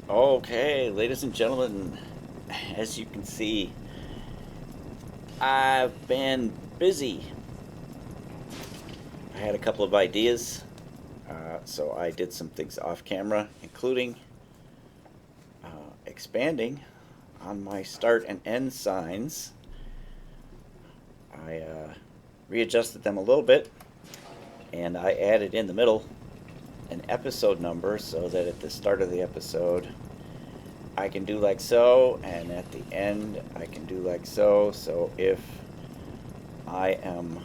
Okay, ladies and gentlemen, as you can see, I've been busy. I had a couple of ideas, so I did some things off camera, including expanding on my start and end signs. I readjusted them a little bit, and I added in the middle an episode number so that at the start of the episode I can do like so, and at the end I can do like so. So if I am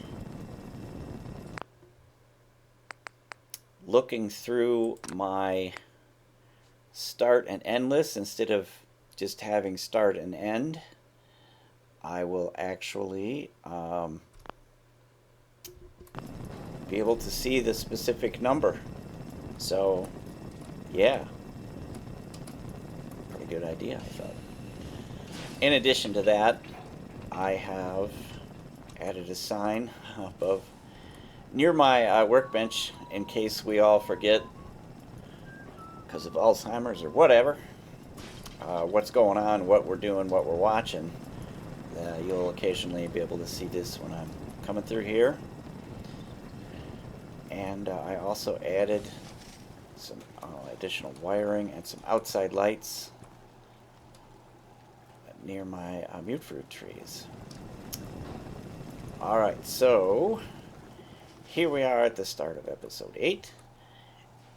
looking through my start and end list instead of just having start and end, I will actually be able to see the specific number. So yeah, pretty good idea, I thought. In addition to that, I have added a sign above near my workbench in case we all forget because of Alzheimer's or whatever, what's going on, what we're doing, what we're watching. You'll occasionally be able to see this when I'm coming through here. And I also added some additional wiring and some outside lights near my mute fruit trees. Alright, so here we are at the start of episode 8,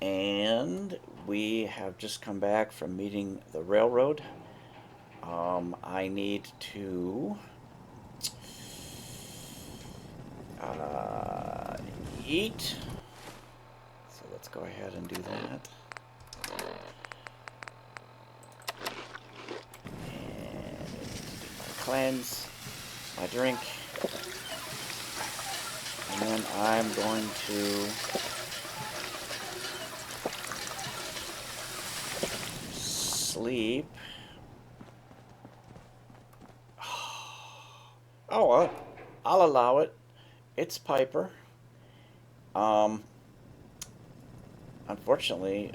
and we have just come back from meeting the railroad. I need to eat, so let's go ahead and do that. And I need to do my cleanse, my drink, and then I'm going to sleep. Oh, I'll allow it. It's Piper. Unfortunately,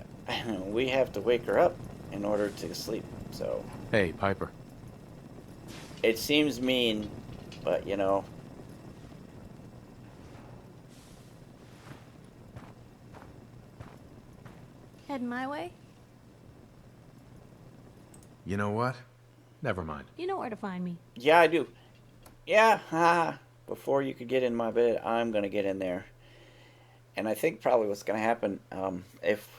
we have to wake her up in order to sleep, so. Hey, Piper. It seems mean, but you know. Heading my way? You know what? Never mind. You know where to find me. Yeah, I do. Yeah, before you could get in my bed, I'm gonna get in there. And I think probably what's gonna happen,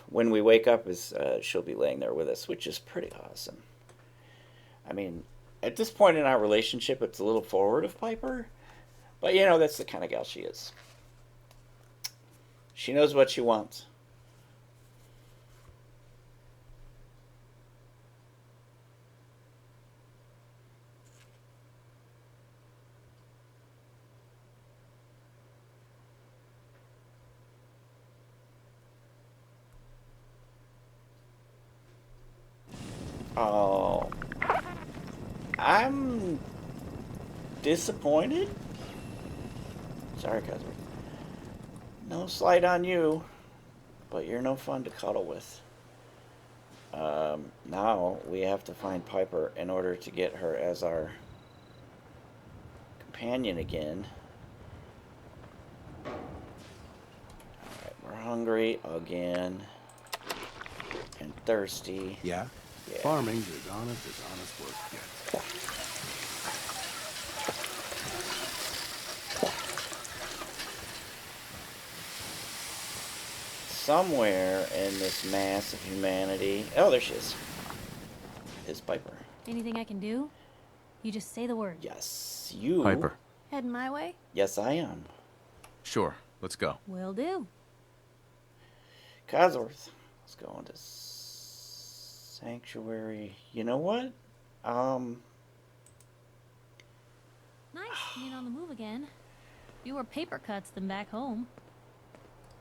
when we wake up, is she'll be laying there with us, which is pretty awesome. I mean, at this point in our relationship, it's a little forward of Piper, but you know, that's the kind of gal she is. She knows what she wants. Oh, I'm disappointed. Sorry, Cosby. No slight on you, but you're no fun to cuddle with. Now we have to find Piper in order to get her as our companion again. Alright, we're hungry again. And thirsty. Yeah? Farming's as honest work gets. Somewhere in this mass of humanity. Oh, there she is. Is Piper. Anything I can do? You just say the word. Yes, you. Piper. Heading my way? Yes, I am. Sure, let's go. Will do. Cosworth. Let's go into Sanctuary. You know what? Nice being on the move again. Fewer paper cuts than back home.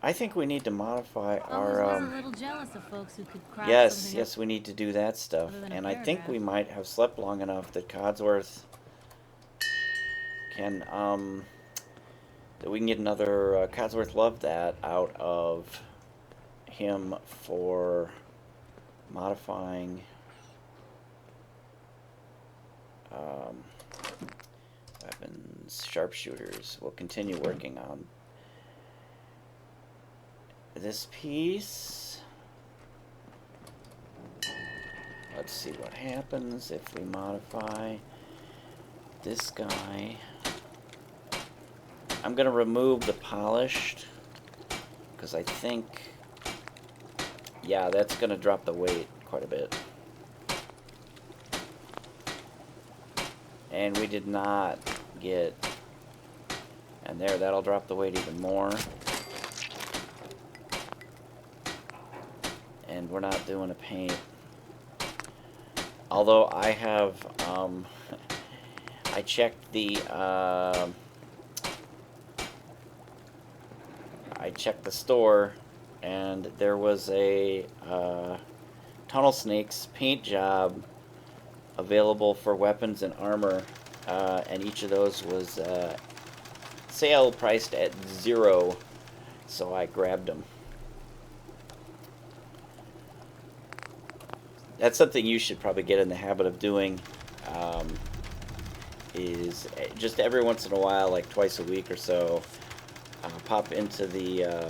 I think we need to modify Always our. was a little jealous of folks who could craft something Yes, we need to do that stuff. other than a And I think we paragraph. might have slept long enough that Codsworth can, that we can get another, Codsworth loved that out of him for modifying weapons, sharpshooters. We'll continue working on this piece. Let's see what happens if we modify this guy. I'm going to remove the polished because I think, yeah, that's going to drop the weight quite a bit. And we did not get, and there, that'll drop the weight even more. And we're not doing a paint. Although I have, I checked the, store, and there was a Tunnel Snakes paint job available for weapons and armor, and each of those was sale priced at $0, so I grabbed them. That's something you should probably get in the habit of doing, is just every once in a while, like twice a week or so, pop into the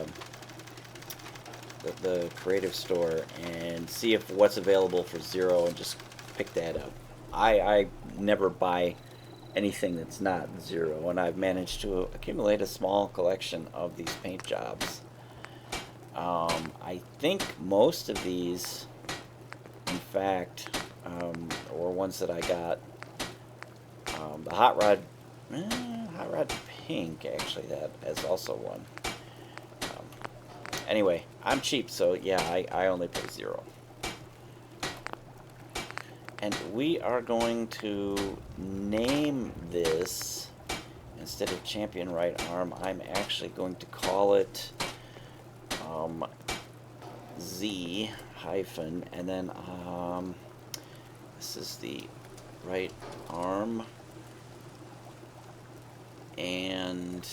creative store and see if what's available for $0 and just pick that up. I never buy anything that's not $0, and I've managed to accumulate a small collection of these paint jobs. I think most of these, in fact, or ones that I got, the Hot Rod Pink, actually, that is also one. Anyway, I'm cheap, so yeah, I only pay $0. And we are going to name this, instead of Champion Right Arm, I'm actually going to call it Z hyphen, and then this is the right arm, and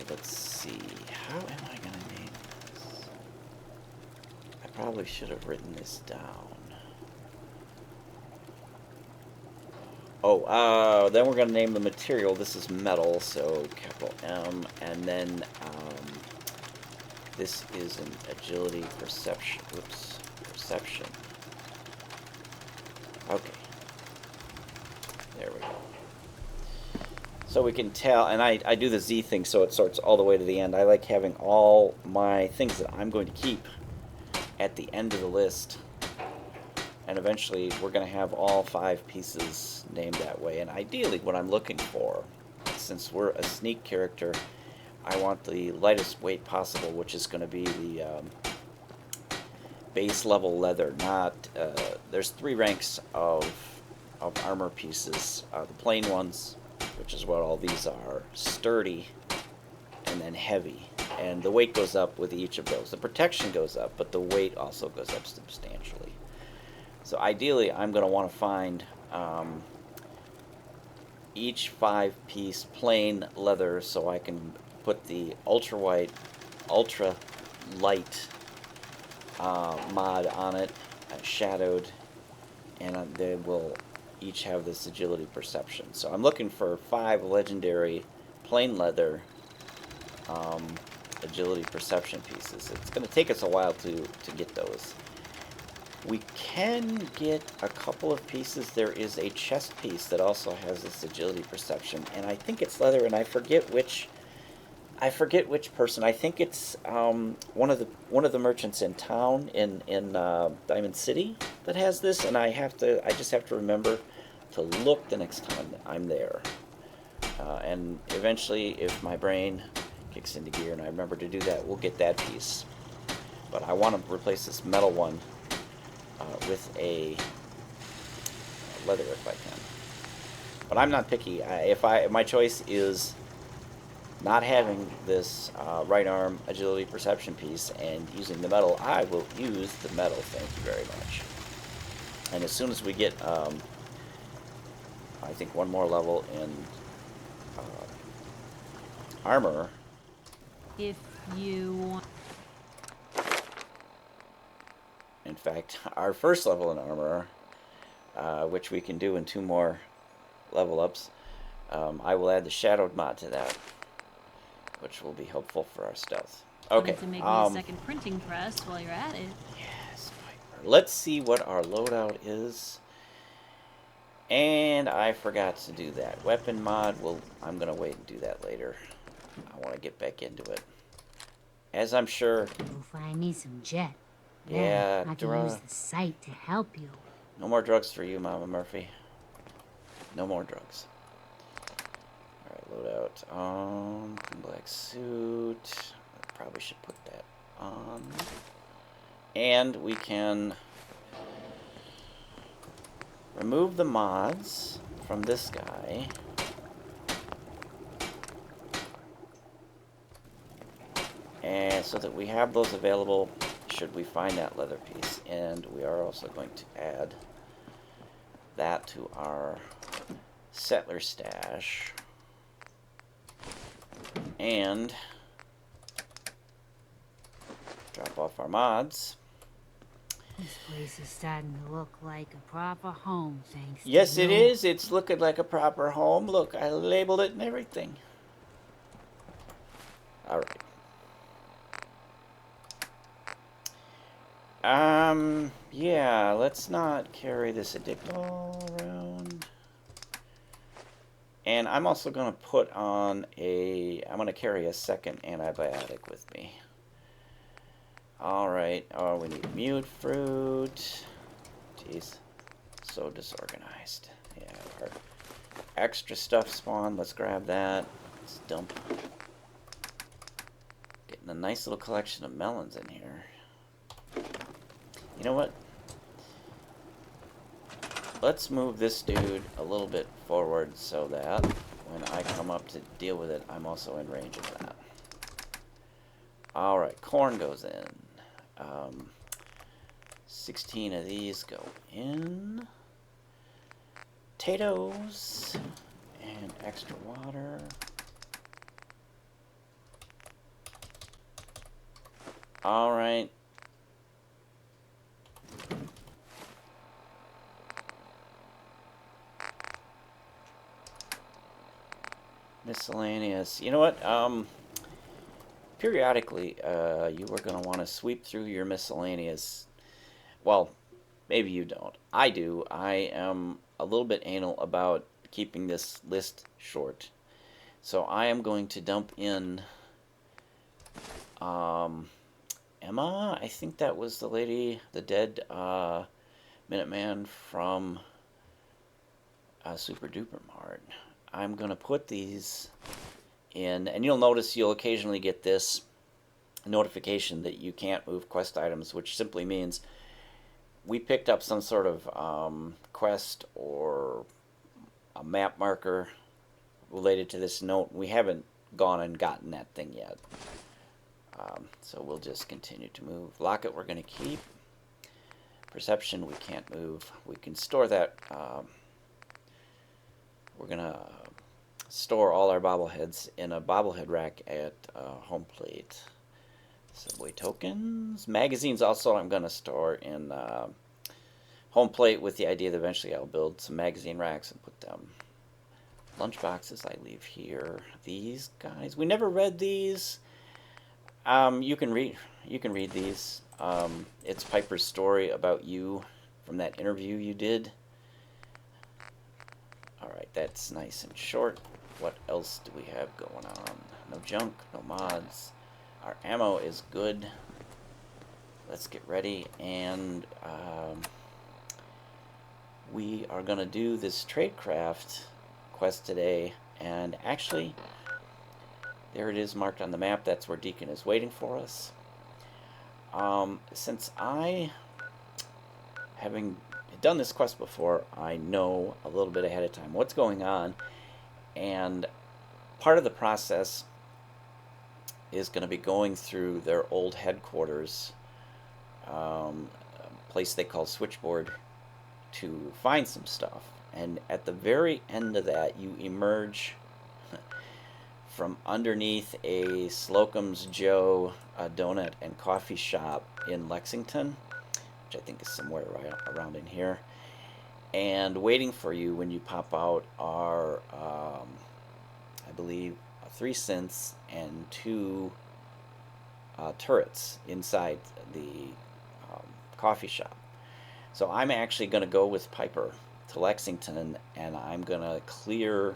let's see, how am I going to name this? I probably should have written this down. Oh, then we're going to name the material. This is metal, so capital M, and then this is an agility perception. Whoops, perception. Okay. There we go. So we can tell, and I do the Z thing so it sorts all the way to the end. I like having all my things that I'm going to keep at the end of the list. And eventually we're going to have all 5 pieces named that way. And ideally what I'm looking for, since we're a sneak character, I want the lightest weight possible, which is going to be the base level leather. Not there's 3 ranks of armor pieces. The plain ones, which is what all these are, sturdy, and then heavy. And the weight goes up with each of those. The protection goes up, but the weight also goes up substantially. So ideally, I'm going to want to find each 5-piece plain leather so I can put the ultra light mod on it, shadowed, and they will each have this agility perception. So I'm looking for 5 legendary plain leather agility perception pieces. It's going to take us a while to get those. We can get a couple of pieces. There is a chest piece that also has this agility perception, and I think it's leather, and I forget which person. I think it's one of the merchants in town in Diamond City that has this, and I just have to remember to look the next time that I'm there. And eventually, if my brain kicks into gear and I remember to do that, we'll get that piece. But I want to replace this metal one with a leather if I can. But I'm not picky. If my choice is not having this right arm agility perception piece and using the metal, I will use the metal. Thank you very much. And as soon as we get, I think, one more level in armor. If you want. fact, our first level in armor, which we can do in 2 more level ups. I will add the shadowed mod to that, which will be helpful for our stealth. Okay. Wanted to make me a second printing press while you're at it. Yes, Piper. Let's see what our loadout is. And I forgot to do that. Weapon mod, I'm going to wait and do that later. I want to get back into it. As I'm sure... Go find me some jet. Yeah, I can use the sight to help you. No more drugs for you, Mama Murphy. No more drugs. Alright, loadout. Black suit. I probably should put that on. And we can remove the mods from this guy. And so that we have those available should we find that leather piece. And we are also going to add that to our settler stash. And drop off our mods. This place is starting to look like a proper home, thanks to Yes, you. it is. It's looking like a proper home. Look, I labeled it and everything. All right. Yeah, let's not carry this Adigmal around. And I'm also going to put on I'm going to carry a second antibiotic with me. Alright, oh, we need mute fruit. Jeez, so disorganized. Yeah, our extra stuff spawn, let's grab that. Let's dump. Getting a nice little collection of melons in here. You know what? Let's move this dude a little bit forward so that when I come up to deal with it, I'm also in range of that. Alright, corn goes in. 16 of these go in. Potatoes. And extra water. Alright. Miscellaneous. You know what? Periodically, you are going to want to sweep through your miscellaneous. Well, maybe you don't. I do. I am a little bit anal about keeping this list short. So I am going to dump in Emma. I think that was the lady, the dead Minuteman from Super Duper Mart. I'm going to put these in, and you'll notice you'll occasionally get this notification that you can't move quest items, which simply means we picked up some sort of quest or a map marker related to this note. We haven't gone and gotten that thing yet. So we'll just continue to move. Locket we're going to keep. Perception we can't move. We can store that. We're going to store all our bobbleheads in a bobblehead rack at home plate. Subway tokens. Magazines also I'm going to store in home plate with the idea that eventually I'll build some magazine racks and put them. Lunch boxes I leave here. These guys, we never read these. You can read these. It's Piper's story about you from that interview you did. Alright, that's nice and short. What else do we have going on? No junk, no mods. Our ammo is good. Let's get ready, and we are going to do this tradecraft quest today, and actually there it is marked on the map. That's where Deacon is waiting for us. Since I, having done this quest before, I know a little bit ahead of time what's going on, and part of the process is going to be going through their old headquarters, a place they call Switchboard, to find some stuff. And at the very end of that, you emerge from underneath a Slocum's Joe donut and coffee shop in Lexington, which I think is somewhere right around in here. And waiting for you when you pop out are, I believe, 3 synths and 2 turrets inside the coffee shop. So I'm actually going to go with Piper to Lexington, and I'm going to clear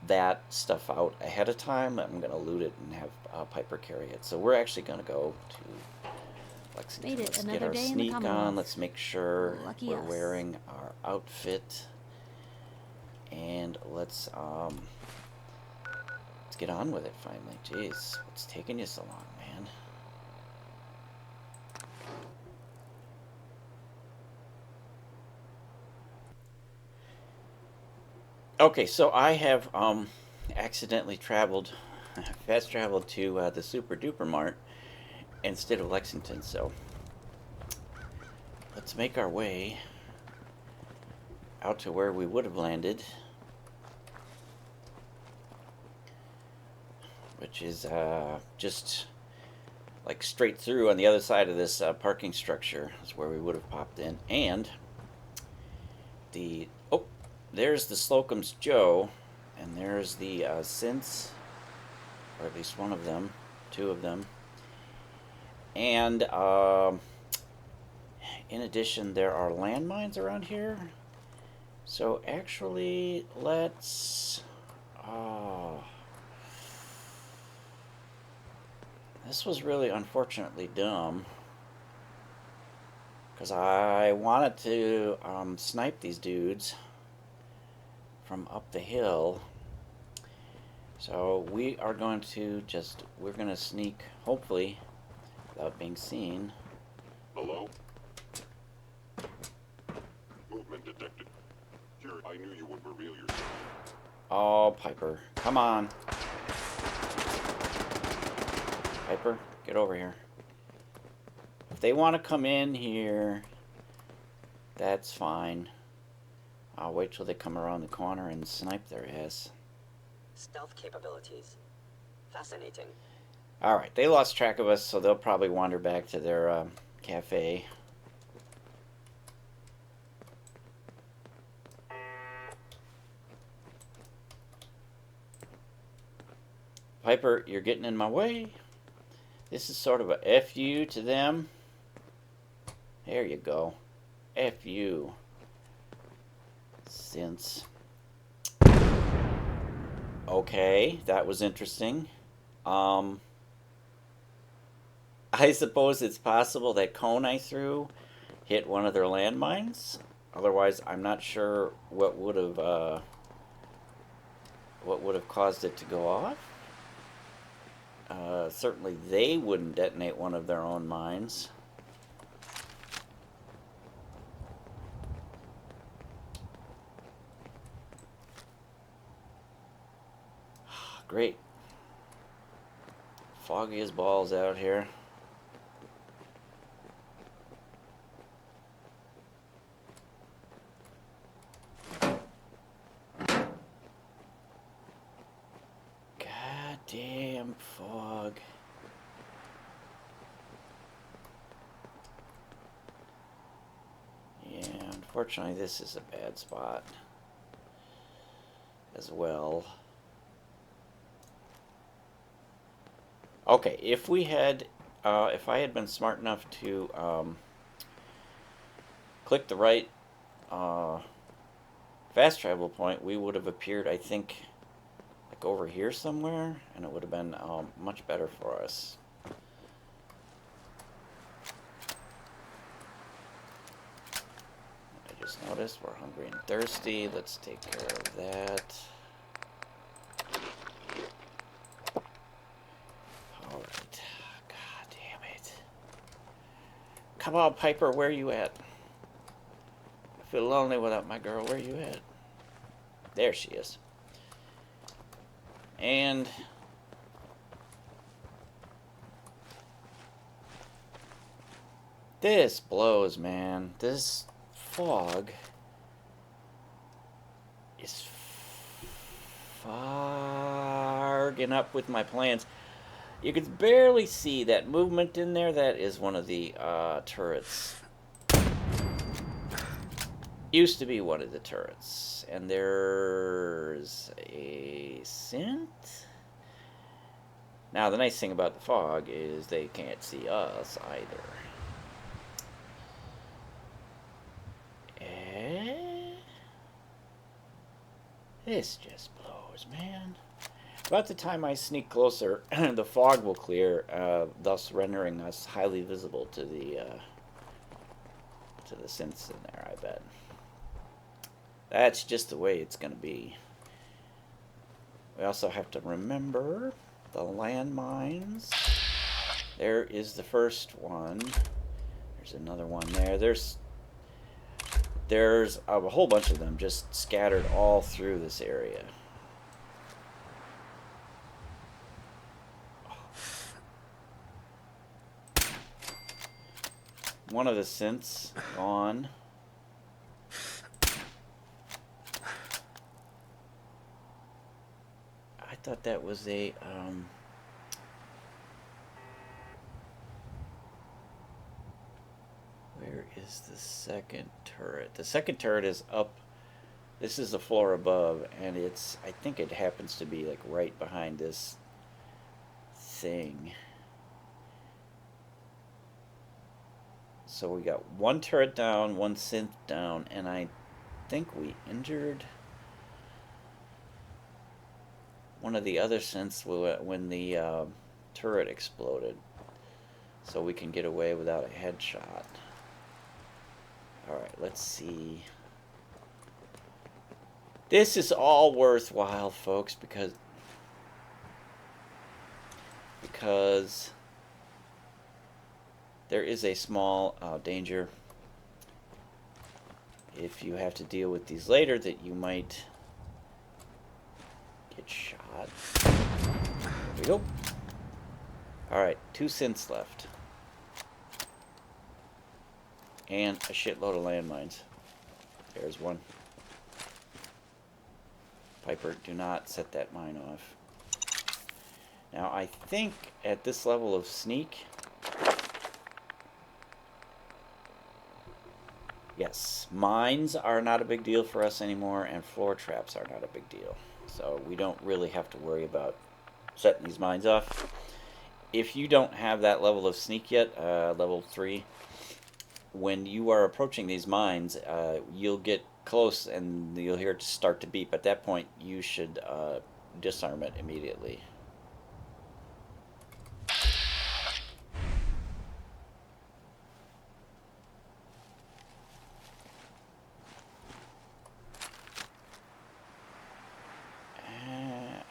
that stuff out ahead of time. I'm going to loot it and have Piper carry it. So we're actually going to go to Lexington. Made it. Let's Another get our day in the sneak on. Commonwealth. Let's make sure Lucky we're us. wearing our outfit. And let's get on with it finally. Jeez, what's taking you so long, man? Okay, so I have accidentally fast traveled to the Super Duper Mart instead of Lexington, so let's make our way out to where we would have landed, which is just like straight through on the other side of this parking structure is where we would have popped in. And there's the Slocum's Joe, and there's the synths, or at least one of them, 2 of them. And in addition, there are landmines around here. So actually, let's... this was really unfortunately dumb, because I wanted to snipe these dudes from up the hill. So we are going to we're going to sneak, hopefully, without being seen. Hello? Movement detected. Here, I knew you would reveal yourself. Oh, Piper, come on. Piper, get over here. If they want to come in here, that's fine. I'll wait till they come around the corner and snipe their ass. Stealth capabilities. Fascinating. Alright, they lost track of us, so they'll probably wander back to their cafe. Piper, you're getting in my way. This is sort of a F you to them. There you go. F you. Since. Okay, that was interesting. I suppose it's possible that cone I threw hit one of their landmines. Otherwise, I'm not sure what would have caused it to go off. Certainly, they wouldn't detonate one of their own mines. Great. Foggy as balls out here. Goddamn fog. Yeah, unfortunately this is a bad spot as well. Okay, if I had been smart enough to click the right fast travel point, we would have appeared, I think, like over here somewhere, and it would have been much better for us. I just noticed we're hungry and thirsty. Let's take care of that. Alright. God damn it. Come on, Piper, where are you at? I feel lonely without my girl. Where are you at? There she is. And this blows, man. This fog is fogging up with my plans. You could barely see that movement in there. That is one of the turrets. Used to be one of the turrets. And there's a synth. Now, the nice thing about the fog is they can't see us either. This just blows, man. About the time I sneak closer, the fog will clear, thus rendering us highly visible to the synths in there, I bet. That's just the way it's going to be. We also have to remember the landmines. There is the first one. There's another one there. There's a whole bunch of them just scattered all through this area. One of the synths gone. I thought that was a where is the second turret? The second turret is up. This is the floor above, and it's, I think it happens to be like right behind this thing. So we got one turret down, one synth down, and I think we injured one of the other synths when the turret exploded. So we can get away without a headshot. Alright, let's see. This is all worthwhile, folks, because there is a small danger if you have to deal with these later that you might get shot. There we go. Alright, 2 synths left. And a shitload of landmines. There's one. Piper, do not set that mine off. Now, I think at this level of sneak, yes, mines are not a big deal for us anymore, and floor traps are not a big deal. So we don't really have to worry about setting these mines off. If you don't have that level of sneak yet, level 3, when you are approaching these mines, you'll get close and you'll hear it start to beep. At that point, you should disarm it immediately.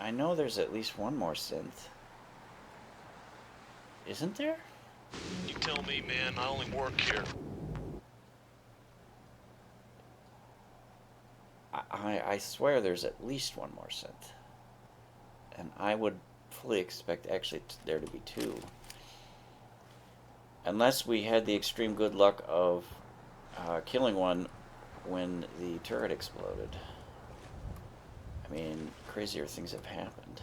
I know there's at least one more synth. Isn't there? You tell me, man. I only work here. I swear there's at least one more synth. And I would fully expect actually there to be 2. Unless we had the extreme good luck of killing one when the turret exploded. I mean, crazier things have happened.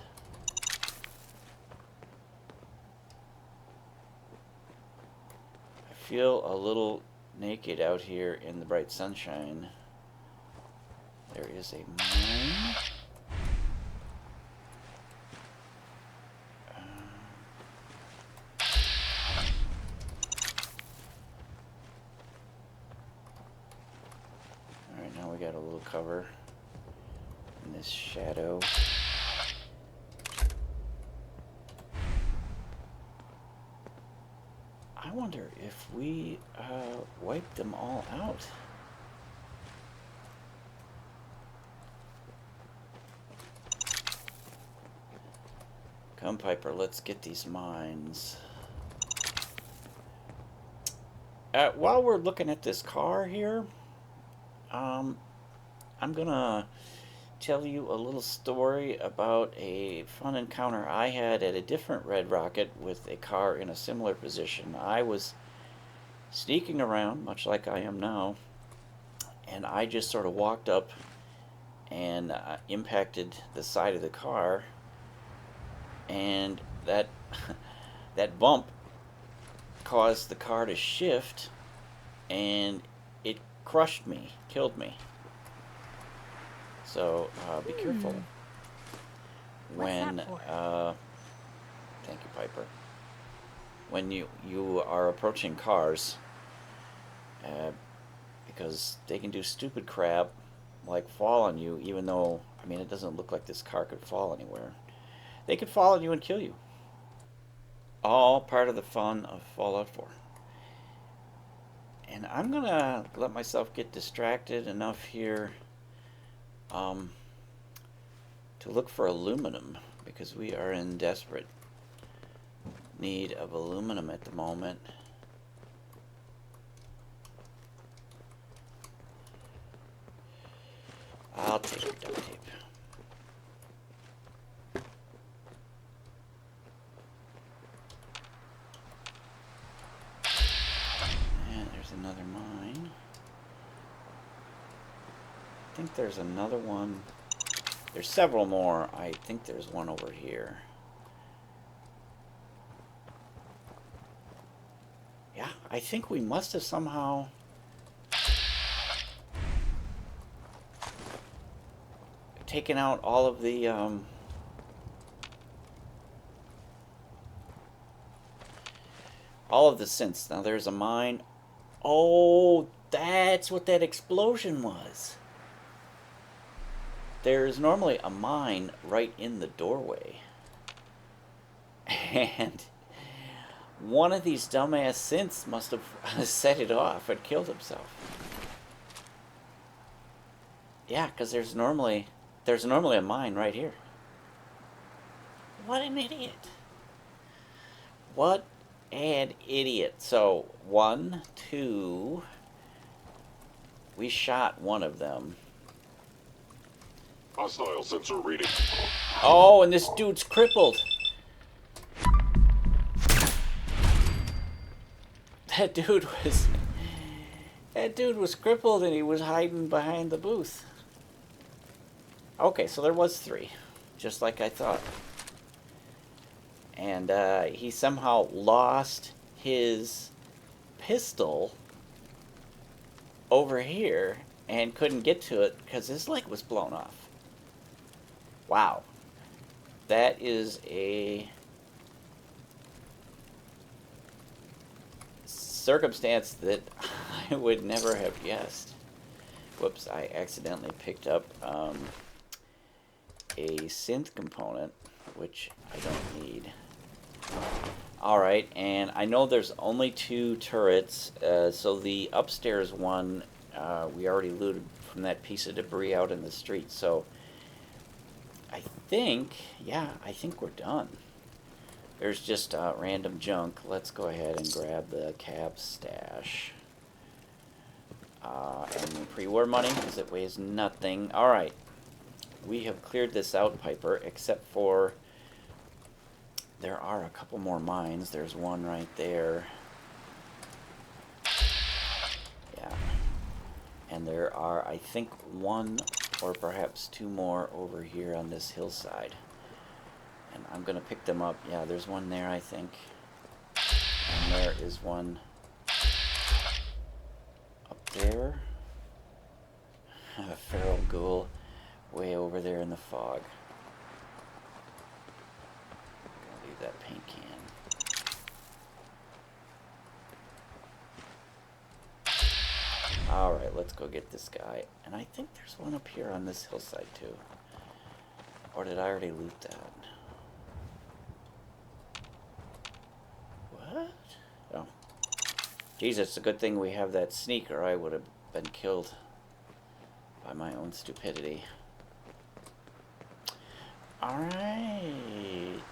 I feel a little naked out here in the bright sunshine. There is a mine. Alright, now we got a little cover in this shadow. I wonder if we wipe them all out. Come, Piper, let's get these mines. While we're looking at this car here, I'm gonna tell you a little story about a fun encounter I had at a different Red Rocket with a car in a similar position. I was sneaking around, much like I am now, and I just sort of walked up and impacted the side of the car, and that that bump caused the car to shift, and it crushed me, killed me. So be careful when. that for? Thank you, Piper. When you are approaching cars, because they can do stupid crap like fall on you, even though, I mean, it doesn't look like this car could fall anywhere. They could fall on you and kill you. All part of the fun of Fallout 4. And I'm gonna let myself get distracted enough here to look for aluminum, because we are in desperate need of aluminum at the moment. I'll take duct tape. And there's another mine. I think there's another one. There's several more. I think there's one over here. Yeah, I think we must have somehow taken out all of the synths. Now there's a mine. Oh, that's what that explosion was. There's normally a mine right in the doorway. And one of these dumbass synths must have set it off and killed himself. Yeah, because there's normally a mine right here. What an idiot. What an idiot. So, 1, 2... We shot one of them. Hostile sensor reading. Oh, and this dude's crippled. That dude was crippled, and he was hiding behind the booth. Okay, so there was 3, just like I thought. And he somehow lost his pistol over here and couldn't get to it because his leg was blown off. Wow. That is a circumstance that I would never have guessed. Whoops, I accidentally picked up a synth component, which I don't need. Alright, and I know there's only 2 turrets, so the upstairs one we already looted from that piece of debris out in the street, so I think we're done. There's just random junk. Let's go ahead and grab the cab stash. And pre-war money, because it weighs nothing. Alright, we have cleared this out, Piper, except for there are a couple more mines. There's one right there. Yeah. And there are, I think, 1 or perhaps 2 more over here on this hillside. And I'm going to pick them up. Yeah, there's one there, I think. And there is one up there. A feral ghoul way over there in the fog. Leave that paint can. Alright, let's go get this guy. And I think there's one up here on this hillside too. Or did I already loot that? What? Oh. Jesus, it's a good thing we have that sneak, or I would have been killed by my own stupidity. Alright.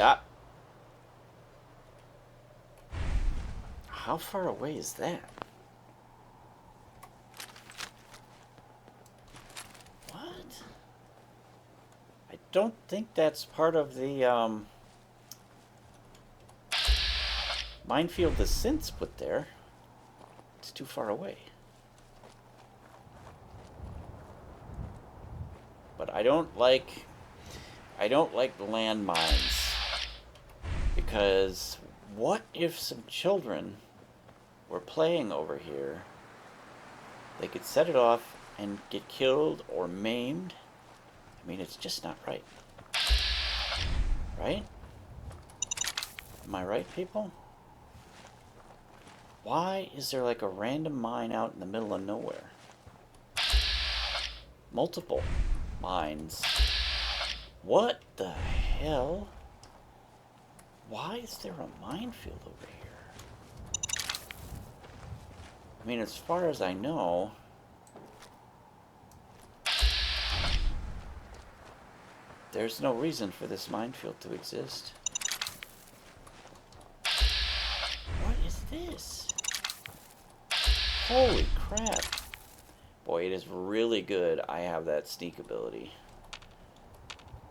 Ah. How far away is that? What? I don't think that's part of the minefield the synths put there. It's too far away. I don't like landmines, because what if some children were playing over here? They could set it off and get killed or maimed. I mean, it's just not right. Right? Am I right, people? Why is there like a random mine out in the middle of nowhere? Multiple mines. What the hell? Why is there a minefield over here? I mean, as far as I know, there's no reason for this minefield to exist. What is this? Holy crap. Boy, it is really good I have that sneak ability,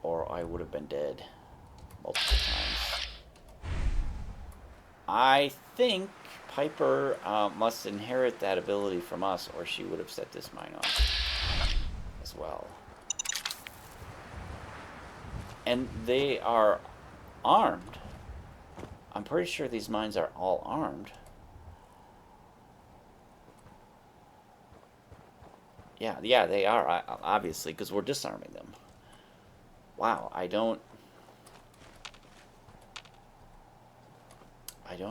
or I would have been dead multiple times. I think Piper must inherit that ability from us, or she would have set this mine off as well. And they are armed. I'm pretty sure these mines are all armed. Yeah, they are, obviously, because we're disarming them. Wow, I don't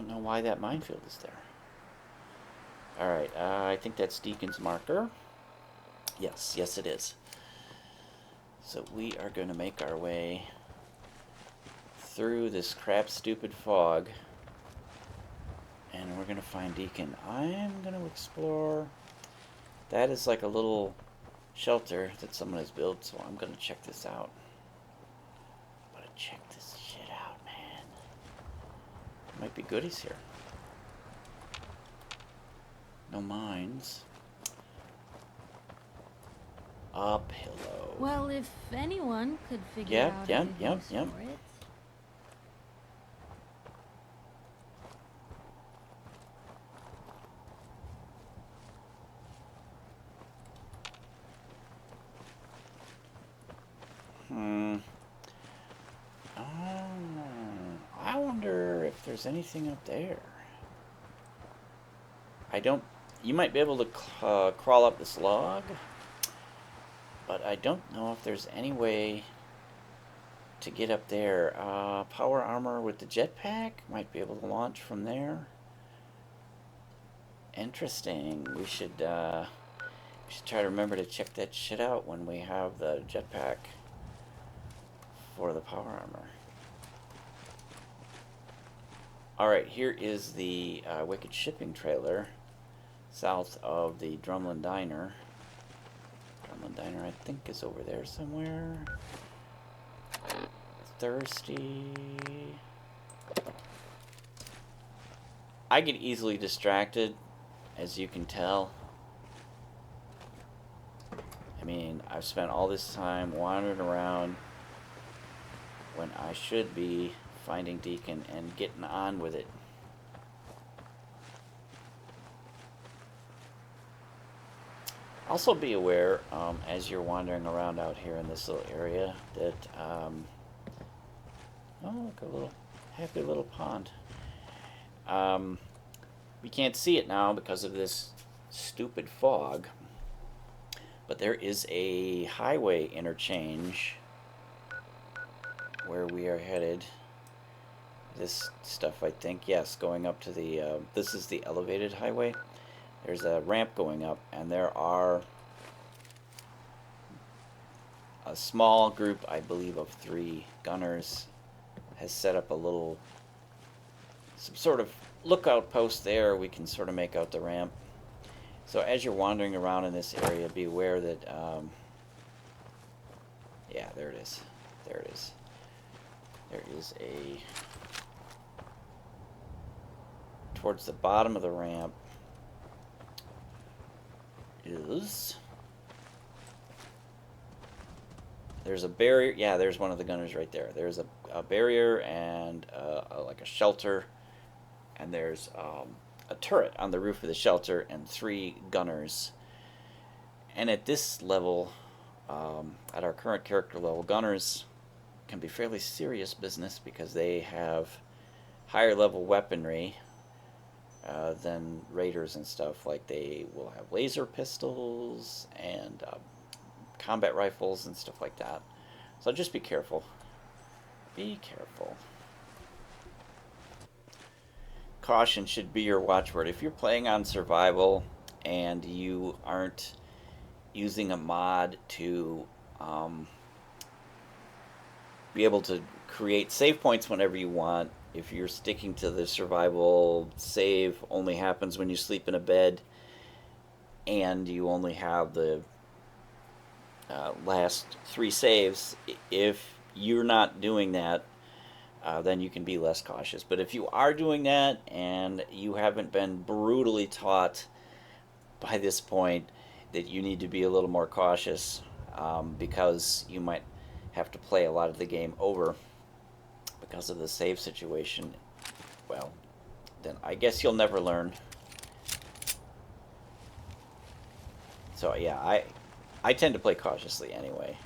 know why that minefield is there. Alright, I think that's Deacon's marker. Yes, it is. So we are going to make our way through this crap stupid fog, and we're going to find Deacon. I'm going to explore. That is like a little shelter that someone has built, so I'm going to check this out. I'm going to check this shit out, man. There might be goodies here. No mines. Uphill. Well, if anyone could figure Yep, out yep, a good yep, use yep. for it. I wonder if there's anything up there. I don't... You might be able to crawl up this log, but I don't know if there's any way to get up there. Power armor with the jetpack? Might be able to launch from there. Interesting. We should try to remember to check that shit out when we have the jetpack for the power armor. Alright, here is the Wicked Shipping Trailer south of the Drumlin Diner. Drumlin Diner, I think, is over there somewhere. Thirsty. I get easily distracted, as you can tell. I mean, I've spent all this time wandering around when I should be finding Deacon and getting on with it. Also be aware, as you're wandering around out here in this little area, that, oh, look, a little happy little pond. We can't see it now because of this stupid fog, but there is a highway interchange where we are headed. This stuff, I think, yes, going up to the, this is the elevated highway. There's a ramp going up, and there are a small group, I believe, of 3 gunners has set up a little, some sort of lookout post there. We can sort of make out the ramp. So as you're wandering around in this area, be aware that, yeah, there it is. There it is. There is a, towards the bottom of the ramp is, there's a barrier. Yeah, there's one of the gunners right there. There's a barrier and like a shelter, and there's a turret on the roof of the shelter and 3 gunners. And at this level At our current character level, gunners can be fairly serious business because they have higher level weaponry than raiders and stuff. Like they will have laser pistols and combat rifles and stuff like that. So just be careful. Be careful. Caution should be your watchword. If you're playing on survival and you aren't using a mod to be able to create save points whenever you want, if you're sticking to the survival save only happens when you sleep in a bed, and you only have the last 3 saves, if you're not doing that, then you can be less cautious. But if you are doing that and you haven't been brutally taught by this point that you need to be a little more cautious, because you might have to play a lot of the game over because of the save situation, well, then I guess you'll never learn. So yeah, I tend to play cautiously anyway,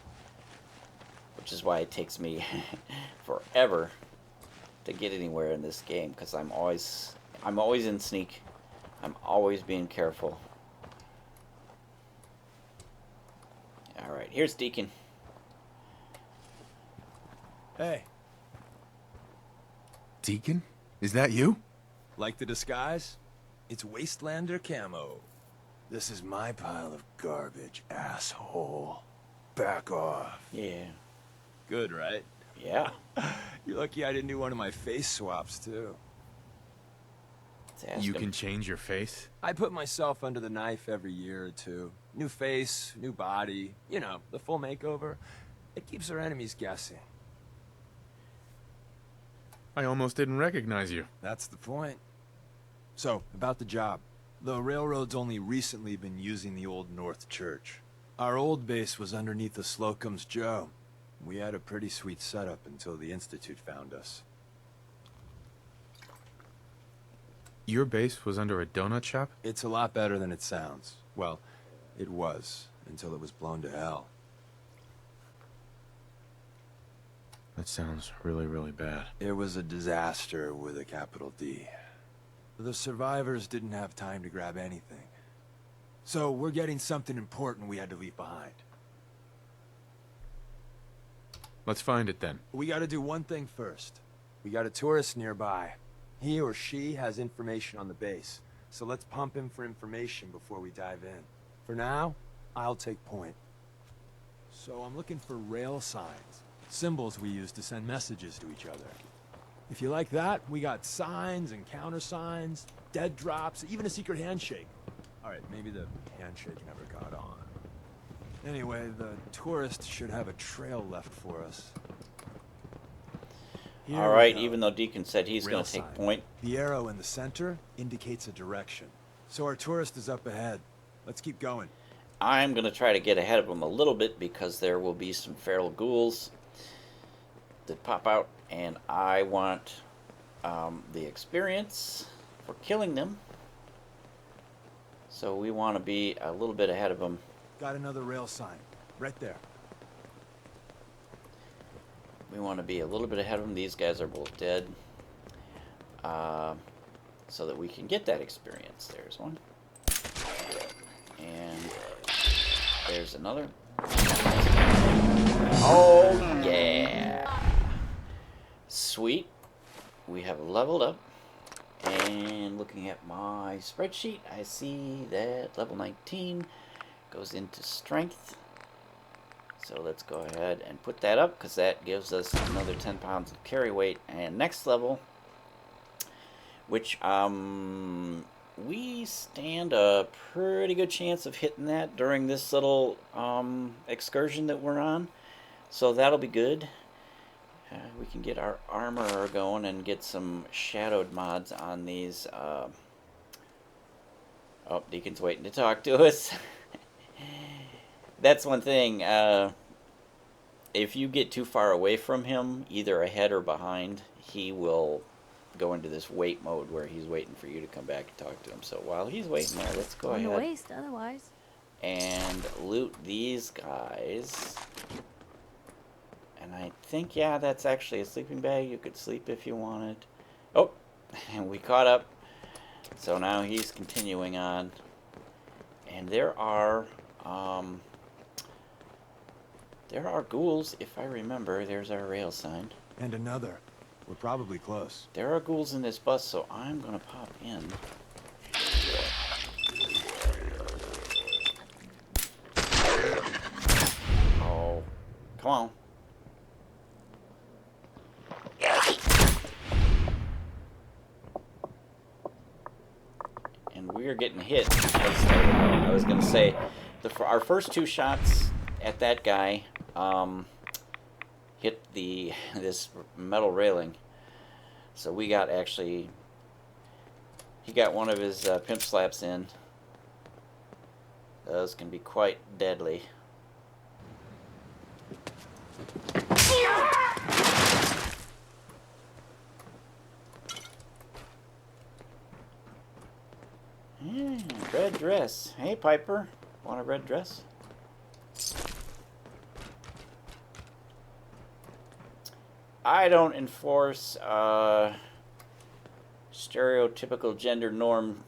which is why it takes me forever to get anywhere in this game, because I'm always in sneak. I'm always being careful. All right, here's Deacon. Hey, Deacon? Is that you? like the disguise? It's Wastelander camo. This is my pile of garbage, asshole. Back off. Yeah. Good, right? Yeah. You're lucky I didn't do one of my face swaps, too. Let's ask You him. can change your face? I put myself under the knife every year or two. New face, new body, you know, the full makeover. It keeps our enemies guessing. I almost didn't recognize you. That's the point. So, about the job. The railroad's only recently been using the old North Church. Our old base was underneath the Slocum's Joe. We had a pretty sweet setup until the Institute found us. Your base was under a donut shop? It's a lot better than it sounds. Well, it was, until it was blown to hell. That sounds really, really bad. It was a disaster with a capital D. The survivors didn't have time to grab anything. So we're getting something important we had to leave behind. Let's find it then. We gotta do one thing first. We got a tourist nearby. He or she has information on the base, so let's pump him for information before we dive in. For now, I'll take point. So I'm looking for rail signs, symbols we use to send messages to each other. If you like that, we got signs and countersigns, dead drops, even a secret handshake. Alright, maybe the handshake never got on. Anyway, the tourist should have a trail left for us. Here All we right, go. even though Deacon said he's Rail going to take sign. point. The arrow in the center indicates a direction. So our tourist is up ahead. Let's keep going. I'm going to try to get ahead of him a little bit because there will be some feral ghouls that pop out, and I want the experience for killing them. So we want to be a little bit ahead of them. Got another rail sign. Right there. We want to be a little bit ahead of them. These guys are both dead. So that we can get that experience. There's one. And there's another. Oh, yeah. Sweet. We have leveled up. And looking at my spreadsheet, I see that level 19 goes into strength. So let's go ahead and put that up, because that gives us another 10 pounds of carry weight. And next level, which we stand a pretty good chance of hitting that during this little excursion that we're on. So that'll be good. We can get our armor going and get some shadowed mods on these. Oh, Deacon's waiting to talk to us. That's one thing. If you get too far away from him, either ahead or behind, he will go into this wait mode where he's waiting for you to come back and talk to him. So while he's waiting there, let's go On the ahead waist, otherwise. and loot these guys. And I think, yeah, that's actually a sleeping bag. You could sleep if you wanted. Oh, and we caught up. So now he's continuing on. And there are ghouls, if I remember. There's our rail sign. And another. We're probably close. There are ghouls in this bus, so I'm gonna pop in. Oh, come on. And we're getting hit. I was gonna say, our first two shots at that guy hit this metal railing. So we got he got one of his pimp slaps in. Those can be quite deadly. Red dress. Hey, Piper. Want a red dress? I don't enforce stereotypical gender norm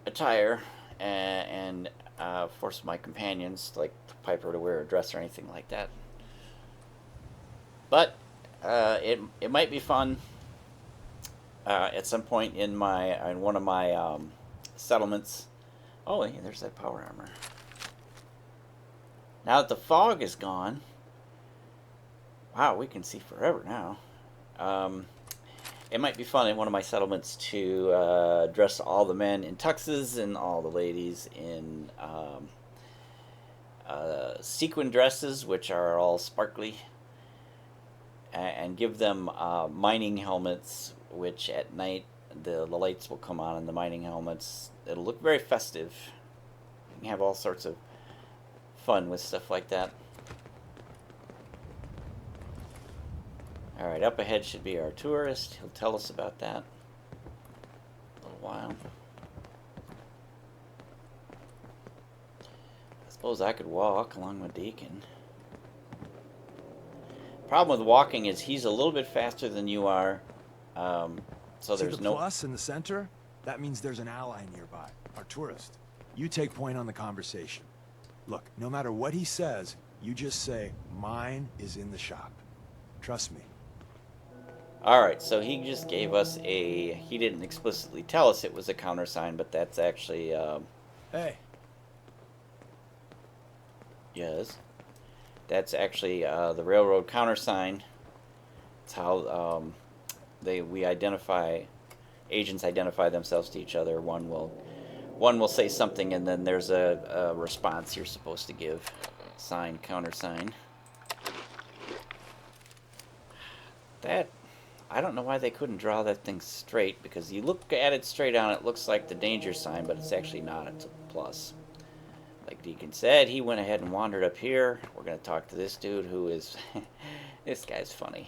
attire and force my companions, like Piper, to wear a dress or anything like that. But it might be fun at some point in one of my settlements. Oh, yeah, there's that power armor. Now that the fog is gone, wow, we can see forever now. It might be fun in one of my settlements to dress all the men in tuxes and all the ladies in sequin dresses, which are all sparkly, and give them mining helmets, which at night the lights will come on in the mining helmets. It'll look very festive. You can have all sorts of fun with stuff like that. Alright, up ahead should be our tourist. He'll tell us about that in a little while. I suppose I could walk along with Deacon. Problem with walking is he's a little bit faster than you are. So See there's the no plus in the center? That means there's an ally nearby, our tourist. You take point on the conversation. Look, no matter what he says, you just say, mine is in the shop. Trust me. Alright, so he just gave us he didn't explicitly tell us it was a countersign, but that's actually, Hey. yes. That's actually the railroad countersign. It's how agents identify themselves to each other. One will say something, and then there's a response you're supposed to give. Sign, countersign. That, I don't know why they couldn't draw that thing straight, because you look at it straight on, it looks like the danger sign, but it's actually not. It's a plus. Like Deacon said, he went ahead and wandered up here. We're going to talk to this dude who is... this guy's funny.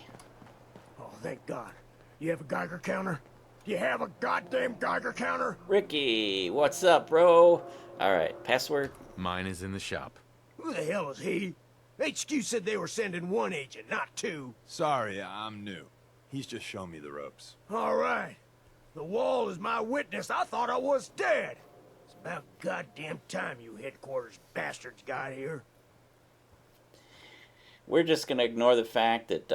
Oh, thank God. You have a Geiger counter? You have a goddamn Geiger counter? Ricky, what's up, bro? Alright, password? Mine is in the shop. Who the hell is he? HQ said they were sending one agent, not two. Sorry, I'm new. He's just showing me the ropes. All right. The wall is my witness. I thought I was dead. It's about goddamn time you headquarters bastards got here. We're just going to ignore the fact that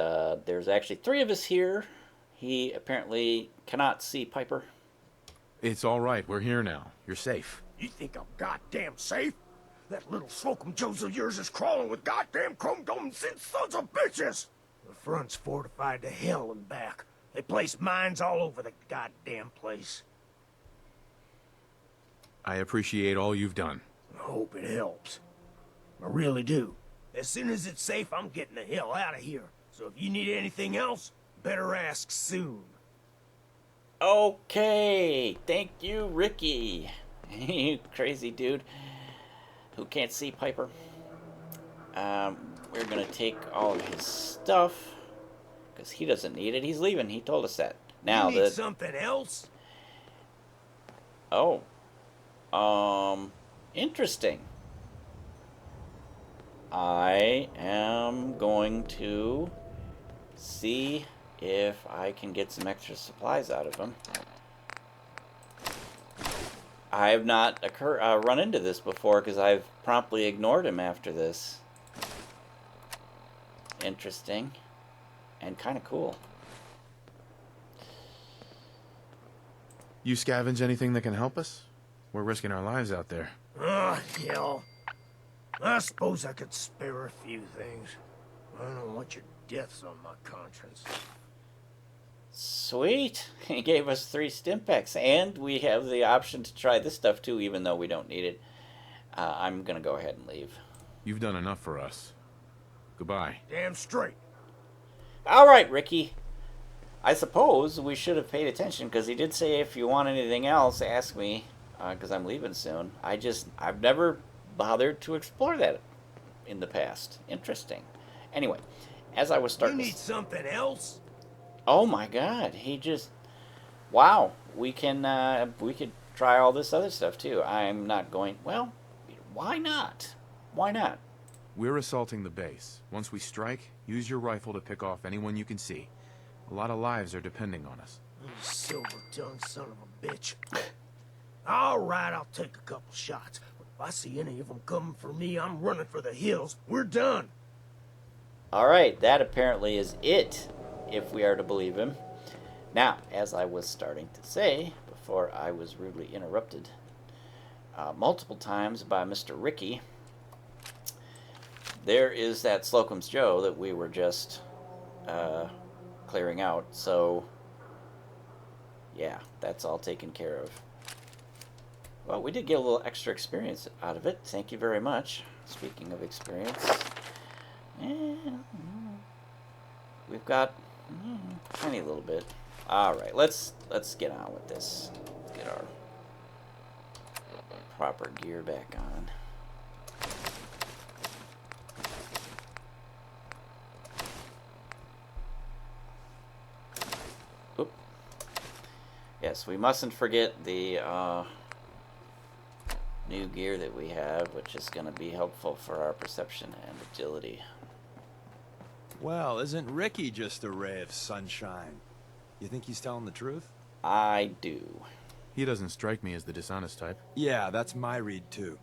there's actually 3 of us here. He apparently cannot see Piper. It's all right. We're here now. You're safe. You think I'm goddamn safe? That little Slocum Joes of yours is crawling with goddamn chrome-domed sons of bitches! The front's fortified to hell and back. They place mines all over the goddamn place. I appreciate all you've done. I hope it helps. I really do. As soon as it's safe, I'm getting the hell out of here. So if you need anything else, better ask soon. Okay, thank you, Ricky. You crazy dude who can't see Piper. We're gonna take all of his stuff because he doesn't need it. He's leaving. He told us that. Now you need something else? oh, Interesting. I am going to see if I can get some extra supplies out of him. I have not run into this before because I've promptly ignored him after this. Interesting. And kind of cool. You scavenge anything that can help us? We're risking our lives out there. Hell. I suppose I could spare a few things. I don't want your deaths on my conscience. Sweet. He gave us 3 stimpaks, and we have the option to try this stuff too, even though we don't need it. I'm gonna go ahead and leave. You've done enough for us. Goodbye. Damn straight. Alright, Ricky. I suppose we should have paid attention, because he did say if you want anything else, ask me, because I'm leaving soon. I've never bothered to explore that in the past. Interesting. Anyway, as I was starting... You need something else? Oh my god, he just... Wow, we could try all this other stuff too. I'm not going... Well, why not? Why not? We're assaulting the base. Once we strike, use your rifle to pick off anyone you can see. A lot of lives are depending on us. You silver-tongued son of a bitch. All right, I'll take a couple shots. But if I see any of them coming for me, I'm running for the hills. We're done. Alright, that apparently is it, if we are to believe him. Now, as I was starting to say, before I was rudely interrupted multiple times by Mr. Ricky, there is that Slocum's Joe that we were just clearing out. So, yeah, that's all taken care of. Well, we did get a little extra experience out of it. Thank you very much. Speaking of experience, we've got a tiny little bit. All right, let's get on with this. Let's get our proper gear back on. Oop. Yes, we mustn't forget the new gear that we have, which is going to be helpful for our perception and agility. Well, isn't Ricky just a ray of sunshine? You think he's telling the truth? I do. He doesn't strike me as the dishonest type. Yeah, that's my read too.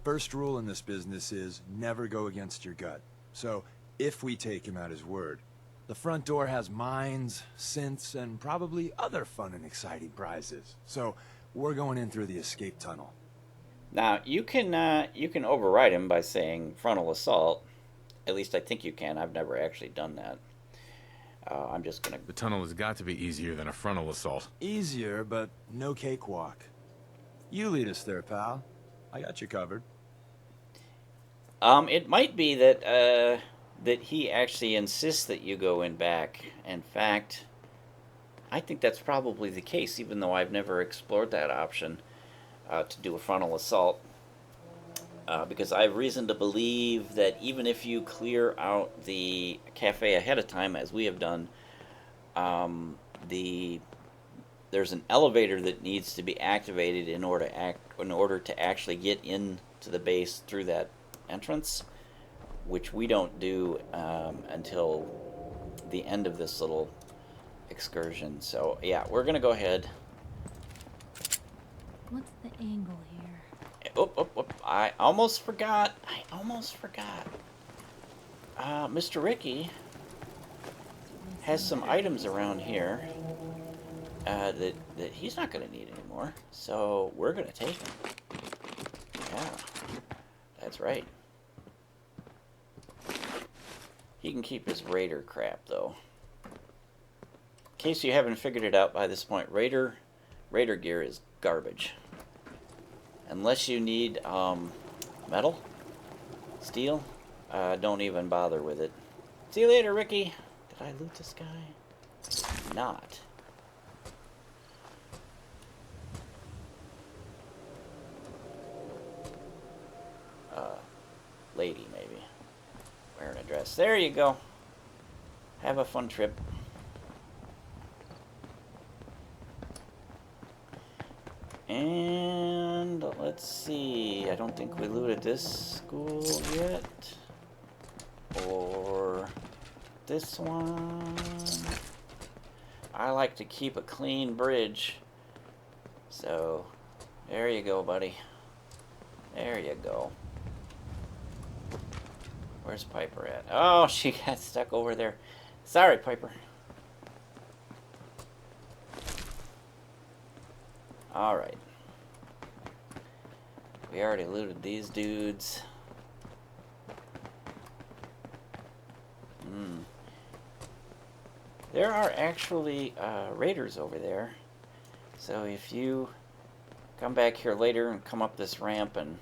First rule in this business is never go against your gut. So, if we take him at his word, the front door has mines, synths, and probably other fun and exciting prizes. So, we're going in through the escape tunnel. Now, you can override him by saying frontal assault. At least I think you can. I've never actually done that. I'm just gonna... The tunnel has got to be easier than a frontal assault. Easier, but no cakewalk. You lead us there, pal. I got you covered. It might be that that he actually insists that you go in back. In fact, I think that's probably the case, even though I've never explored that option to do a frontal assault. Because I have reason to believe that even if you clear out the cafe ahead of time, as we have done, there's an elevator that needs to be activated in order to actually get into the base through that entrance, which we don't do until the end of this little excursion. So yeah, we're gonna go ahead. What's the angle here? Oop. I almost forgot. Mr. Ricky has some items around here that he's not going to need anymore. So we're going to take them. Yeah, that's right. He can keep his raider crap, though. In case you haven't figured it out by this point, raider gear is garbage. Unless you need metal, steel, don't even bother with it. See you later, Ricky. Did I loot this guy? Not. Lady, maybe. Wearing a dress. There you go. Have a fun trip. And And let's see. I don't think we looted this school yet. Or this one. I like to keep a clean bridge. So, there you go, buddy. There you go. Where's Piper at? Oh, she got stuck over there. Sorry, Piper. Alright. We already looted these dudes. There are actually raiders over there. So if you come back here later and come up this ramp and,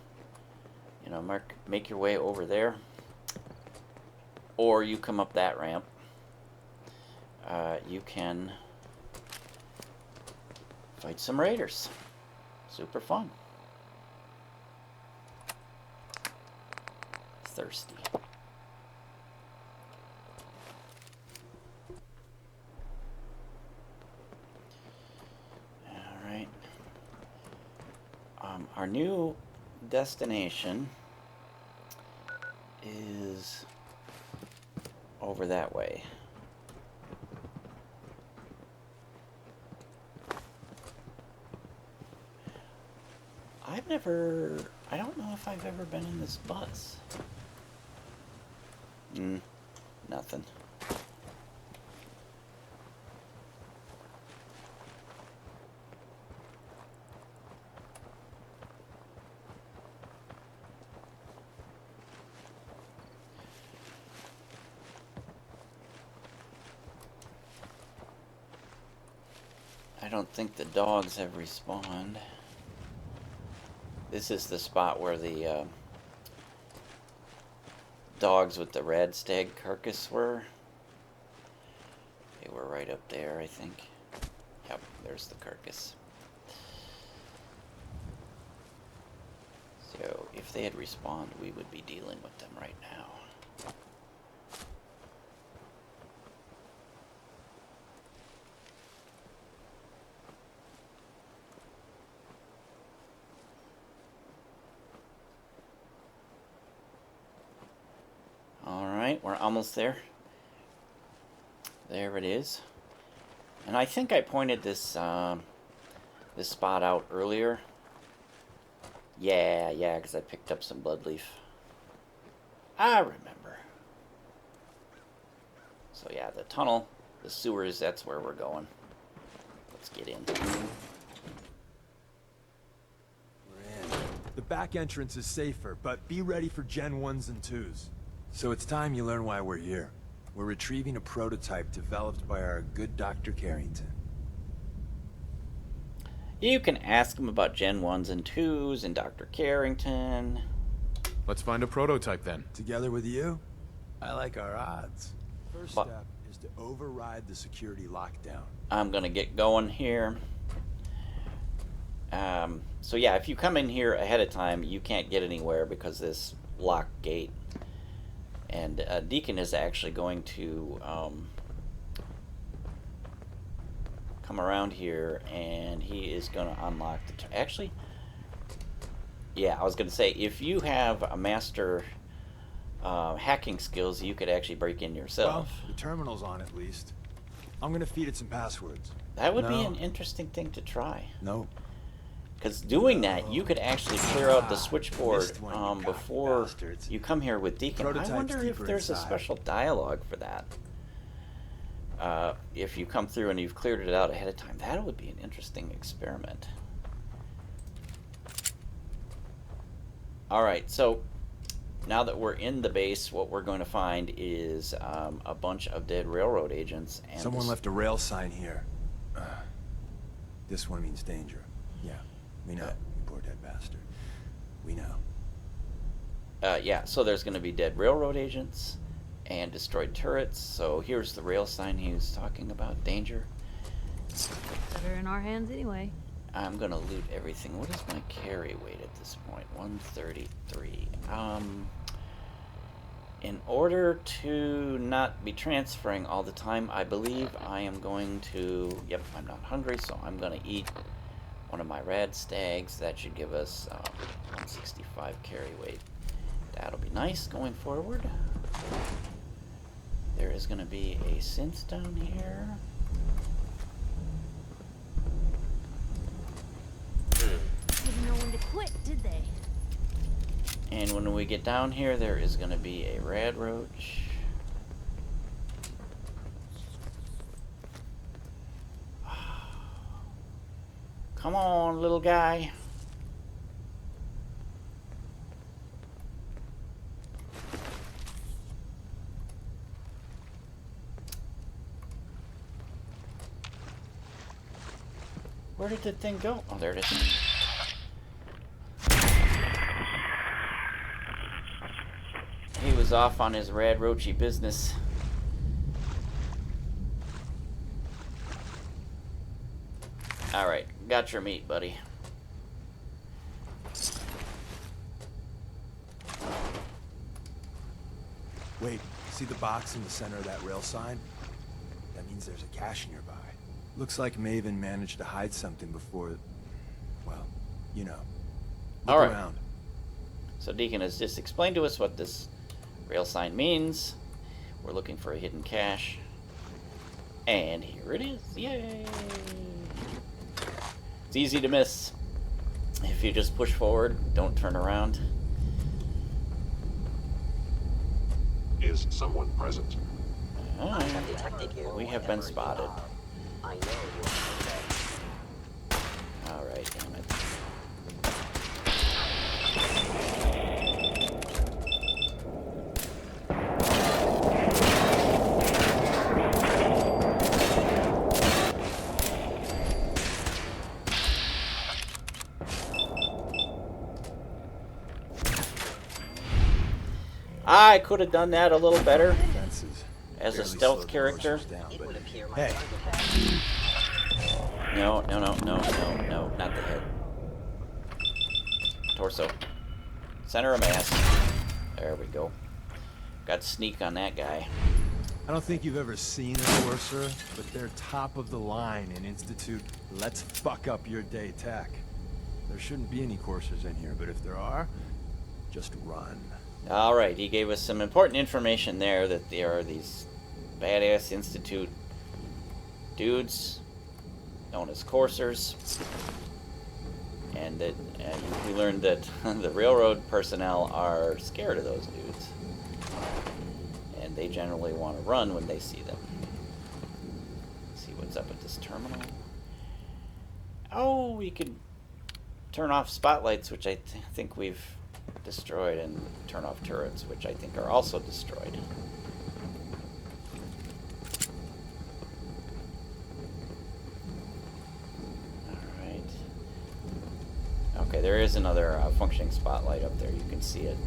you know, make your way over there, or you come up that ramp, you can fight some raiders. Super fun. Thirsty. Alright. Our new destination is over that way. I don't know if I've ever been in this bus. Nothing. I don't think the dogs have respawned. This is the spot where the dogs with the red stag carcass were. They were right up there, I think. Yep, there's the carcass. So, if they had respawned, we would be dealing with them right now. We're almost there. There it is. And I think I pointed this this spot out earlier. Yeah, because I picked up some blood leaf. I remember. So yeah, the tunnel, the sewers, that's where we're going. Let's get in. We're in. The back entrance is safer, but be ready for Gen 1s and 2s. So it's time you learn why we're here. We're retrieving a prototype developed by our good Doctor Carrington. You can ask him about Gen 1s and 2s and Dr. Carrington. Let's find a prototype then. Together with you, I like our odds. First step is to override the security lockdown. I'm gonna get going here. So yeah, if you come in here ahead of time, you can't get anywhere because this locked gate. And Deacon is actually going to come around here, and he is going to unlock the... Actually, yeah, I was going to say, if you have a master hacking skills, you could actually break in yourself. Well, the terminal's on at least. I'm going to feed it some passwords. That would be an interesting thing to try. Nope. Because doing that, you could actually clear out the switchboard before you come here with Deacon. I wonder if there's a special dialogue for that. If you come through and you've cleared it out ahead of time, that would be an interesting experiment. Alright, so now that we're in the base, what we're going to find is a bunch of dead railroad agents. And someone left a rail sign here. This one means danger. Yeah. We know, you poor dead bastard. We know. Yeah, so there's going to be dead railroad agents and destroyed turrets. So here's the rail sign he was talking about. Danger. Better in our hands anyway. I'm going to loot everything. What is my carry weight at this point? 133. In order to not be transferring all the time, I believe I am going to... Yep, I'm not hungry, so I'm going to eat one of my rad stags. That should give us 165 carry weight. That'll be nice going forward. There is going to be a synth down here. Didn't know when to quit, did they? And when we get down here, there is going to be a rad roach. Come on, little guy. Where did the thing go? Oh, there it is. He was off on his rad roachy business. Alright, got your meat, buddy. Wait, see the box in the center of that rail sign? That means there's a cache nearby. Looks like Maven managed to hide something before... well, you know. Look Alright. around. So Deacon has just explained to us what this rail sign means. We're looking for a hidden cache. And here it is. Yay! It's easy to miss. If you just push forward, don't turn around. Is someone present? Ah, I have detected you. we have been wherever you spotted. are. I know you are. Alright, damn it. I could have done that a little better Fences. as a Barely stealth slowed the character. horses down, It but would appear my hey, target has... No, not the head. Torso. Center of mass. There we go. Got sneak on that guy. I don't think you've ever seen a Courser, but they're top of the line in Institute let's fuck up your day tech. There shouldn't be any Coursers in here, but if there are, just run. Alright, he gave us some important information there that there are these badass Institute dudes known as coursers, and that we learned that the railroad personnel are scared of those dudes, and they generally want to run when they see them. Let's see what's up at this terminal. Oh, we could turn off spotlights, which I think we've destroyed, and turn off turrets, which I think are also destroyed. Alright. Okay, there is another functioning spotlight up there. You can see it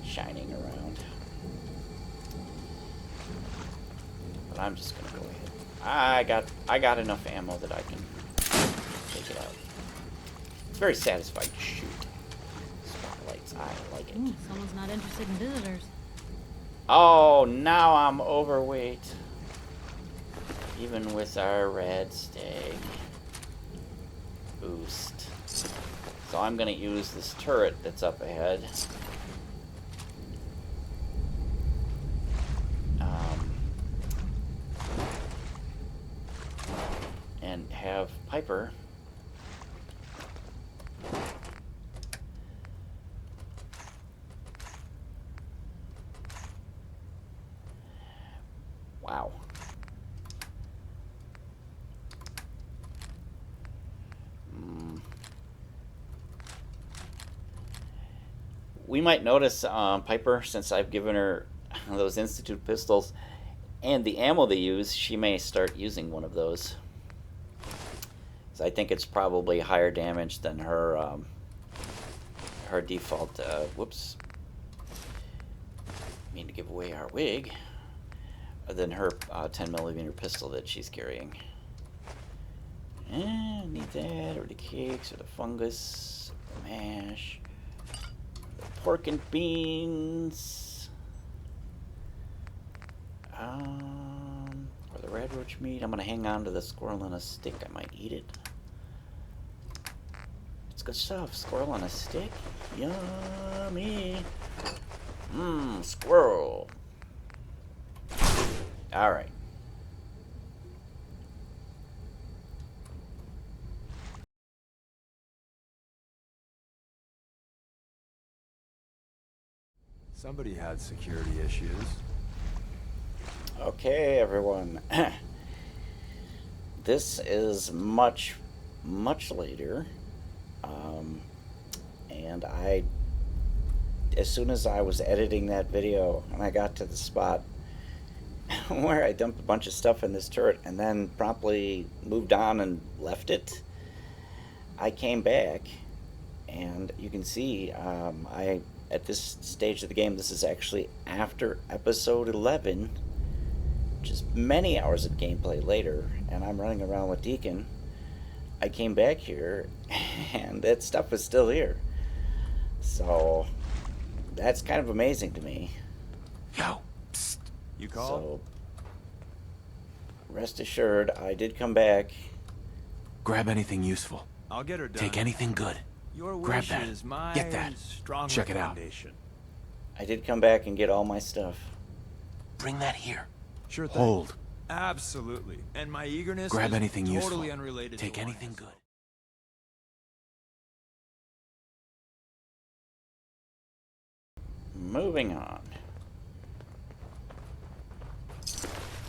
shining around. But I'm just gonna go ahead. I got enough ammo that I can take it out. It's very satisfying to shoot. Spotlights, I like it. Ooh, someone's not interested in visitors. Oh, now I'm overweight. Even with our red stag boost. So I'm gonna use this turret that's up ahead. And have Piper wow. We might notice Piper, since I've given her those Institute pistols and the ammo they use, she may start using one of those. So I think it's probably higher damage than her her default. Whoops. I mean to give away our wig. Than her 10mm pistol that she's carrying. Need that, or the cakes, or the fungus, the mash, the pork and beans, or the red roach meat. I'm gonna hang on to the squirrel on a stick. I might eat it. It's good stuff. Squirrel on a stick. Yummy. Mmm, squirrel. Alright. Somebody had security issues. Okay, everyone. This is much later. And as soon as I was editing that video and I got to the spot where I dumped a bunch of stuff in this turret and then promptly moved on and left it, I came back and you can see at this stage of the game, this is actually after episode 11, which is many hours of gameplay later, and I'm running around with Deacon. I came back here and that stuff is still here. So that's kind of amazing to me. Yo, psst. You called? So rest assured, I did come back. Grab anything useful. I'll get her done. Take anything good. Your Grab wish that. is my Get that. strong Check it out. recommendation. I did come back and get all my stuff. Bring that here. Sure thing. Hold. Absolutely. And my eagerness Grab is anything totally useful. unrelated Take to anything Wyatt. good. Moving on.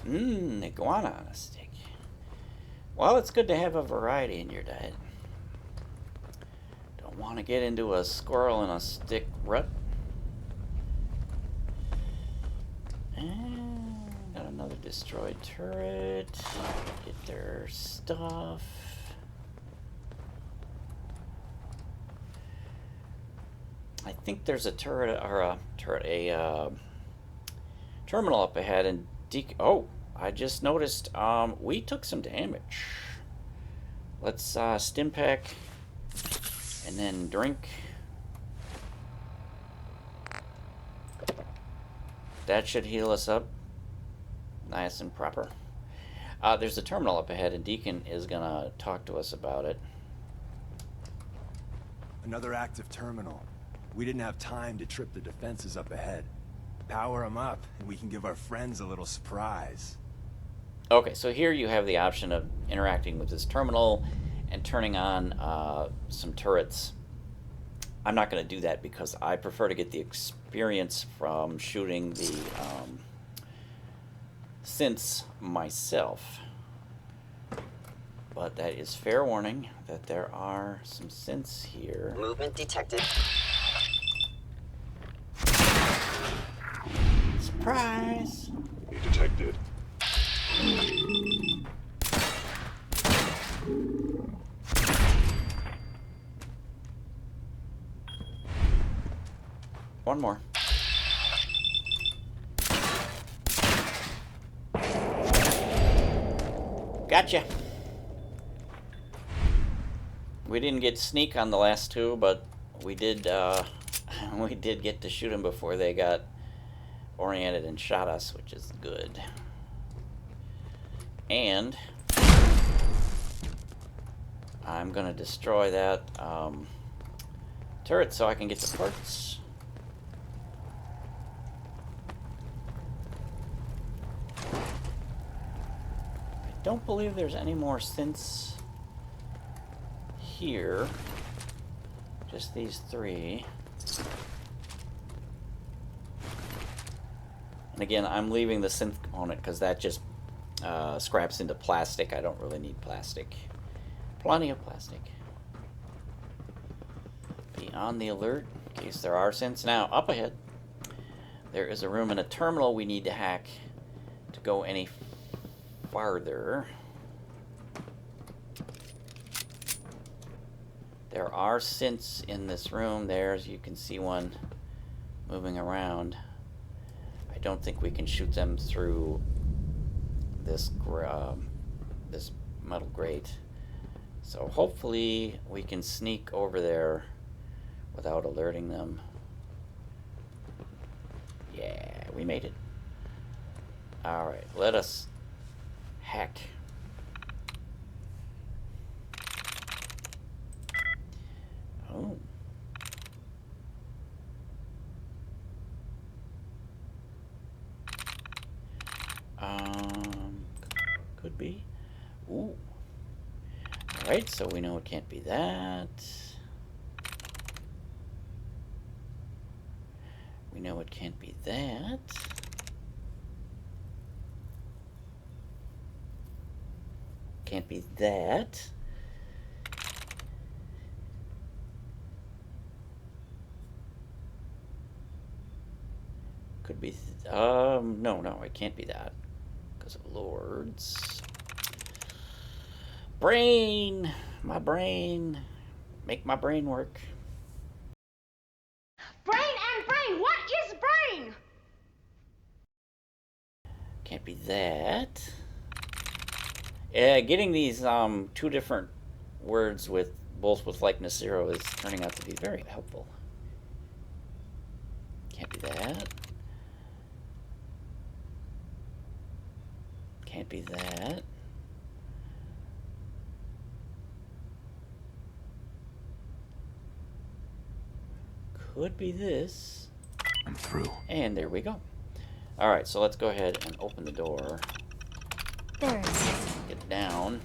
Iguana on a stick. Well, it's good to have a variety in your diet. Don't want to get into a squirrel and a stick rut. And got another destroyed turret. Get their stuff. I think there's a turret or a terminal up ahead, and oh, I just noticed we took some damage. Let's stim pack and then drink. That should heal us up nice and proper. There's a terminal up ahead, and Deacon is gonna talk to us about it. Another active terminal. We didn't have time to trip the defenses up ahead. Power them up, and we can give our friends a little surprise. Okay, so here you have the option of interacting with this terminal and turning on some turrets. I'm not going to do that because I prefer to get the experience from shooting the synths myself. But that is fair warning that there are some synths here. Movement detected. Surprise! Detected. One more. Gotcha. We didn't get sneak on the last two, but we did we did get to shoot them before they got oriented and shot us, which is good. And I'm gonna destroy that turret so I can get the parts. I don't believe there's any more synths here. Just these three. And again, I'm leaving the synth component because that just scraps into plastic. I don't really need plastic. Plenty of plastic. Be on the alert in case there are synths. Now, up ahead, there is a room in a terminal we need to hack to go any farther. There are synths in this room. There's, you can see one moving around. I don't think we can shoot them through this this metal grate. So hopefully we can sneak over there without alerting them. Yeah, we made it. Alright, let us hack. Oh. Could be. Ooh. Alright, so we know it can't be that. We know it can't be that. Can't be that. Could be, no, it can't be that. Because of lords. Brain! My brain. Make my brain work. Brain and brain! What is brain? Can't be that. Yeah, getting these two different words with both with likeness 0 is turning out to be very helpful. Can't be that. Can't be that. Could be this. I'm through. And there we go. Alright, so let's go ahead and open the door. There it is. Get down.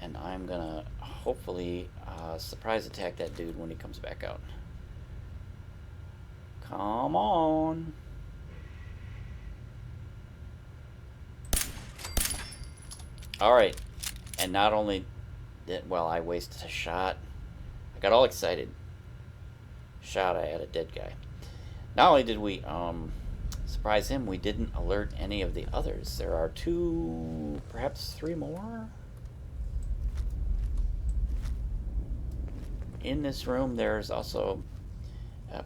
And I'm gonna hopefully surprise attack that dude when he comes back out. Come on. Alright. And not only did, well, I wasted a shot. I got all excited. Shot I at a dead guy. Not only did we surprise him, we didn't alert any of the others. There are 2, perhaps 3 more in this room. There's also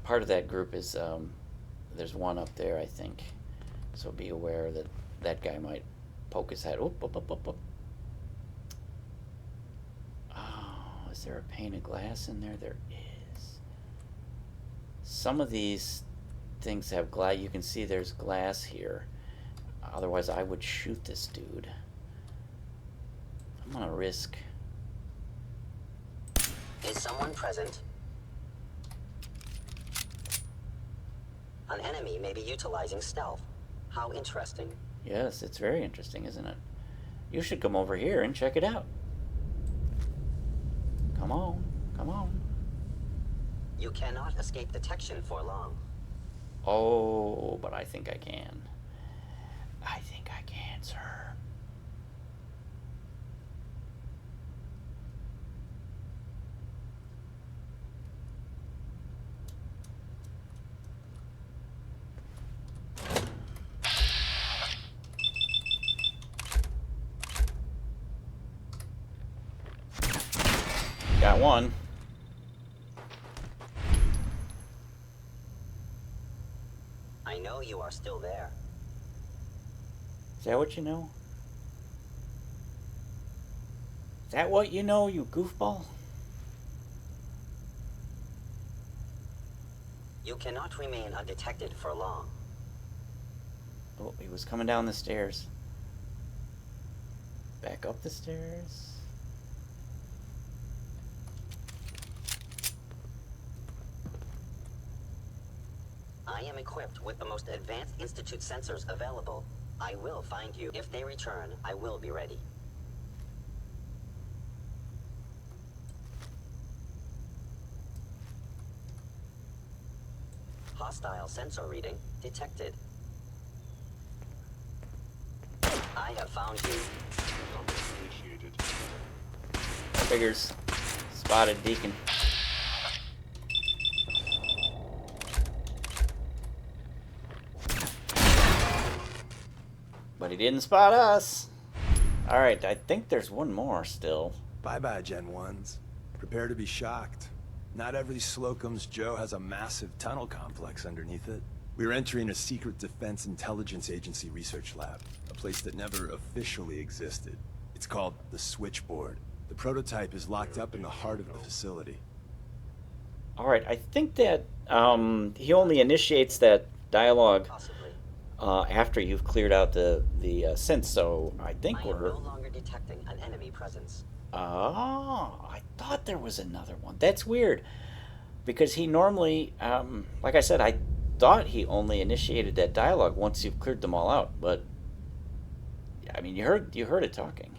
part of that group is there's one up there, I think. So be aware that that guy might poke his head. Oop, oop, oop, oop, oop. Oh, is there a pane of glass in there? There is. Some of these things have glass. You can see there's glass here. Otherwise, I would shoot this dude. I'm gonna risk. Is someone present? An enemy may be utilizing stealth. How interesting. Yes, it's very interesting, isn't it? You should come over here and check it out. Come on, come on. You cannot escape detection for long. Oh, but I think I can. I think I can, sir. Got one. I know you are still there. Is that what you know? Is that what you know, you goofball? You cannot remain undetected for long. Oh, he was coming down the stairs. Back up the stairs. I am equipped with the most advanced Institute sensors available. I will find you. If they return, I will be ready. Hostile sensor reading detected. I have found you. Initiated. Figures. Spotted Deacon. But he didn't spot us. Alright, I think there's one more still. Bye-bye, Gen 1s. Prepare to be shocked. Not every Slocum's Joe has a massive tunnel complex underneath it. We're entering a secret Defense Intelligence Agency research lab, a place that never officially existed. It's called the Switchboard. The prototype is locked up in the heart of the facility. Alright, I think that he only initiates that dialogue Possibly. after you've cleared out the synth, so I think I am we're... no longer detecting an enemy presence. Oh, I thought there was another one. That's weird. Because he normally, like I said, I thought he only initiated that dialogue once you've cleared them all out. But, I mean, you heard it talking.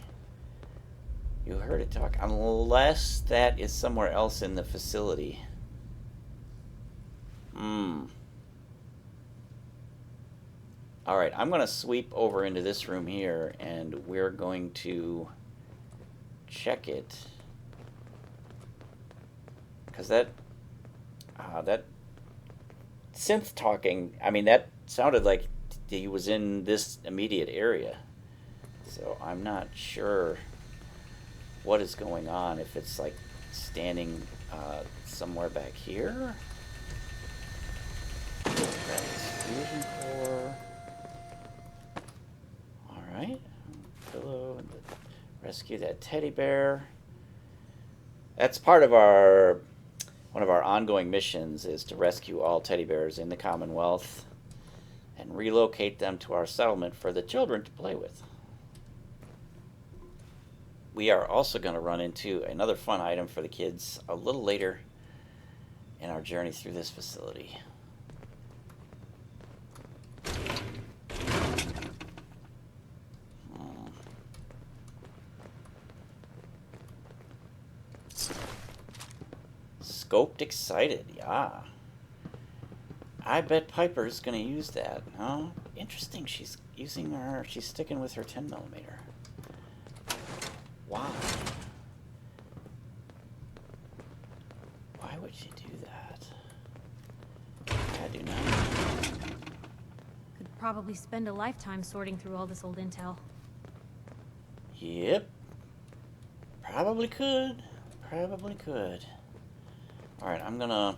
You heard it talk. Unless that is somewhere else in the facility. Alright, I'm going to sweep over into this room here, and we're going to check it. Because that synth talking, I mean, that sounded like he was in this immediate area. So I'm not sure what is going on, if it's like standing somewhere back here. Fusion core. Alright. Pillow and rescue that teddy bear. That's part of one of our ongoing missions, is to rescue all teddy bears in the Commonwealth and relocate them to our settlement for the children to play with. We are also going to run into another fun item for the kids a little later in our journey through this facility. Scoped excited, yeah. I bet Piper's gonna use that. Oh, interesting. She's sticking with her 10mm. Why? Why would she do that? I do not know. Could probably spend a lifetime sorting through all this old intel. Yep. Probably could. Probably could. Alright, I'm gonna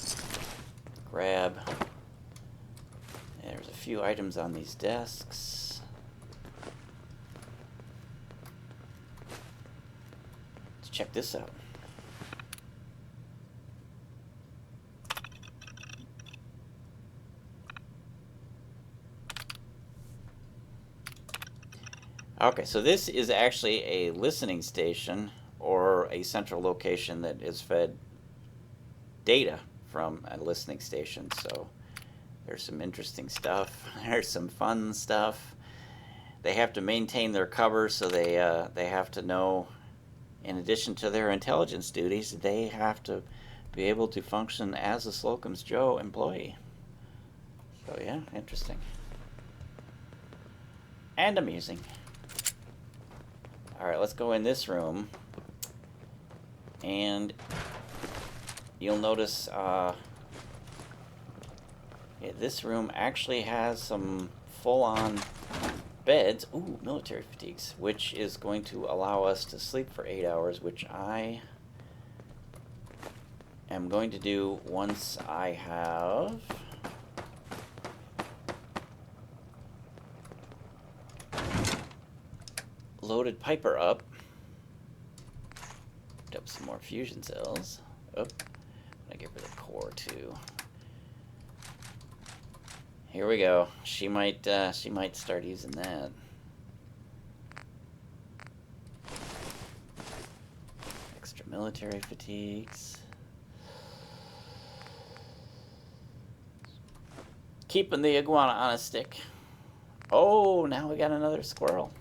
grab... There's a few items on these desks. Let's check this out. Okay, so this is actually a listening station, or a central location that is fed data from a listening station. So there's some interesting stuff. There's some fun stuff. They have to maintain their cover, so they have to know, in addition to their intelligence duties, they have to be able to function as a Slocum's Joe employee. So yeah, interesting. And amusing. Alright, let's go in this room. And you'll notice this room actually has some full-on beds. Ooh, military fatigues, which is going to allow us to sleep for 8 hours, which I am going to do once I have loaded Piper up. Picked up some more fusion cells. Oh, I give her the core too. Here we go. She might start using that. Extra military fatigues. Keeping the iguana on a stick. Oh, now we got another squirrel.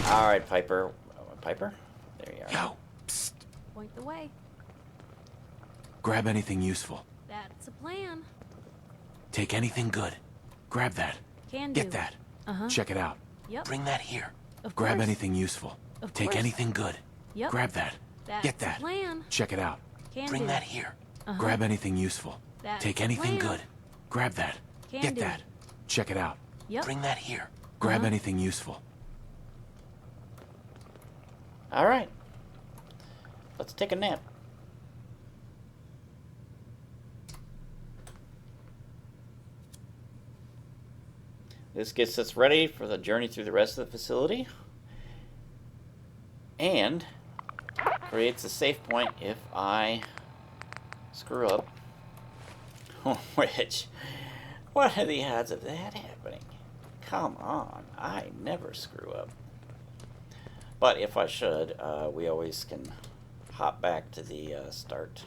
All right, Piper. Piper? There you are. Yo, psst. Point the way. Grab anything useful. That's a plan. Take anything good. Grab that. Can do. Get that. Uh-huh. Check it out. Yep. Bring that here. Of Grab course. anything useful. Of Take course. anything good. Yep. Grab that. That's Get that. a plan. Check it out. Can Bring do. that here. Uh-huh. Grab anything useful. That's Take a anything plan. good. Grab that. Can Get do. that. Check it out. Yep. Bring that here. Grab Uh-huh. anything useful. All right. Let's take a nap. This gets us ready for the journey through the rest of the facility. And creates a safe point if I screw up. Which, what are the odds of that happening? Come on, I never screw up. But if I should, we always can hop back to the start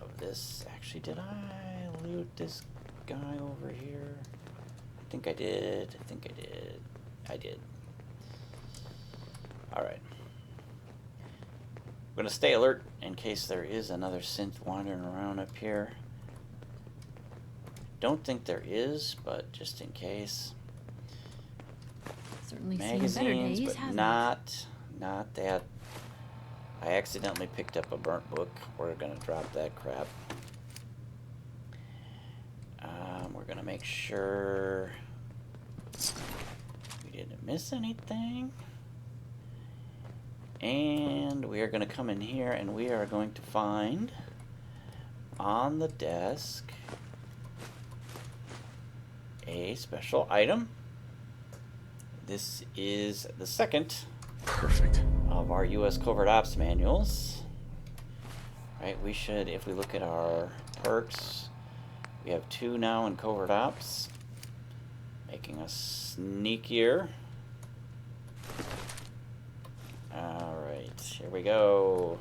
of this. Actually, did I loot this guy over here? I think I did. I think I did. I did. Alright. I'm going to stay alert in case there is another synth wandering around up here. Don't think there is, but just in case. Certainly seen better Magazines, days, but hasn't not that. I accidentally picked up a burnt book. We're gonna drop that crap. We're gonna make sure we didn't miss anything. And we are gonna come in here and we are going to find on the desk a special item. This is the second Perfect. of our U.S. Covert Ops manuals. Right, we should, if we look at our perks, we have 2 now in Covert Ops, making us sneakier. Alright, here we go.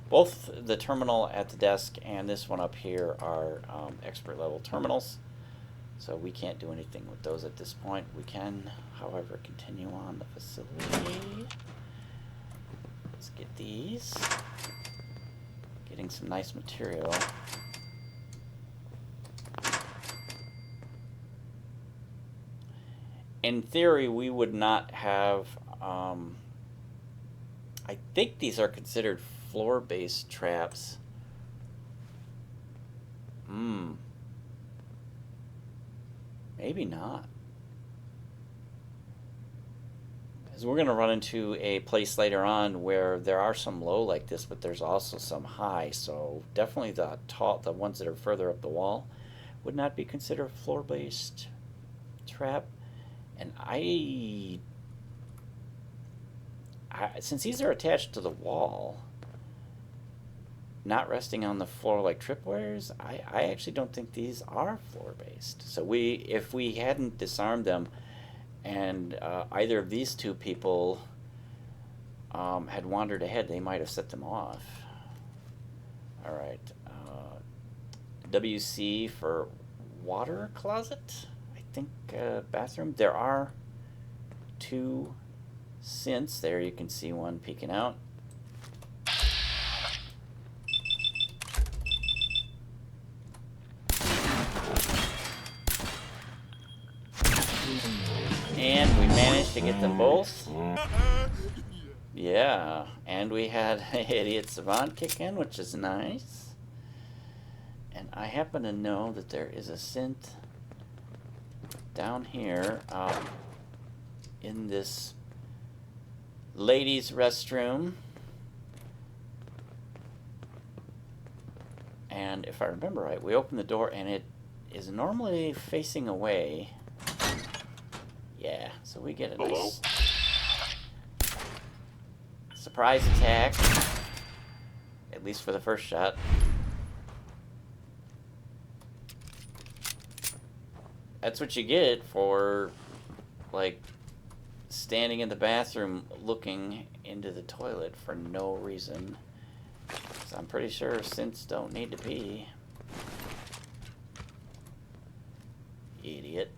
Both the terminal at the desk and this one up here are expert level terminals. So we can't do anything with those at this point. We can, however, continue on the facility. Let's get these. Getting some nice material. In theory, we would not have... I think these are considered floor-based traps. Maybe not. Because we're going to run into a place later on where there are some low like this, but there's also some high. So definitely the ones that are further up the wall would not be considered a floor-based trap. And since these are attached to the wall, not resting on the floor like tripwires, I actually don't think these are floor-based. So if we hadn't disarmed them and either of these two people had wandered ahead, they might have set them off. Alright. WC for water closet? I think bathroom. There are 2 synths there. You can see one peeking out. And we managed to get them both. Yeah, and we had Idiot Savant kick in, which is nice. And I happen to know that there is a synth down here in this ladies' restroom. And if I remember right, we opened the door and it is normally facing away. Yeah, so we get a nice surprise attack, at least for the first shot. That's what you get for, like, standing in the bathroom looking into the toilet for no reason. 'Cause I'm pretty sure synths don't need to pee. Idiot.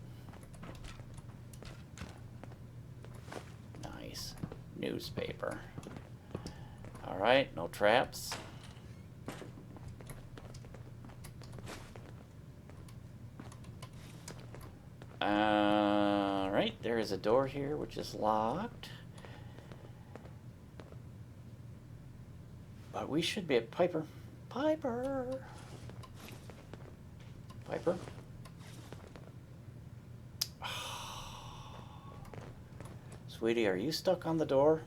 Nice. Newspaper. Alright, no traps. Alright, there is a door here which is locked. But we should be at Piper. Piper! Piper? Sweetie, are you stuck on the door?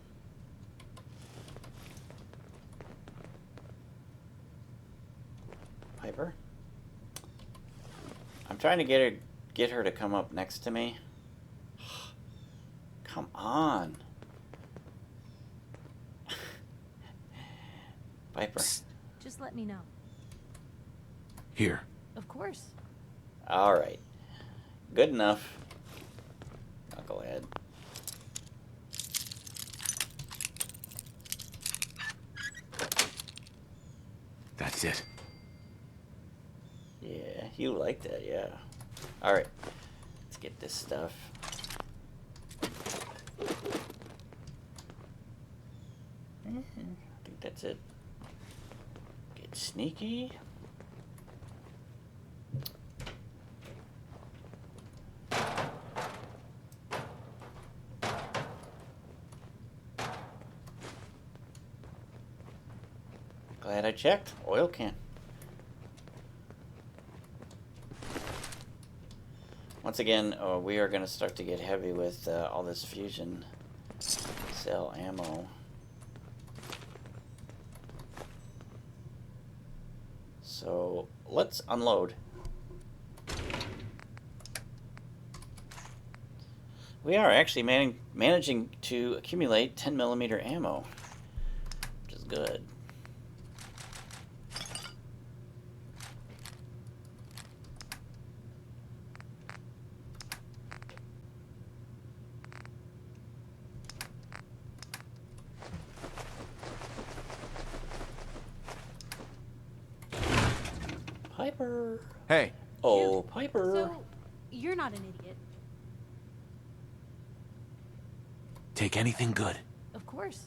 Piper? I'm trying to get her to come up next to me. Come on. Piper. Just let me know. Here. Of course. Alright. Good enough. glad. That's it. Yeah, you like that, yeah. Alright, let's get this stuff. I think that's it. Get sneaky. Glad I checked. Oil can. Once again, we are going to start to get heavy with all this fusion cell ammo. So let's unload. We are actually managing to accumulate 10mm ammo, which is good. Piper. Hey. Oh, Piper. So, you're not an idiot. Take anything good. Of course.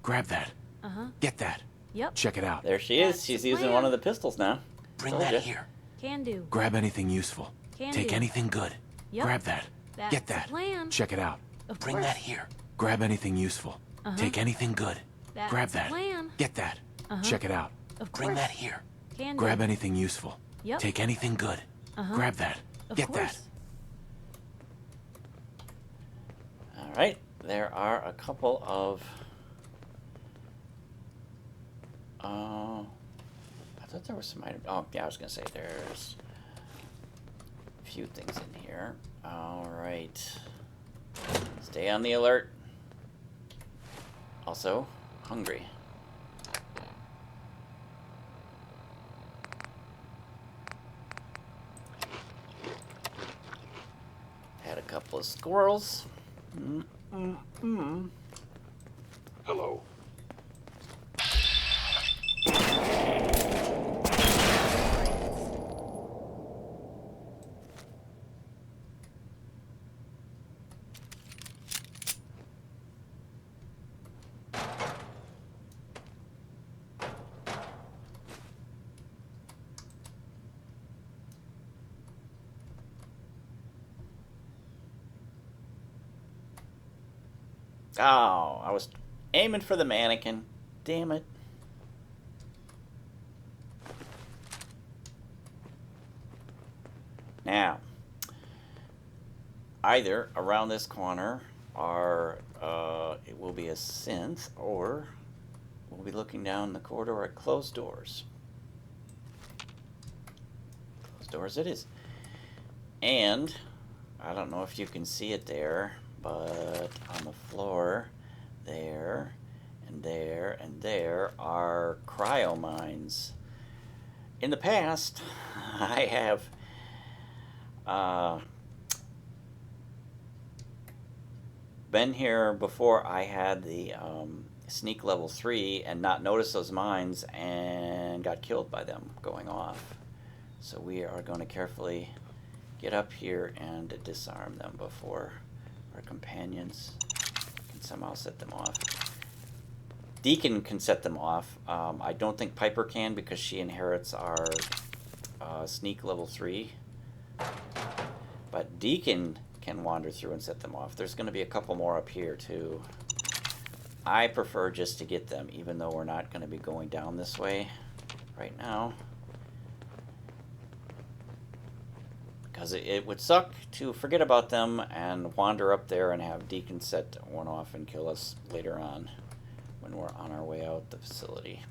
Grab that. Uh-huh. Get that. Yep. Check it out. There she is. That's She's the using plan. one of the pistols now. Bring Told that ya. here. Can do. Grab anything useful. Can Take do. anything good. Yep. Grab that. That's Get the that. plan. Check it out. Of Bring course. that here. Grab anything useful. Uh-huh. Take anything good. That's Grab the that. plan. Get that. Uh-huh. Check it out. Of Bring course. that here. Can Grab do. anything useful. Yep. Take anything good. Uh-huh. Grab that. Of Get course. that. Alright, there are a couple of... I thought there was some item... Oh, yeah, I was going to say there's a few things in here. Alright. Stay on the alert. Also, hungry. Had a couple of squirrels. Hello. Oh, I was aiming for the mannequin. Damn it. Now, either around this corner, or it will be a synth, or we'll be looking down the corridor at closed doors. Closed doors it is. And, I don't know if you can see it there, but on the floor, there, and there, and there are cryo mines. In the past, I have been here before I had the sneak level 3 and not noticed those mines and got killed by them going off. So we are going to carefully get up here and disarm them before our companions can somehow set them off. Deacon can set them off. I don't think Piper can because she inherits our sneak level 3. But Deacon can wander through and set them off. There's going to be a couple more up here too. I prefer just to get them, even though we're not going to be going down this way right now. Because it would suck to forget about them and wander up there and have Deacon set one off and kill us later on when we're on our way out the facility.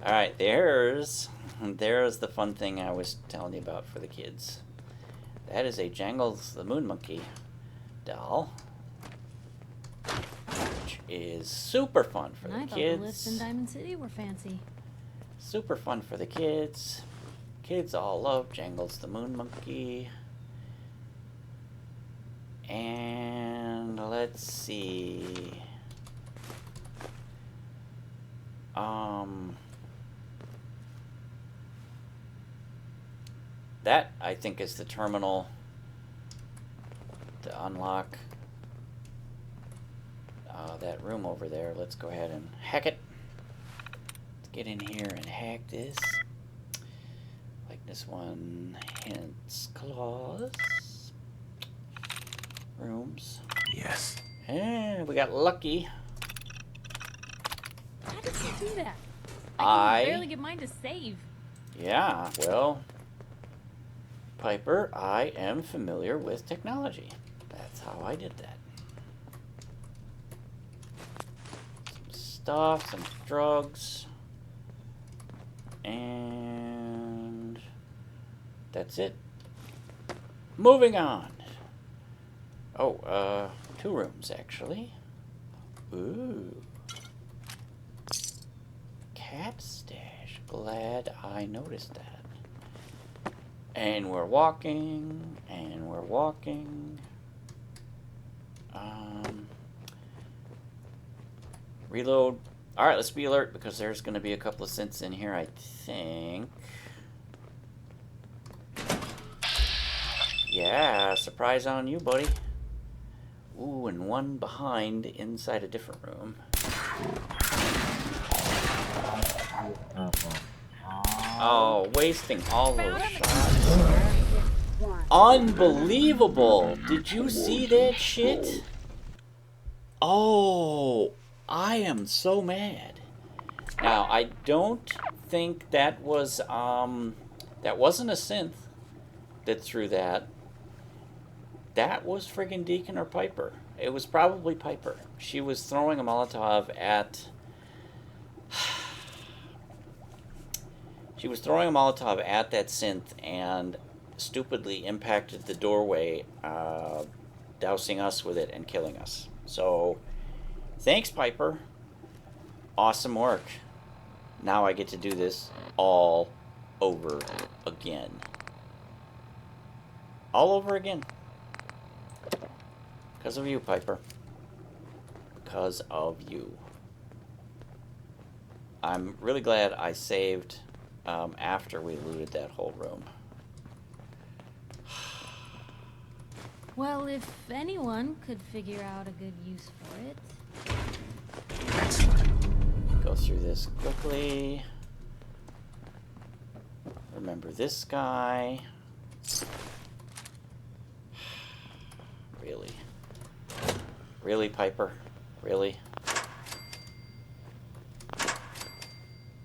Alright, there's the fun thing I was telling you about for the kids. That is a Jangles the Moon Monkey doll, which is super fun for the I thought kids. the lifts in Diamond City were fancy. Super fun for the kids. Kids all love Jangles the Moon Monkey. And let's see. That, I think, is the terminal to unlock that room over there. Let's go ahead and hack it. Let's get in here and hack this. Likeness 1, hints, claws, rooms. Yes. And we got lucky. How did you do that? I can barely get mine to save. Yeah, well, Piper, I am familiar with technology. That's how I did that. Some stuff, some drugs, and that's it. Moving on. Oh, 2 rooms, actually. Ooh. Cat stash. Glad I noticed that. And we're walking, and we're walking. Reload. Alright, let's be alert because there's going to be a couple of synths in here, I think. Yeah, surprise on you, buddy. Ooh, and one behind inside a different room. Oh, wasting all those shots. Unbelievable! Did you see that shit? Oh, I am so mad. Now, I don't think that was, that wasn't a synth that threw that. That was friggin' Deacon or Piper. It was probably Piper. She was throwing a Molotov at... She was throwing a Molotov at that synth and stupidly impacted the doorway, dousing us with it and killing us. So, thanks, Piper. Awesome work. Now I get to do this all over again. All over again. Because of you, Piper. Because of you. I'm really glad I saved after we looted that whole room. Well, if anyone could figure out a good use for it. Go through this quickly. Remember this guy. Really? Really, Piper? Really?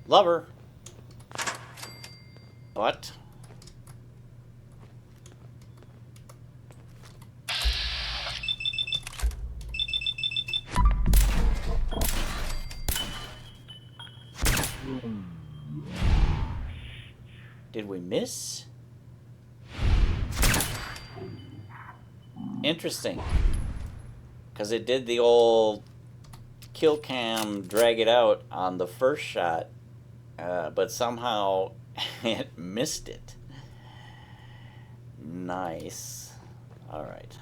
Love her. But... did we miss? Interesting. Because it did the old kill cam drag it out on the first shot, but somehow it missed it. Nice. Alright.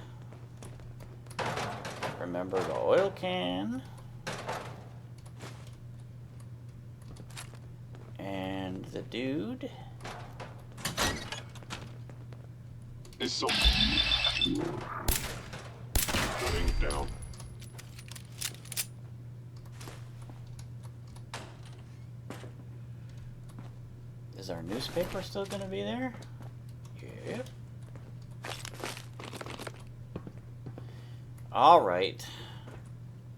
Remember the oil can. And the dude. Is so shutting down. Is our newspaper still going to be there? Yep. Alright.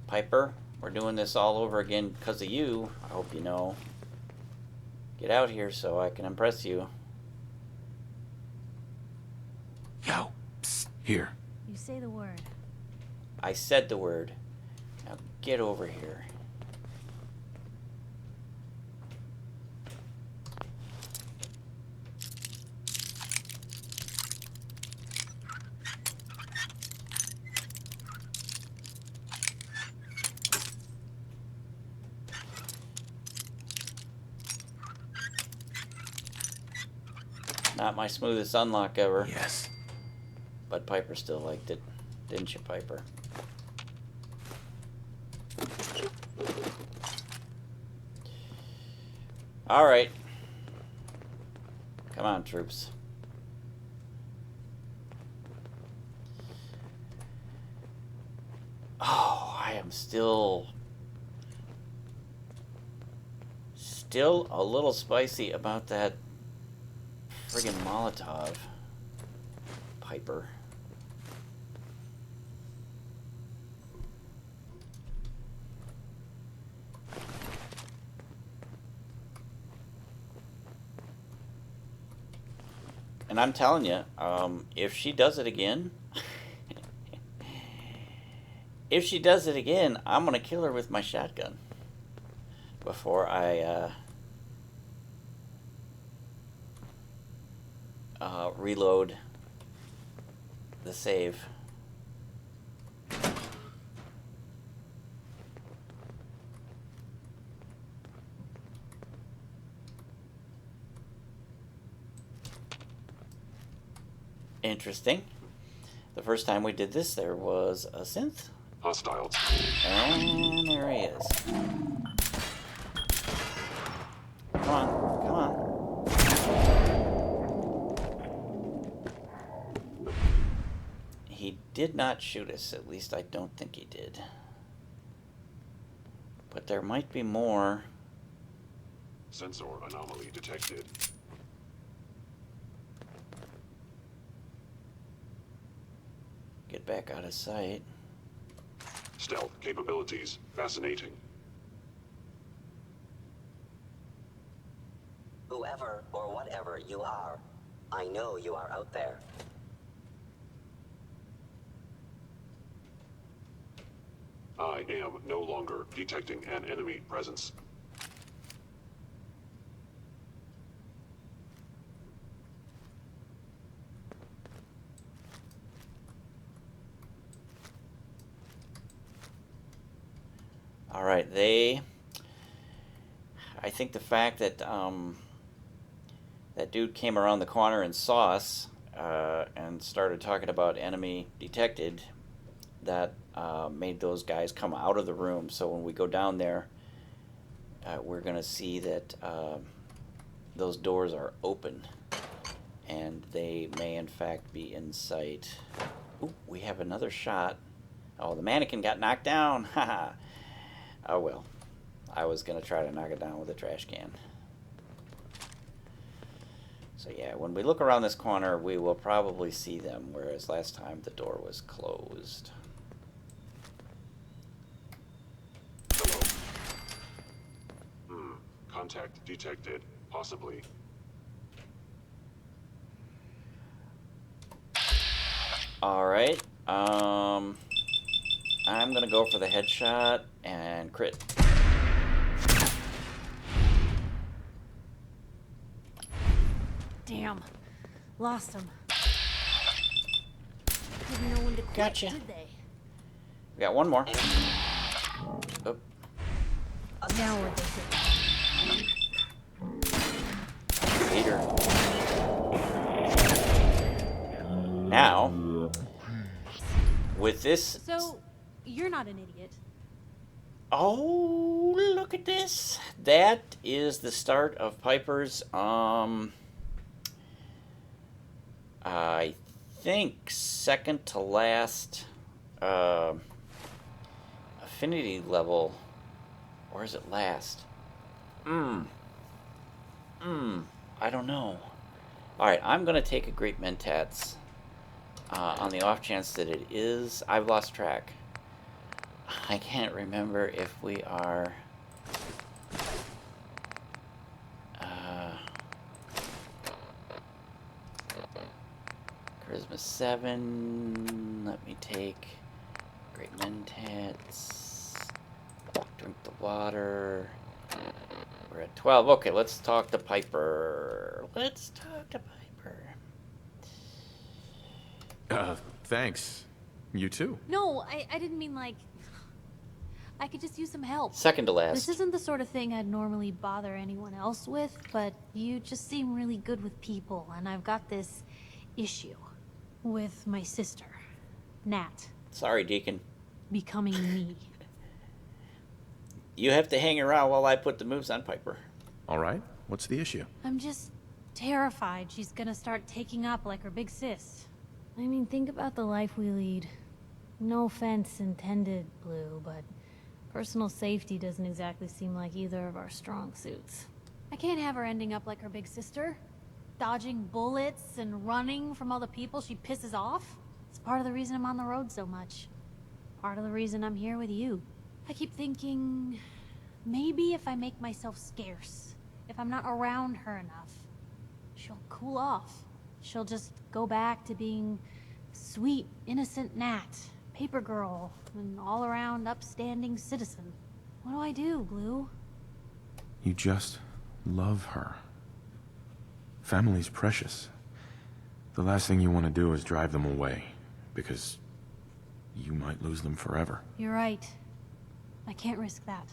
Piper, we're doing this all over again because of you. I hope you know. Get out here so I can impress you. Yo, psst, here. You say the word. I said the word. Now get over here. Not my smoothest unlock ever. Yes. But Piper still liked it. didn't you, Piper? All right. Come on, troops. Oh, I am still a little spicy about that friggin' Molotov, Piper. And I'm telling you, if she does it again, I'm gonna kill her with my shotgun before I reload the save. Interesting. The first time we did this, there was a synth. Hostiles. And there he is. Come on, come on. He did not shoot us, at least I don't think he did. But there might be more. Sensor anomaly detected. Get back out of sight. Stealth capabilities. Fascinating. Whoever or whatever you are, I know you are out there. I am no longer detecting an enemy presence. All right, I think the fact that that dude came around the corner and saw us and started talking about enemy detected, that made those guys come out of the room. So when we go down there, we're going to see that those doors are open, and they may in fact be in sight. Ooh, we have another shot. Oh, the mannequin got knocked down. Haha. Oh well. I was going to try to knock it down with a trash can. So yeah, when we look around this corner, we will probably see them, whereas last time the door was closed. Hello. Contact detected. Possibly. Alright. I'm going to go for the headshot and crit. Damn. Lost him. Didn't know when to quit, Gotcha. did they? We got one more. Oh. Now what they Peter. Now, with this... So, you're not an idiot. Oh, look at this. That is the start of Piper's, I think second to last affinity level, or is it last? I don't know. Alright, I'm gonna take a Great Mentats on the off chance that it is. I've lost track. I can't remember if we are Charisma 7. Let me take Great Mentats. Drink the water. We're at 12. Okay, let's talk to Piper. Let's talk to Piper. Thanks. You too. No, I didn't mean like... I could just use some help. Second to last. This isn't the sort of thing I'd normally bother anyone else with, but you just seem really good with people, and I've got this issue with my sister, Nat. Sorry, Deacon. Becoming me. You have to hang around while I put the moves on Piper. All right, what's the issue? I'm just terrified she's gonna start taking up like her big sis. I mean, think about the life we lead. No offense intended, Blue, but personal safety doesn't exactly seem like either of our strong suits. I can't have her ending up like her big sister, dodging bullets and running from all the people she pisses off. It's part of the reason I'm on the road so much. Part of the reason I'm here with you. I keep thinking, maybe if I make myself scarce, if I'm not around her enough, she'll cool off. She'll just go back to being sweet, innocent Nat, paper girl, an all-around upstanding citizen. What do I do, Blue? You just love her. Family's precious. The last thing you want to do is drive them away, because you might lose them forever. You're right. I can't risk that.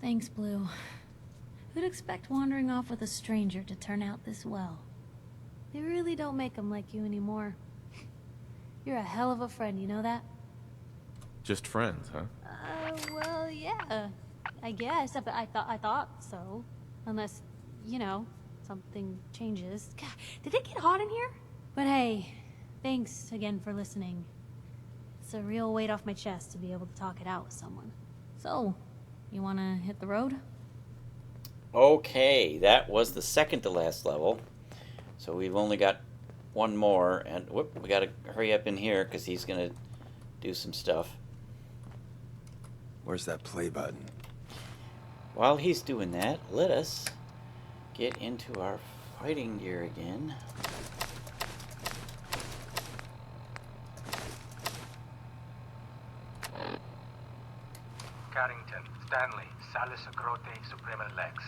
Thanks, Blue. Who'd expect wandering off with a stranger to turn out this well? They really don't make them like you anymore. You're a hell of a friend, you know that? Just friends, huh? Well, yeah. I guess, but I thought so. Unless, you know, something changes. God, did it get hot in here? But hey, thanks again for listening. It's a real weight off my chest to be able to talk it out with someone. So, you wanna hit the road? Okay, that was the second to last level. So we've only got one more, and whoop, we gotta hurry up in here because he's gonna do some stuff. Where's that play button? While he's doing that, let us get into our fighting gear again. Carrington, Stanley, Salus Acrote, Suprema Lex.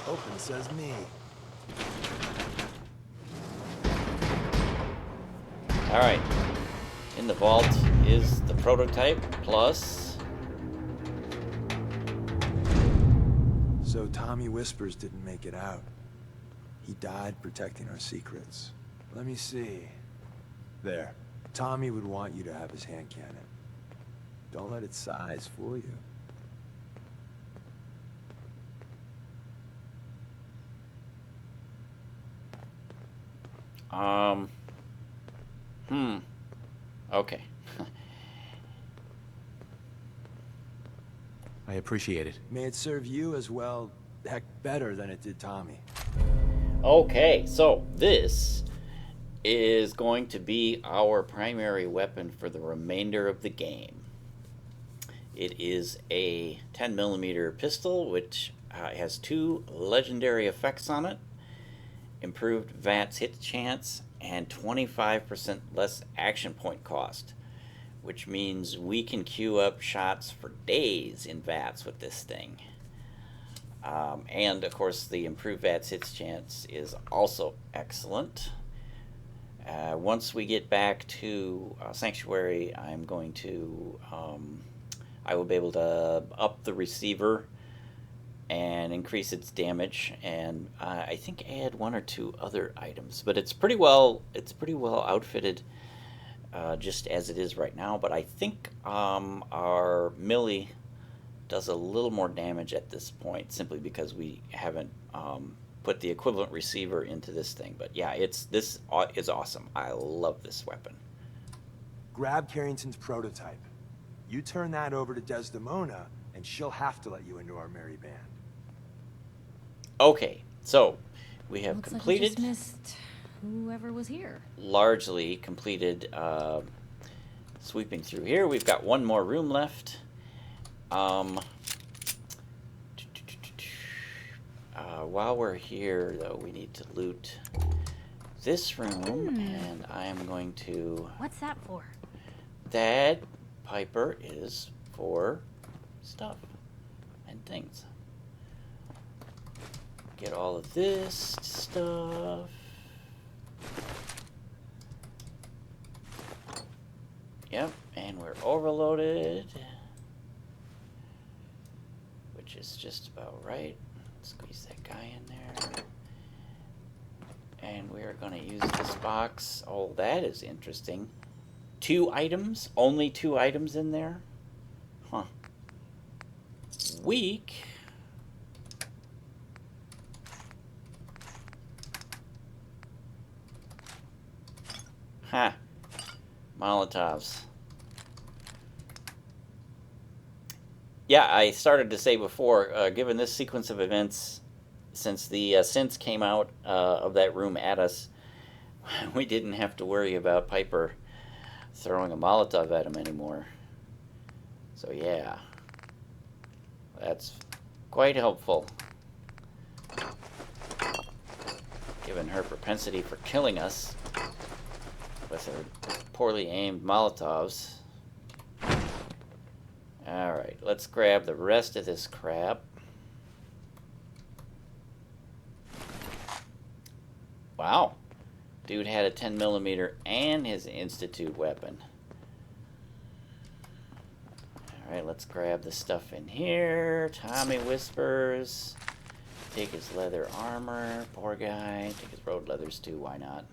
Open says me. Alright, in the vault is the prototype plus... So Tommy Whispers didn't make it out. He died protecting our secrets. Let me see. There. Tommy would want you to have his hand cannon. Don't let its size fool you. Okay. I appreciate it. May it serve you as well, heck, better than it did Tommy. Okay, so this is going to be our primary weapon for the remainder of the game. It is a 10mm pistol, which has 2 legendary effects on it. Improved VATS hit chance and 25% less action point cost, which means we can queue up shots for days in VATS with this thing. And of course the improved VATS hit chance is also excellent. Once we get back to Sanctuary, I'm going to I will be able to up the receiver and increase its damage, and I think add 1 or 2 other items. But it's pretty well outfitted just as it is right now. But I think our melee does a little more damage at this point, simply because we haven't put the equivalent receiver into this thing. But yeah, this is awesome. I love this weapon. Grab Carrington's prototype. You turn that over to Desdemona, and she'll have to let you into our merry band. Okay, so we have Looks completed. Like we just missed whoever was here. Largely completed sweeping through here. We've got 1 more room left. While we're here, though, we need to loot this room, and I am going to... What's that for? That, Piper, is for stuff and things. Get all of this stuff. Yep, and we're overloaded, which is just about right. Squeeze that guy in there. And we're going to use this box. Oh, that is interesting. 2 items? Only 2 items in there? Huh. Weak. Huh. Molotovs. Yeah, I started to say before, given this sequence of events, since the synths came out of that room at us, we didn't have to worry about Piper throwing a Molotov at him anymore. So yeah, that's quite helpful, given her propensity for killing us with her poorly aimed Molotovs. Alright, let's grab the rest of this crap. Wow. Dude had a 10mm and his Institute weapon. Alright, let's grab the stuff in here. Tommy whispers. Take his leather armor. Poor guy. Take his road leathers too, why not?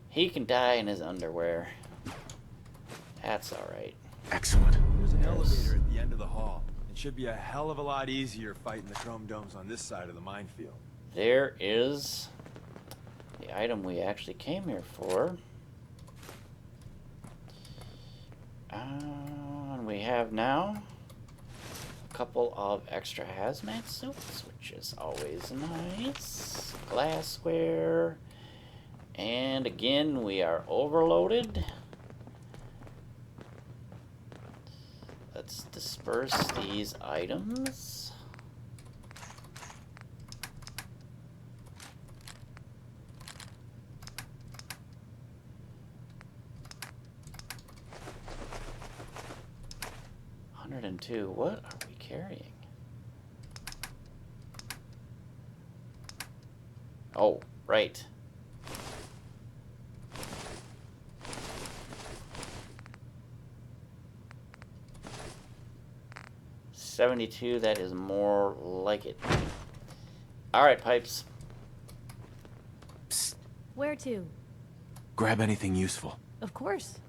He can die in his underwear. That's alright. Excellent. There's an elevator at the end of the hall. It should be a hell of a lot easier fighting the chrome domes on this side of the minefield. There is the item we actually came here for. And we have now a couple of extra hazmat suits, which is always nice. Glassware. And again, we are overloaded. Let's disperse these items. $102. What are we carrying? Oh, right. $72, that is more like it. Alright, Pipes. Psst. Where to? Grab anything useful. Of course.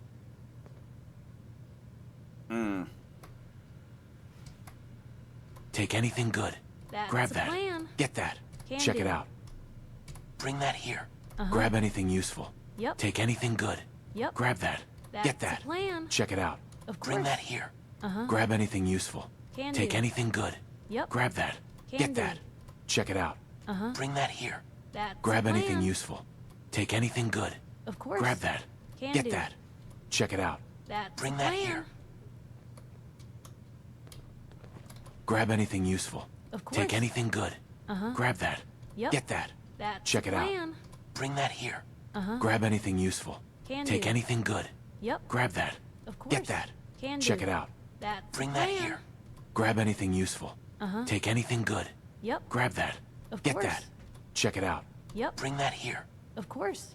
Take anything good. That's Grab the that. plan. Get that. Can Check do. it out. Bring that here. Uh-huh. Grab anything useful. Yep. Take anything good. Yep. Grab that. That's Get that. the plan. Check it out. Of course. Bring that here. Uh-huh. Grab anything useful. Can Take do. anything good. Yep. Grab that. Can Get do. that. Check it out. Uh-huh. Bring that here. That's Grab the anything plan. useful. Take anything good. Of course. Grab that. Can Get do. that. Check it out. That's Bring the that plan. here. Grab anything useful. Of course. Take anything good. Uh-huh. Grab that. Yep. Get that. That's Check the it out. plan. Bring that here. Uh-huh. Grab anything useful. Can Take do. anything good. Yep. Grab that. Of course. Get that. Can do. Check it out. That's Bring the that plan. here. Grab anything useful. Uh-huh. Take anything good. Yep. Grab that. Of Get course. that. Check it out. Yep. Bring that here. Of course.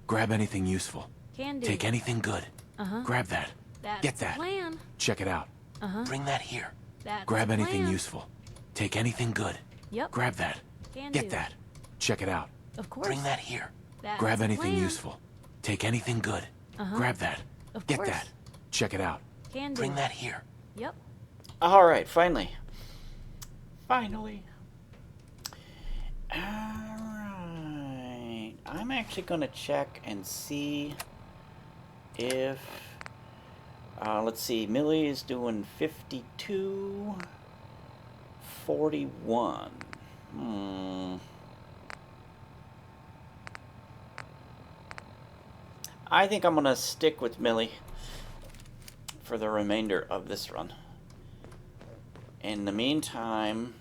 Grab anything useful. Can do. Take anything good. Uh-huh. Grab that. That's Get the that. plan. Check it out. Uh-huh. Bring that here. That's Grab the anything plan. useful. Take anything good. Yep. Grab that. Can Get do. that. Check it out. Of course. Bring that here. That's Grab the anything plan. useful. Take anything good. Uh-huh. Grab that. Of Get course. that. Check it out. Can do. Bring that here. Yep. Alright, finally. Finally. Alright. I'm actually going to check and see if... let's see. Millie is doing 52... 41. I think I'm going to stick with Millie for the remainder of this run. In the meantime,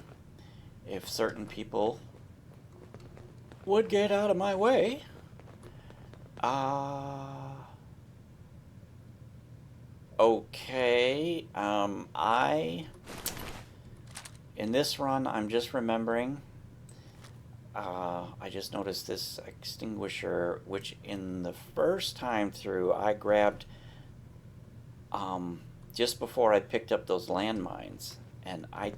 if certain people would get out of my way, okay, in this run, I'm just remembering, I just noticed this extinguisher, which in the first time through, I grabbed, just before I picked up those landmines, and I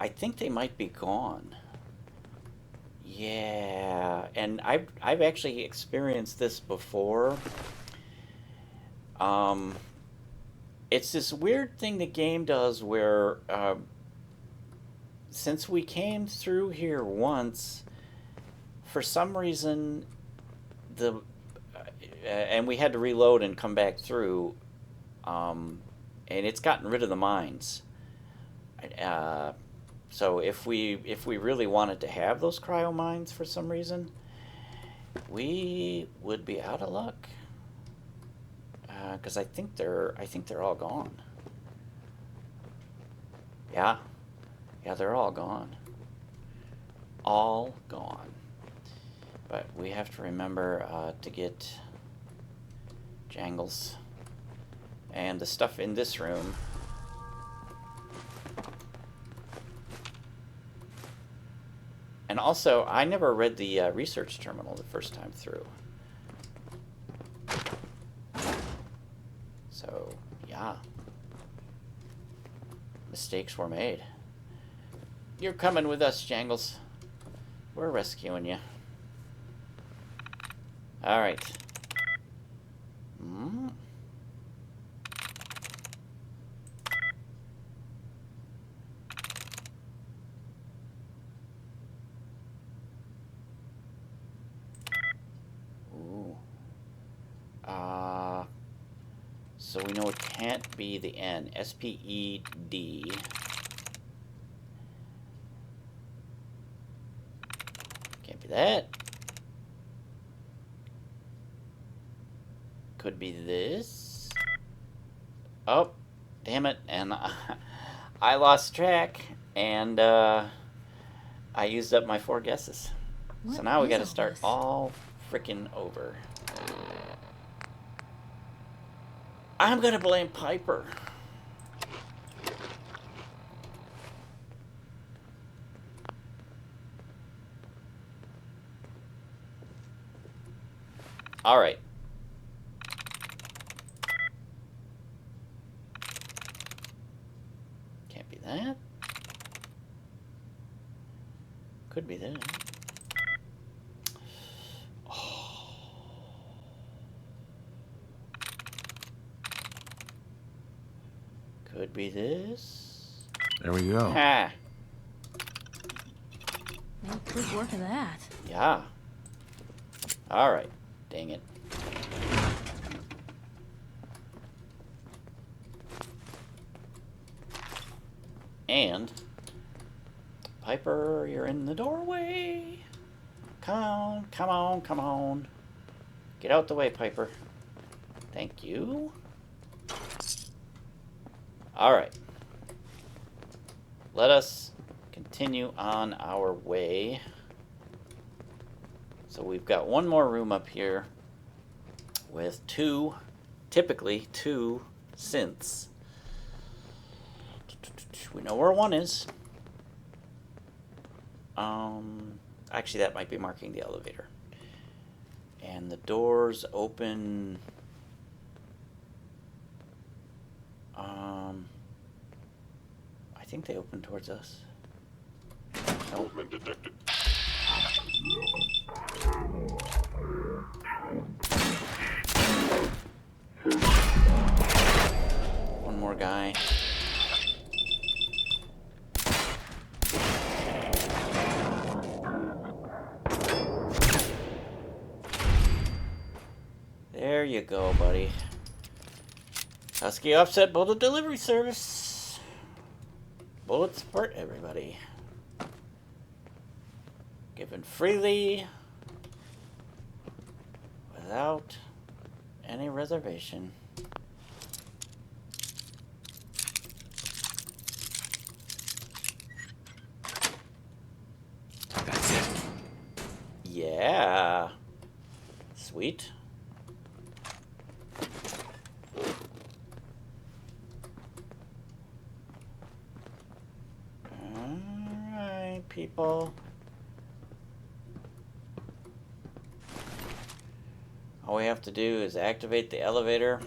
think they might be gone. Yeah, and I've actually experienced this before. It's this weird thing the game does where, since we came through here once, for some reason, and we had to reload and come back through, and it's gotten rid of the mines. So if we really wanted to have those cryo mines for some reason, we would be out of luck. Because I think they're all gone. Yeah, they're all gone. All gone. But we have to remember to get Jangles and the stuff in this room. And also, I never read the research terminal the first time through. So, yeah. Mistakes were made. You're coming with us, Jangles. We're rescuing you. Alright. Ooh. So we know it can't be the N. S-P-E-D. Can't be that. Could be this. Oh, damn it. And I lost track. And I used up my 4 guesses. So now we gotta start all freaking over. I'm gonna blame Piper. All right. Can't be that. Could be that. Could be this. There we go. Ah. Made quick work of that. Yeah. All right. Dang it. And Piper, you're in the doorway. Come on, come on, come on. Get out the way, Piper. Thank you. All right. Let us continue on our way. So we've got one more room up here with typically two synths. We know where one is. Actually, that might be marking the elevator. And the doors open. I think they open towards us. Nope. Movement detected. One more guy. There you go, buddy. HuskyOffset bullet delivery service. Bullet support, everybody. Given freely, without any reservation. That's it. Yeah. Sweet. Alright, people. All we have to do is activate the elevator,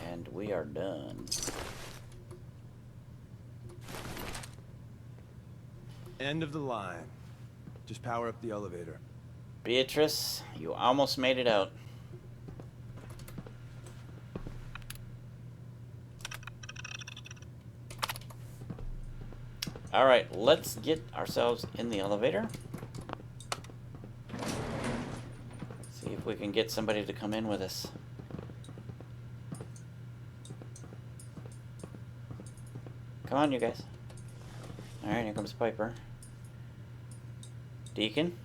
and we are done. End of the line. Just power up the elevator. Beatrice, you almost made it out. Alright, let's get ourselves in the elevator. See if we can get somebody to come in with us. Come on, you guys. Alright, here comes Piper. Deacon?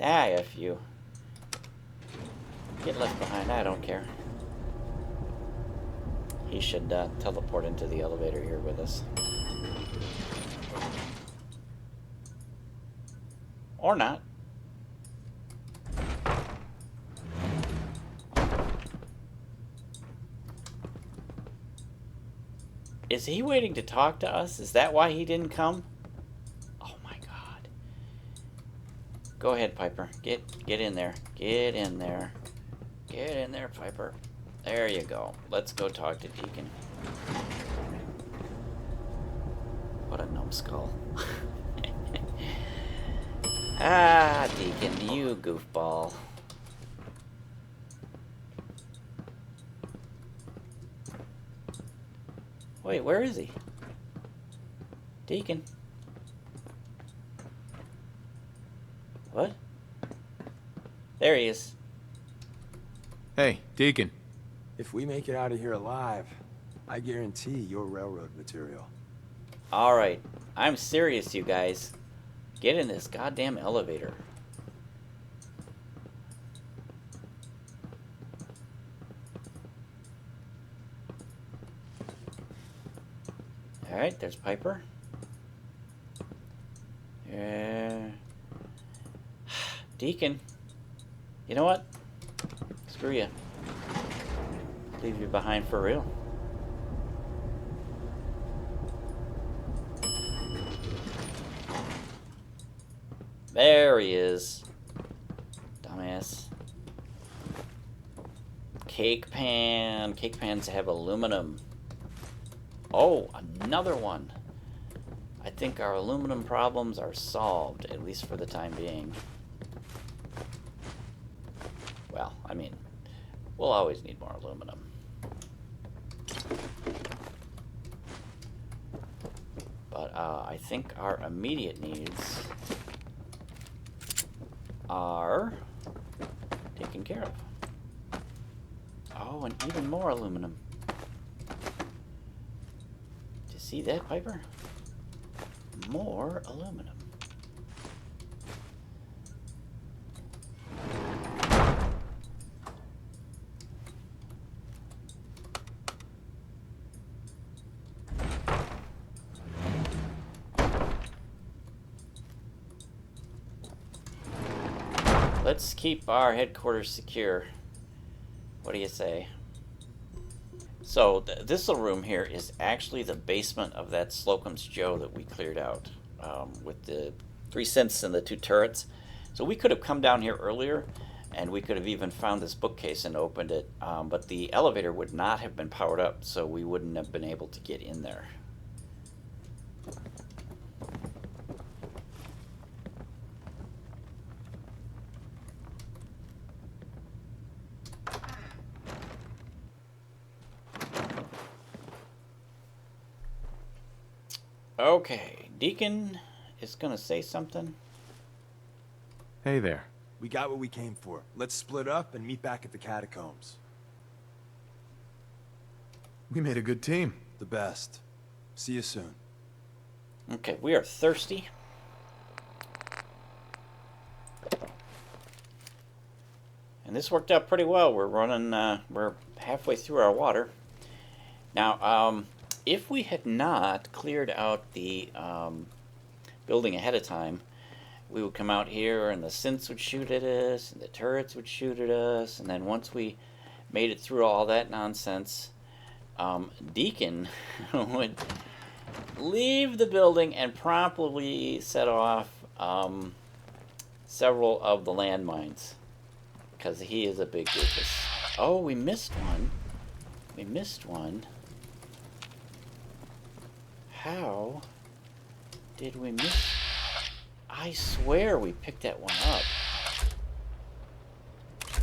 Ah, F you. Get left behind, I don't care. He should teleport into the elevator here with us. Or not. Is he waiting to talk to us? Is that why he didn't come? Oh my god. Go ahead, Piper. Get in there. Get in there. Get in there, Piper. There you go. Let's go talk to Deacon. What a numbskull. Ah, Deacon, you goofball. Wait, where is he? Deacon. What? There he is. Hey, Deacon. If we make it out of here alive, I guarantee you're railroad material. Alright, I'm serious, you guys. Get in this goddamn elevator. Alright, there's Piper. Deacon. You know what? Screw you. Leave you behind for real. There he is. Dumbass. Cake pan. Cake pans have aluminum. Oh, another one. I think our aluminum problems are solved, at least for the time being. Well, I mean, we'll always need more aluminum. But I think our immediate needs are taken care of. Oh, and even more aluminum. Do you see that, Piper? More aluminum. Let's keep our headquarters secure. What do you say? So this little room here is actually the basement of that Slocum's Joe that we cleared out with the 3 cents and the 2 turrets. So we could have come down here earlier and we could have even found this bookcase and opened it, but the elevator would not have been powered up, so we wouldn't have been able to get in there. Okay, Deacon is gonna say something. Hey there. We got what we came for. Let's split up and meet back at the catacombs. We made a good team. The best. See you soon. Okay, we are thirsty. And this worked out pretty well. We're running, we're halfway through our water. Now, if we had not cleared out the building ahead of time, we would come out here and the synths would shoot at us and the turrets would shoot at us, and then once we made it through all that nonsense, Deacon would leave the building and promptly set off several of the landmines, because he is a big doofus. Oh, we missed one. We missed one. How did we miss? I swear we picked that one up.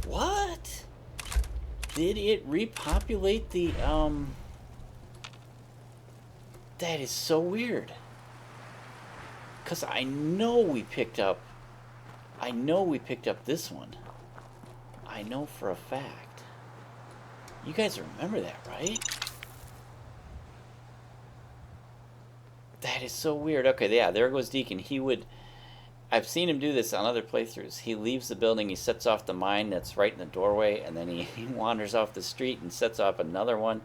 What? Did it repopulate the, That is so weird. Because I know we picked up this one. I know for a fact. You guys remember that, right? That is so weird. Okay, yeah, there goes Deacon. I've seen him do this on other playthroughs. He leaves the building, he sets off the mine that's right in the doorway, and then he wanders off the street and sets off another one.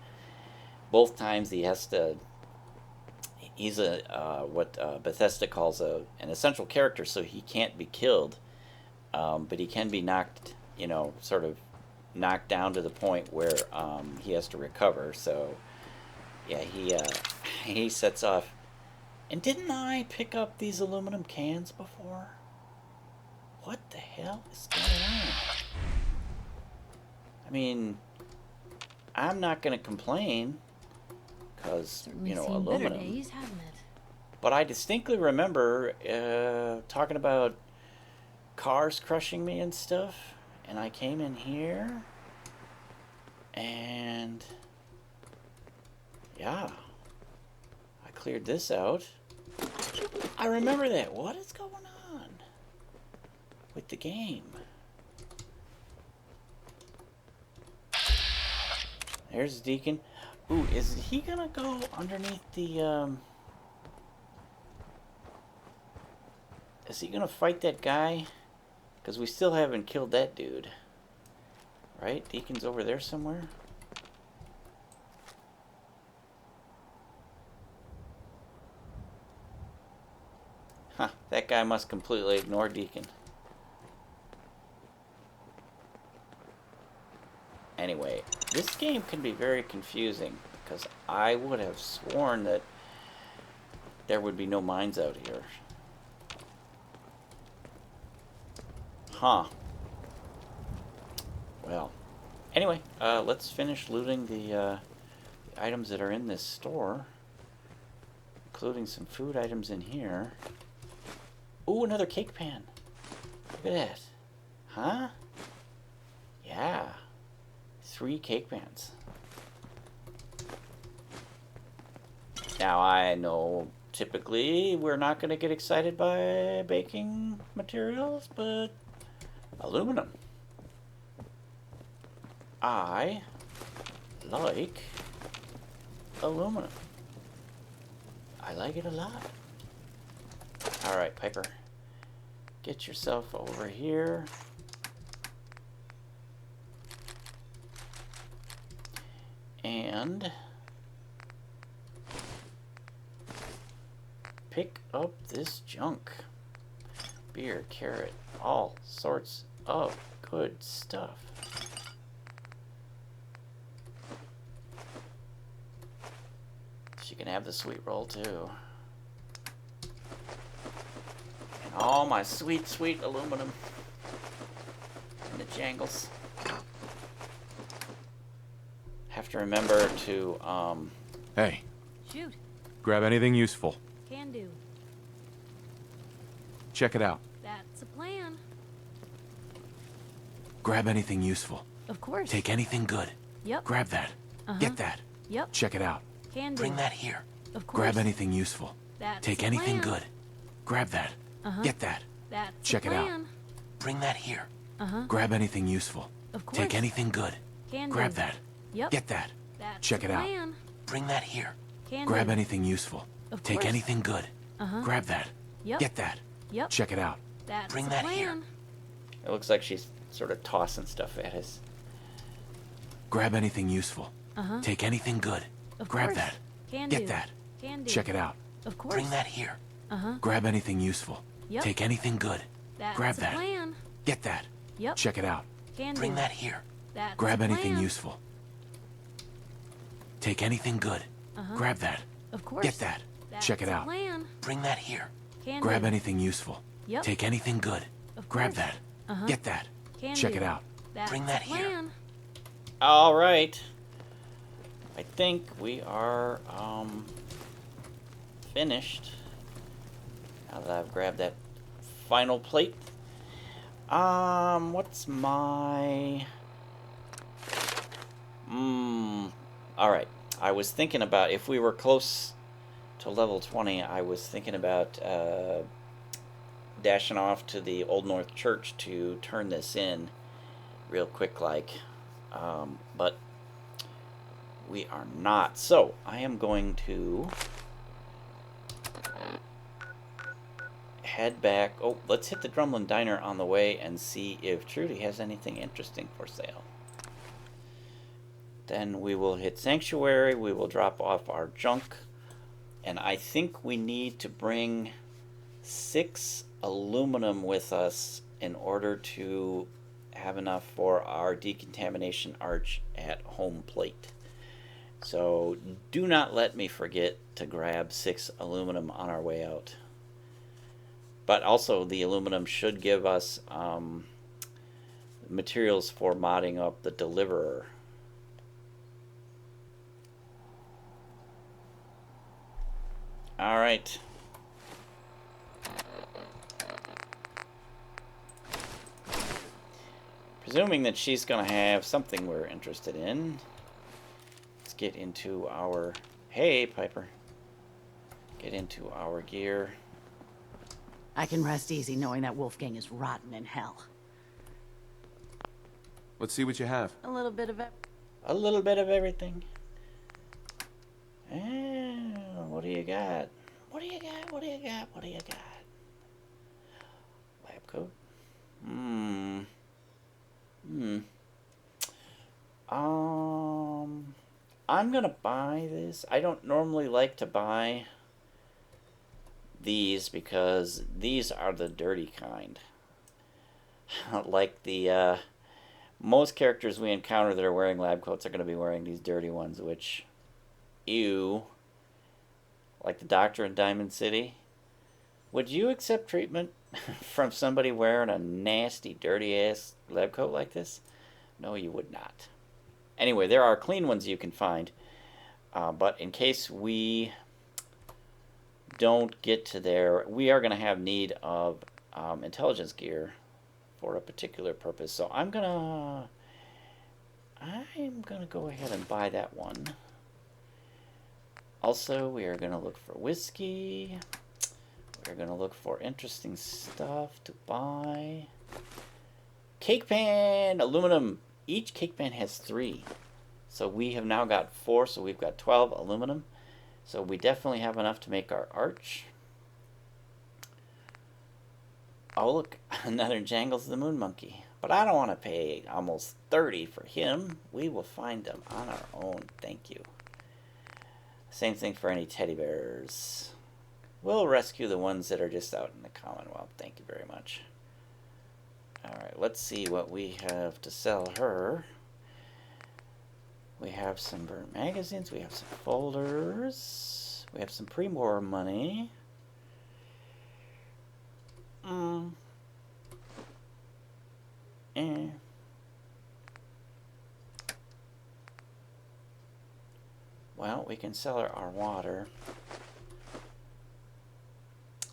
Both times he has to... He's what Bethesda calls an essential character, so he can't be killed. But he can be knocked, sort of knocked down to the point where he has to recover. So, yeah, he sets off. And didn't I pick up these aluminum cans before? What the hell is going on? I mean, I'm not going to complain, because, aluminum. Better days, haven't it? But I distinctly remember talking about cars crushing me and stuff, and I came in here, and yeah, I cleared this out. I remember that. What is going on with the game? There's Deacon. Ooh, is he gonna go underneath the, Is he gonna fight that guy? Because we still haven't killed that dude. Right? Deacon's over there somewhere? Huh, that guy must completely ignore Deacon. Anyway, this game can be very confusing, because I would have sworn that there would be no mines out here. Huh. Well, anyway, let's finish looting the items that are in this store, including some food items in here. Ooh, another cake pan. Look at that. Huh? Yeah. 3 cake pans. Now, I know typically we're not going to get excited by baking materials, but aluminum. I like aluminum. I like it a lot. Alright, Piper. Get yourself over here. And pick up this junk. Beer, carrot, all sorts of good stuff. She can have the sweet roll too. And all my sweet, sweet aluminum. And the jangles. Have to remember to, Hey. Shoot. Grab anything useful. Can do. Check it out. That's a plan. Grab anything useful. Of course. Take anything good. Yep. Grab that. Get that. Yep. Check it out. Can do. Bring that here. Of course. Grab anything useful. That's Take a anything plan. good. Grab that. Get that. That's Check a it out. plan. Bring that here. Uh-huh. Grab anything useful. Of course. Take anything good. Can Grab do. that. Yep. Get that. That's Check a it out. plan. Bring that here. Can Grab do. anything useful. Of Take course. anything good. Grab that. Yep. Get that. Yep. Check it out. That's Bring a that plan. here. it looks like she's sort of tossing stuff at us. Grab anything useful. Take anything good. Of Grab course. that. Can Get do. that. Can do. Check it out. Of course. Bring that here. Uh-huh. Grab anything useful. Yep. Take anything good. That's Grab a that. plan. Get that. Yep. Check it out. Can Bring do. that here. That's Grab a anything plan. useful. Take anything good. Grab that. Of course. Get that. That's Check it a out. plan. Bring that here. Can Grab do. anything useful. Yep. Take anything good. Of Grab course. that. Get that. Can Check do. it out. That's Bring a that here. plan. All right. I think we are finished. Now that I've grabbed that final plate. What's my... Alright. I was thinking about, if we were close to level 20, I was thinking about dashing off to the Old North Church to turn this in real quick like. But we are not. So, I am going to head back. Oh, let's hit the Drumlin Diner on the way and see if Trudy has anything interesting for sale. Then we will hit Sanctuary. We will drop off our junk. And I think we need to bring 6 aluminum with us in order to have enough for our decontamination arch at home plate. So do not let me forget to grab 6 aluminum on our way out. But also the aluminum should give us materials for modding up the Deliverer. Alright. Presuming that she's going to have something we're interested in. Let's get into our... Hey, Piper. Get into our gear. I can rest easy knowing that Wolfgang is rotten in hell. Let's see what you have. A little bit of it. A little bit of everything. What do you got? What do you got? What do you got? What do you got? Lab coat. I'm gonna buy this. I don't normally like to buy these because these are the dirty kind. Like the most characters we encounter that are wearing lab coats are going to be wearing these dirty ones, which, ew. Like the Doctor in Diamond City. Would you accept treatment from somebody wearing a nasty, dirty-ass lab coat like this? No, you would not. Anyway, there are clean ones you can find. But in case we don't get to there, we are going to have need of intelligence gear for a particular purpose. So I'm gonna go ahead and buy that one. Also, we are gonna look for whiskey. We're gonna look for interesting stuff to buy. Cake pan, aluminum. Each cake pan has 3. So we have now got 4, so we've got 12 aluminum. So we definitely have enough to make our arch. Oh, look, another Jangles the Moon Monkey. But I don't want to pay almost 30 for him. We will find them on our own. Thank you. Same thing for any teddy bears. We'll rescue the ones that are just out in the Commonwealth. Thank you very much. Alright, let's see what we have to sell her. We have some burnt magazines. We have some folders. We have some pre-war money. Well, we can sell her our water.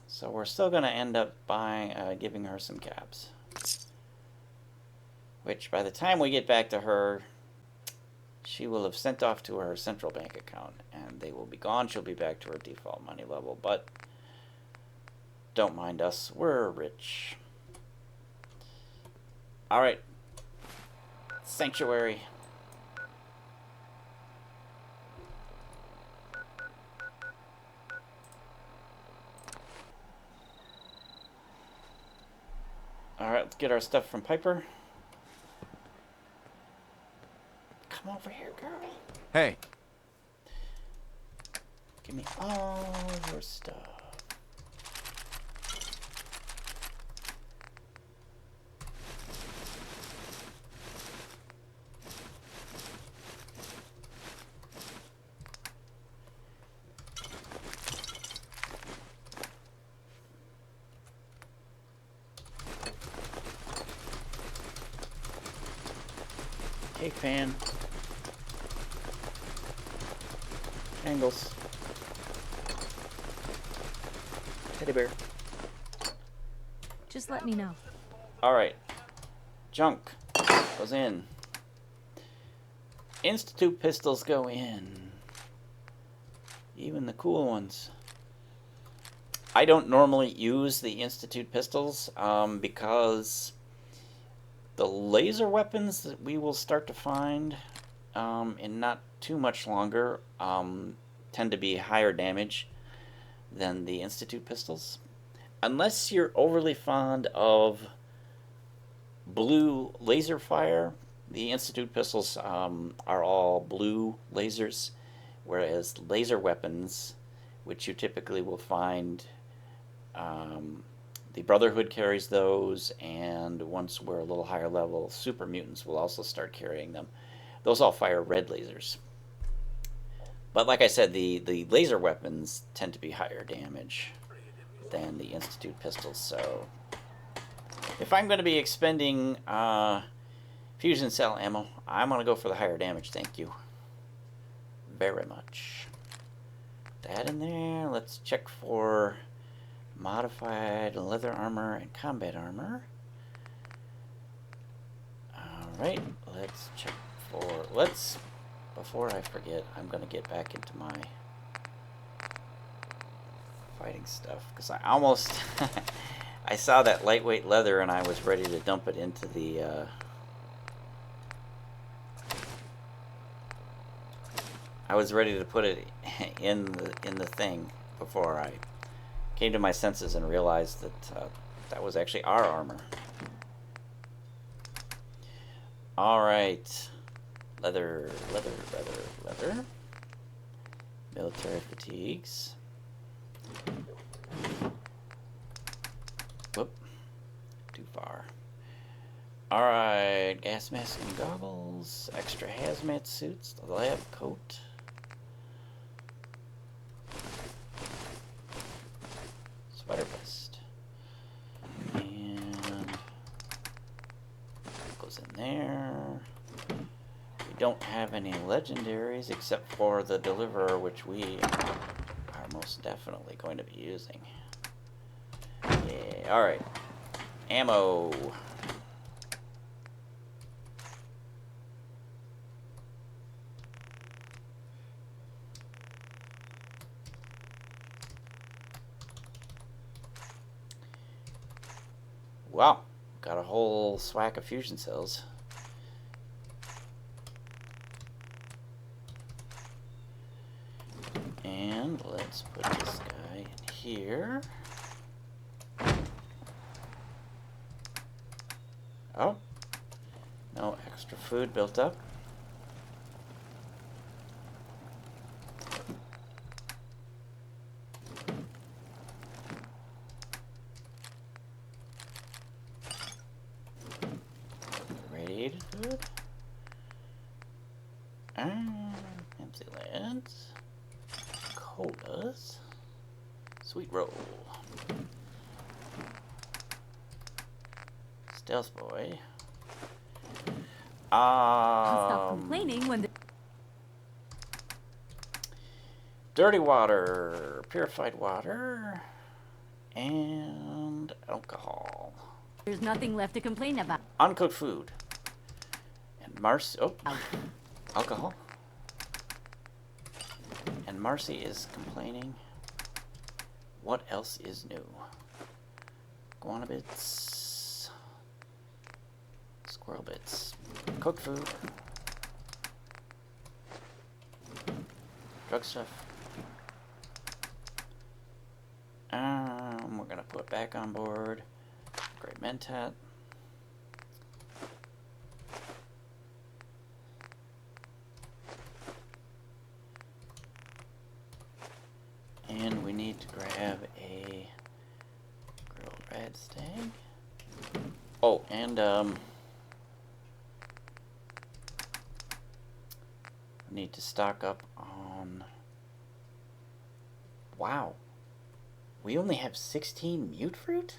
So we're still going to end up giving her some cabs. Which, by the time we get back to her, she will have sent off to her central bank account. And they will be gone. She'll be back to her default money level. But don't mind us. We're rich. Alright. Sanctuary. Alright, let's get our stuff from Piper. Come over here, girl. Hey. Give me all your stuff. Cake pan. Angles. Teddy bear. Just let me know. Alright. Junk goes in. Institute pistols go in. Even the cool ones. I don't normally use the Institute pistols because the laser weapons that we will start to find in not too much longer tend to be higher damage than the Institute pistols. Unless you're overly fond of blue laser fire, the Institute pistols are all blue lasers, whereas laser weapons, which you typically will find, the Brotherhood carries those, and once we're a little higher level, super mutants will also start carrying them. Those all fire red lasers. But like I said, the laser weapons tend to be higher damage than the Institute pistols, so if I'm going to be expending fusion cell ammo, I'm going to go for the higher damage, thank you very much. That in there. Let's check for modified leather armor and combat armor. Alright, let's check for, before I forget, I'm going to get back into my fighting stuff, because I almost, I saw that lightweight leather and I was ready to dump it into the, I was ready to put it in the thing before I came to my senses and realized that that was actually our armor. Alright. Leather. Military fatigues. Whoop. Too far. Alright. Gas mask and goggles. Extra hazmat suits. The lab coat. Sweater vest. And goes in there. We don't have any legendaries except for the deliverer, which we are most definitely going to be using. Yeah, alright. Ammo. Wow, got a whole swack of fusion cells. And let's put this guy in here. Oh, no extra food built up. Radiated food. Empty lands. Colas. Sweet roll. Stealth boy. I'll stop complaining when the Dirty water, purified water, and alcohol. there's nothing left to complain about. Uncooked food. And alcohol. And Marcy is complaining. What else is new? Guana bits. Squirrel bits. Cooked food. Drug stuff. We're gonna put back on board. Great Mentat. And we need to grab a grilled red stag. Oh, and we need to stock up on. Wow. We only have 16 mute fruit?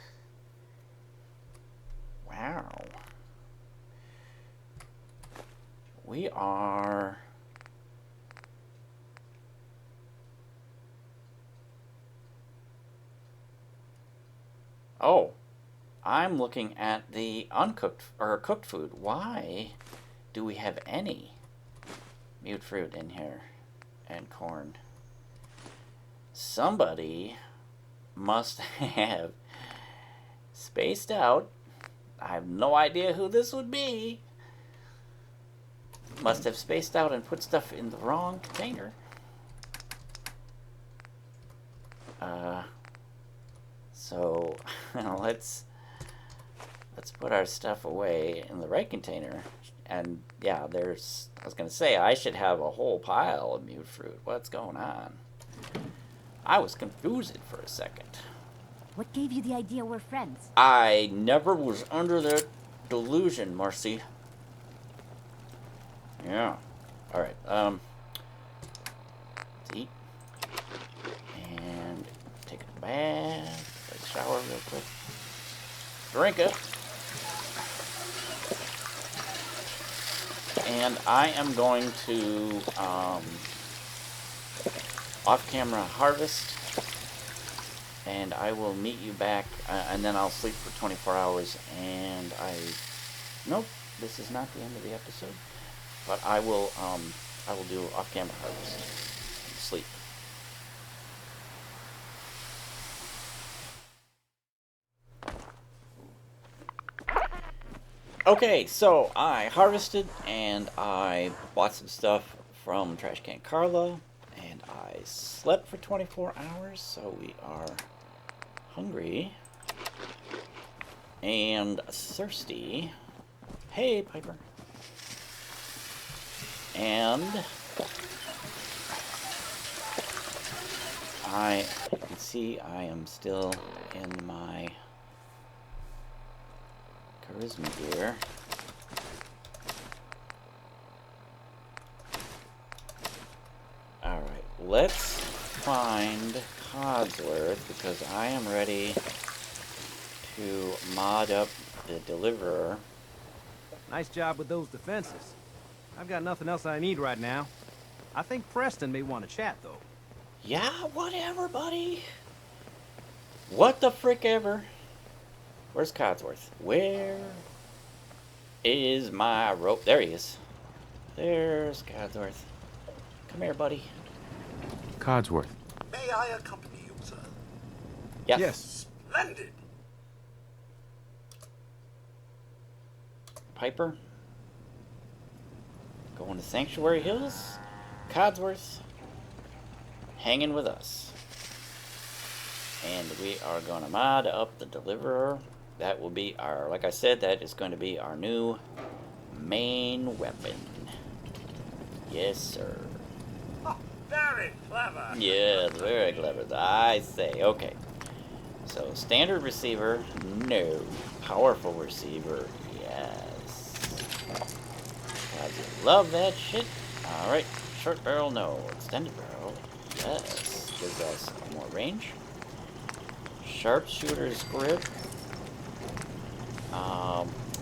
Wow. We are... Oh. I'm looking at the uncooked or cooked food. Why do we have any mute fruit in here and corn? Somebody must have spaced out. I have no idea who this would be. Must have spaced out and put stuff in the wrong container. So let's put our stuff away in the right container. And yeah, I was gonna say I should have a whole pile of mute fruit. What's going on? I was confused for a second. What gave you the idea we're friends? I never was under that delusion, Marcy. Yeah. Alright, let's eat. And take a bath, take a shower real quick. Drink it. And I am going to off-camera harvest. And I will meet you back, and then I'll sleep for 24 hours, and nope, this is not the end of the episode, but I will do off-camera harvest and sleep. Okay, so I harvested, and I bought some stuff from Trash Can Carla, and I slept for 24 hours, so we are hungry and thirsty. Hey, Piper. And you can see I am still in my charisma gear. Alright, let's find Codsworth, because I am ready to mod up the deliverer. Nice job with those defenses. I've got nothing else I need right now. I think Preston may want to chat, though. Yeah, whatever, buddy. What the frick ever. Where's Codsworth? Where is my rope? There he is. There's Codsworth. Come here, buddy. Codsworth. May I accompany you, sir? Yes. Splendid! Piper. Going to Sanctuary Hills. Codsworth. Hanging with us. And we are going to mod up the deliverer. That will be our, like I said, that is going to be our new main weapon. Yes, sir. Oh, very clever. Yes, very clever. I say. Okay. So, standard receiver, no. Powerful receiver, yes. I love that shit. Alright. Short barrel, no. Extended barrel, yes. Gives us more range. Sharpshooter's grip.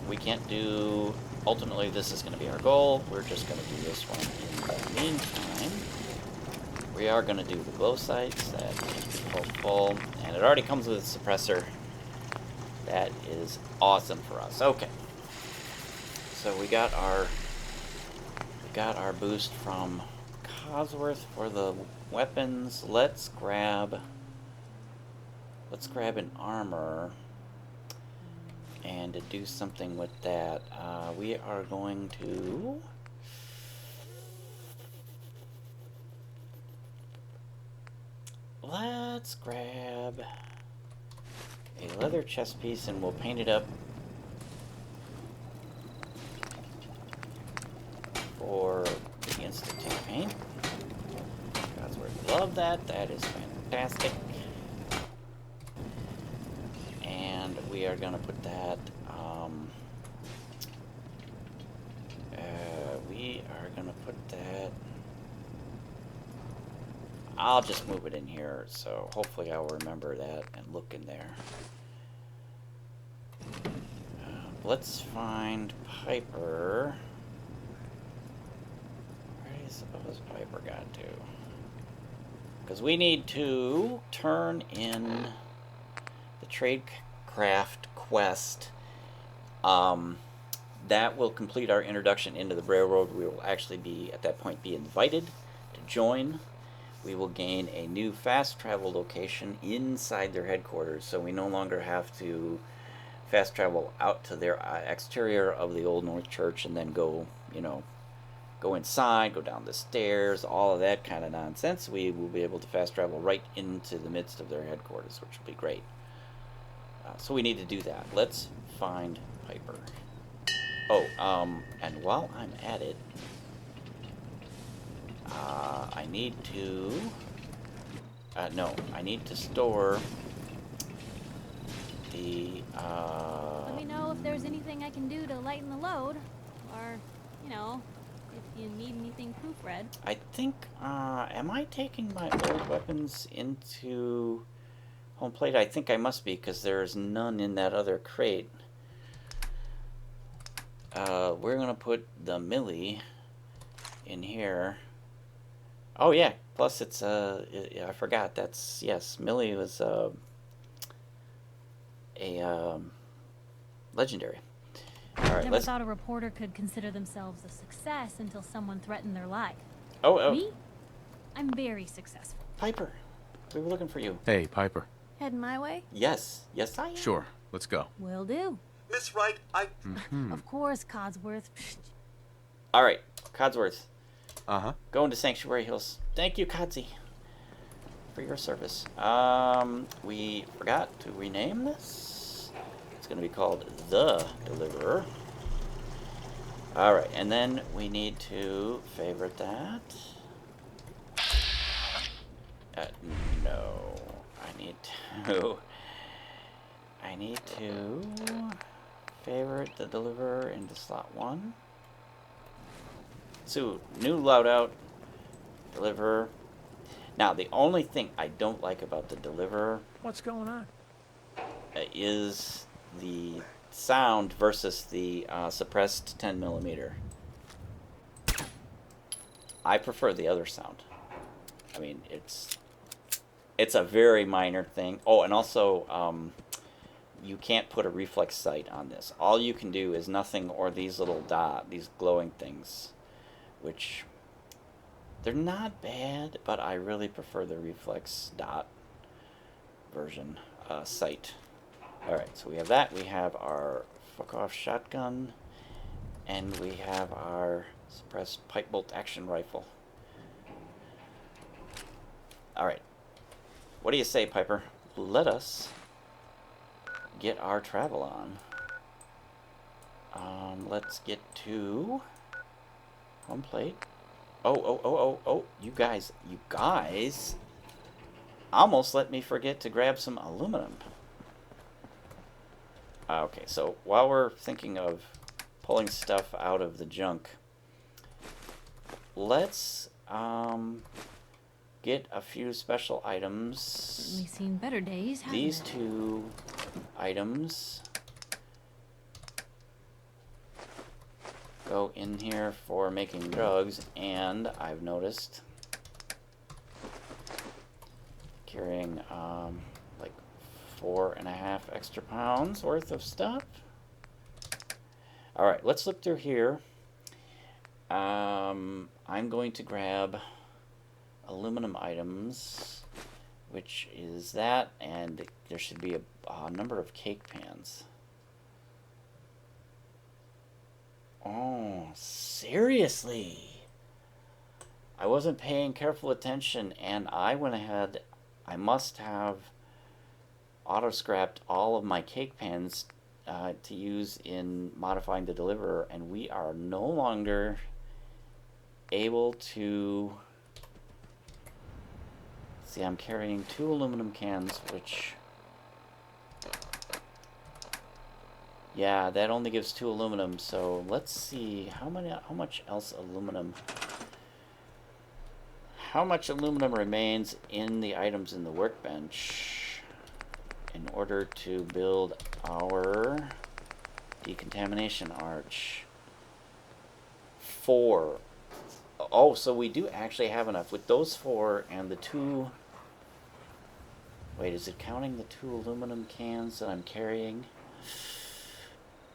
We can't do... Ultimately, this is going to be our goal. We're just going to do this one in the meantime. We are going to do the glow sights. That is full. And it already comes with a suppressor. That is awesome for us. Okay. So we got our boost from Codsworth for the weapons. Let's grab an armor and to do something with that. We are going to let's grab a leather chest piece and we'll paint it up for the instant paint. Codsworth, love that. That is fantastic. And we are going to put that, I'll just move it in here, so hopefully I'll remember that and look in there. Let's find Piper. Where do you suppose Piper got to? Because we need to turn in the trade craft quest. That will complete our introduction into the railroad. We will actually be, at that point, be invited to join. We will gain a new fast travel location inside their headquarters, so we no longer have to fast travel out to their exterior of the Old North Church and then go, go inside, go down the stairs, all of that kind of nonsense. We will be able to fast travel right into the midst of their headquarters, which will be great. So we need to do that. Let's find Piper. Oh, and while I'm at it, I need to... no, I need to store the... Let me know if there's anything I can do to lighten the load. Or, if you need anything proofread. I think, am I taking my old weapons into home plate? I think I must be, because there's none in that other crate. We're going to put the Millie in here. Oh, yeah. Plus, it's, I forgot. That's, yes, Millie was, a legendary. All right, Never thought a reporter could consider themselves a success until someone threatened their life. Oh. Me? I'm very successful. Piper, we were looking for you. Hey, Piper. Heading my way? Yes, I am. Sure, let's go. Will do. Miss Wright, Of course, Codsworth. All right, Codsworth. Uh-huh. Going to Sanctuary Hills. Thank you, Codsy, for your service. We forgot to rename this. It's going to be called The Deliverer. All right, and then we need to favorite that. No, I need to favorite the Deliverer into slot 1. So, new loadout, Deliverer. Now, the only thing I don't like about the Deliverer... What's going on? ...is the sound versus the suppressed 10mm. I prefer the other sound. I mean, it's a very minor thing. Oh, and also, you can't put a reflex sight on this. All you can do is nothing or these little these glowing things, which they're not bad, but I really prefer the reflex dot version sight. All right, so we have that. We have our fuck-off shotgun, and we have our suppressed pipe bolt action rifle. All right, what do you say, Piper? Let us get our travel on. Let's get to home plate. Oh, you guys almost let me forget to grab some aluminum. Okay, so while we're thinking of pulling stuff out of the junk, let's get a few special items. Certainly seen better days, haven't These it? 2 items go in here for making drugs, and I've noticed carrying like 4.5 extra pounds worth of stuff. All right, let's look through here. I'm going to grab aluminum items, which is that, and there should be a number of cake pans. Oh, seriously? I wasn't paying careful attention, and I went ahead. I must have auto-scrapped all of my cake pans to use in modifying the Deliverer, and we are no longer able to... See, I'm carrying 2 aluminum cans, which... Yeah, that only gives 2 aluminum, so let's see how much else aluminum... How much aluminum remains in the items in the workbench in order to build our decontamination arch? 4. Oh, so we do actually have enough. With those 4 and the 2... Wait, is it counting the 2 aluminum cans that I'm carrying?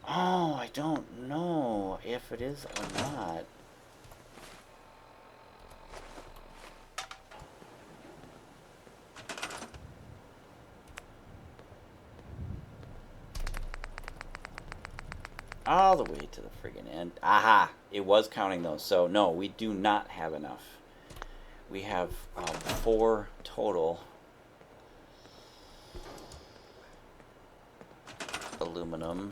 Oh, I don't know if it is or not. All the way to the friggin' end. Aha! It was counting those. So, no, we do not have enough. We have 4 total aluminum.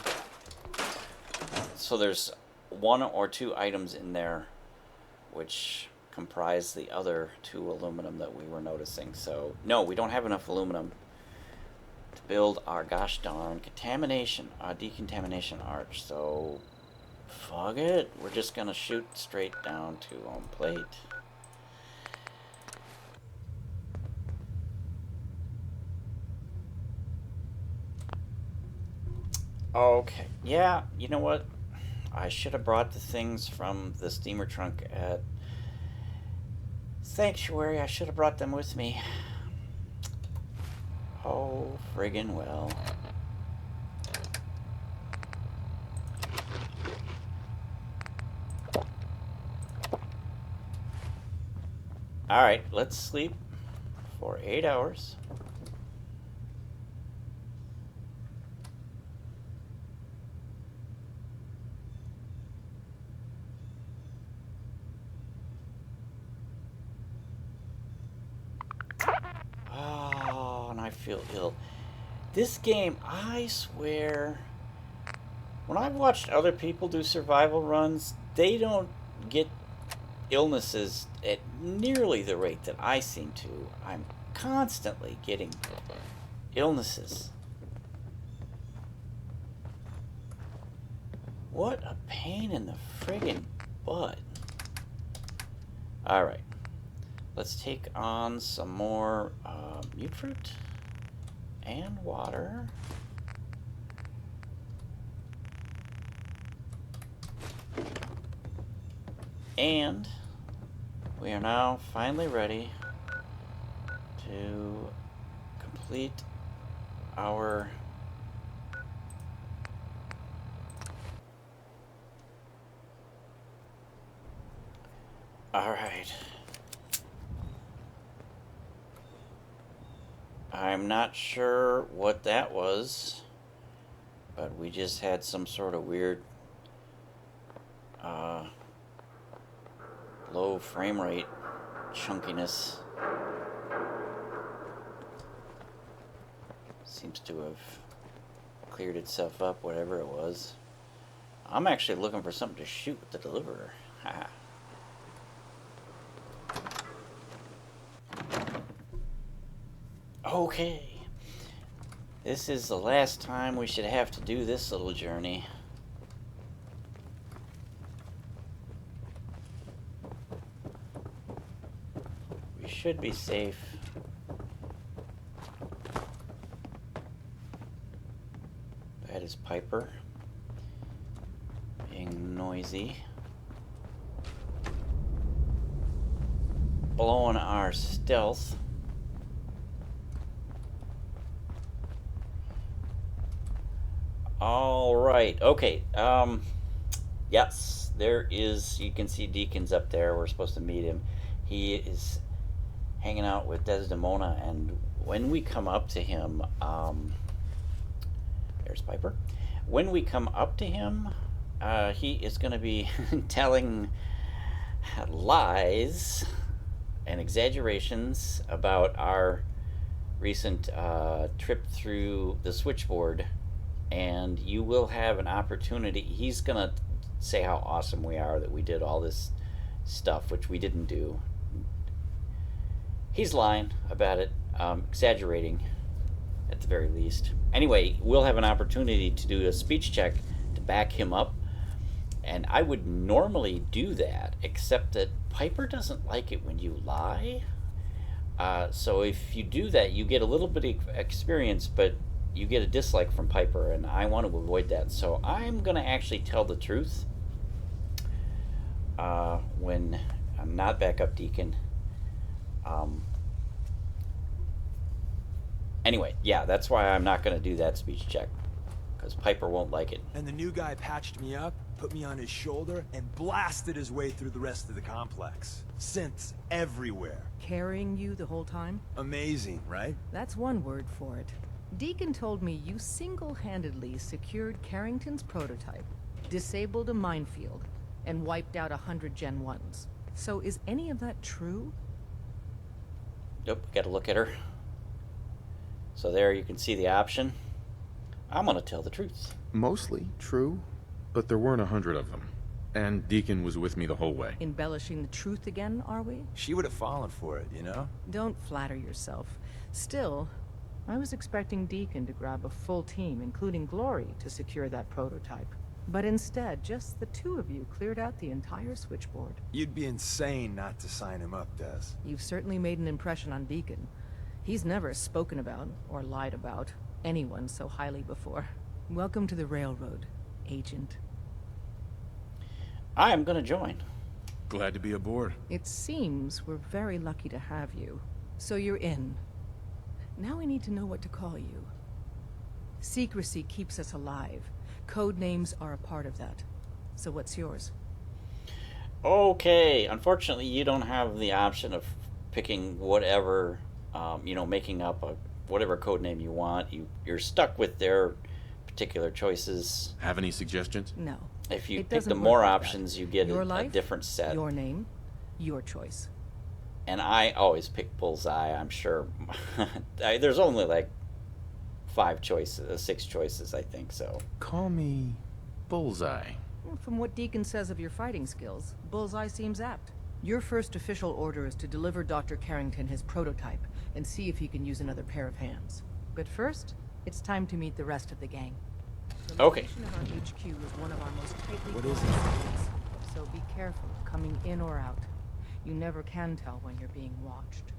So there's 1 or 2 items in there which comprise the other 2 aluminum that we were noticing. So, no, we don't have enough aluminum to build our gosh darn decontamination arch. So, fuck it. We're just gonna shoot straight down to home plate. Okay, yeah, you know what? I should have brought the things from the steamer trunk at Sanctuary. I should have brought them with me. Oh, friggin' well. Alright, let's sleep for 8 hours. Oh, and I feel ill. This game, I swear, when I've watched other people do survival runs, they don't get illnesses at nearly the rate that I seem to. I'm constantly getting illnesses. What a pain in the friggin' butt. Alright. Let's take on some more mute fruit and water. And we are now finally ready to complete our alright. I'm not sure what that was, but we just had some sort of weird low frame rate chunkiness. Seems to have cleared itself up, whatever it was. I'm actually looking for something to shoot with the deliverer. Haha. Okay. This is the last time we should have to do this little journey. We should be safe. That is Piper being noisy. Blowing our stealth. All right. Okay. Yes, there is. You can see Deacon's up there. We're supposed to meet him. He is hanging out with Desdemona, and when we come up to him, there's Piper. When we come up to him, he is going to be telling lies and exaggerations about our recent trip through the Switchboard. And you will have an opportunity. He's gonna say how awesome we are that we did all this stuff, which we didn't do. He's lying about it, exaggerating at the very least. Anyway, we'll have an opportunity to do a speech check to back him up, and I would normally do that, except that Piper doesn't like it when you lie. So if you do that, you get a little bit of experience, but you get a dislike from Piper, and I want to avoid that. So I'm going to actually tell the truth when I'm not backup Deacon. Anyway, yeah, that's why I'm not going to do that speech check. Because Piper won't like it. And the new guy patched me up, put me on his shoulder, and blasted his way through the rest of the complex. Synths everywhere. Carrying you the whole time? Amazing, right? That's one word for it. Deacon told me you single-handedly secured Carrington's prototype, disabled a minefield, and wiped out 100 Gen 1s. So is any of that true? Nope, gotta look at her. So there you can see the option. I'm gonna tell the truth. Mostly true, but there weren't 100 of them. And Deacon was with me the whole way. Embellishing the truth again, are we? She would have fallen for it, you know? Don't flatter yourself. Still, I was expecting Deacon to grab a full team, including Glory, to secure that prototype. But instead, just the two of you cleared out the entire switchboard. You'd be insane not to sign him up, Des. You've certainly made an impression on Deacon. He's never spoken about, or lied about, anyone so highly before. Welcome to the Railroad, Agent. I am gonna join. Glad to be aboard. It seems we're very lucky to have you. So you're in. Now we need to know what to call you. Secrecy keeps us alive. Code names are a part of that. So what's yours? Okay, unfortunately you don't have the option of picking whatever, making up whatever code name you want. You're stuck with their particular choices. Have any suggestions? No. If you pick the more options, you get a different set. Your name, your choice. And I always pick Bullseye, I'm sure. There's only like 6 choices, I think, so. Call me Bullseye. From what Deacon says of your fighting skills, Bullseye seems apt. Your first official order is to deliver Dr. Carrington his prototype and see if he can use another pair of hands. But first, it's time to meet the rest of the gang. The location of our HQ is one of our most tightly guarded secrets, so be careful coming in or out. You never can tell when you're being watched.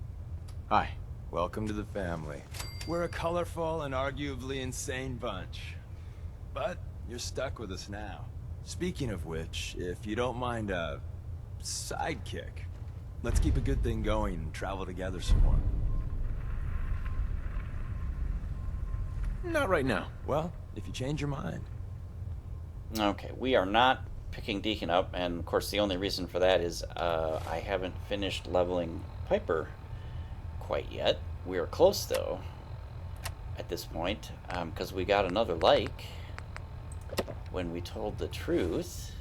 Hi. Welcome to the family. We're a colorful and arguably insane bunch. But you're stuck with us now. Speaking of which, if you don't mind a sidekick, let's keep a good thing going and travel together some more. Not right now. Well, if you change your mind. Okay, we are not picking Deacon up, and of course the only reason for that is I haven't finished leveling Piper quite yet. We are close though at this point, because we got another like when we told the truth.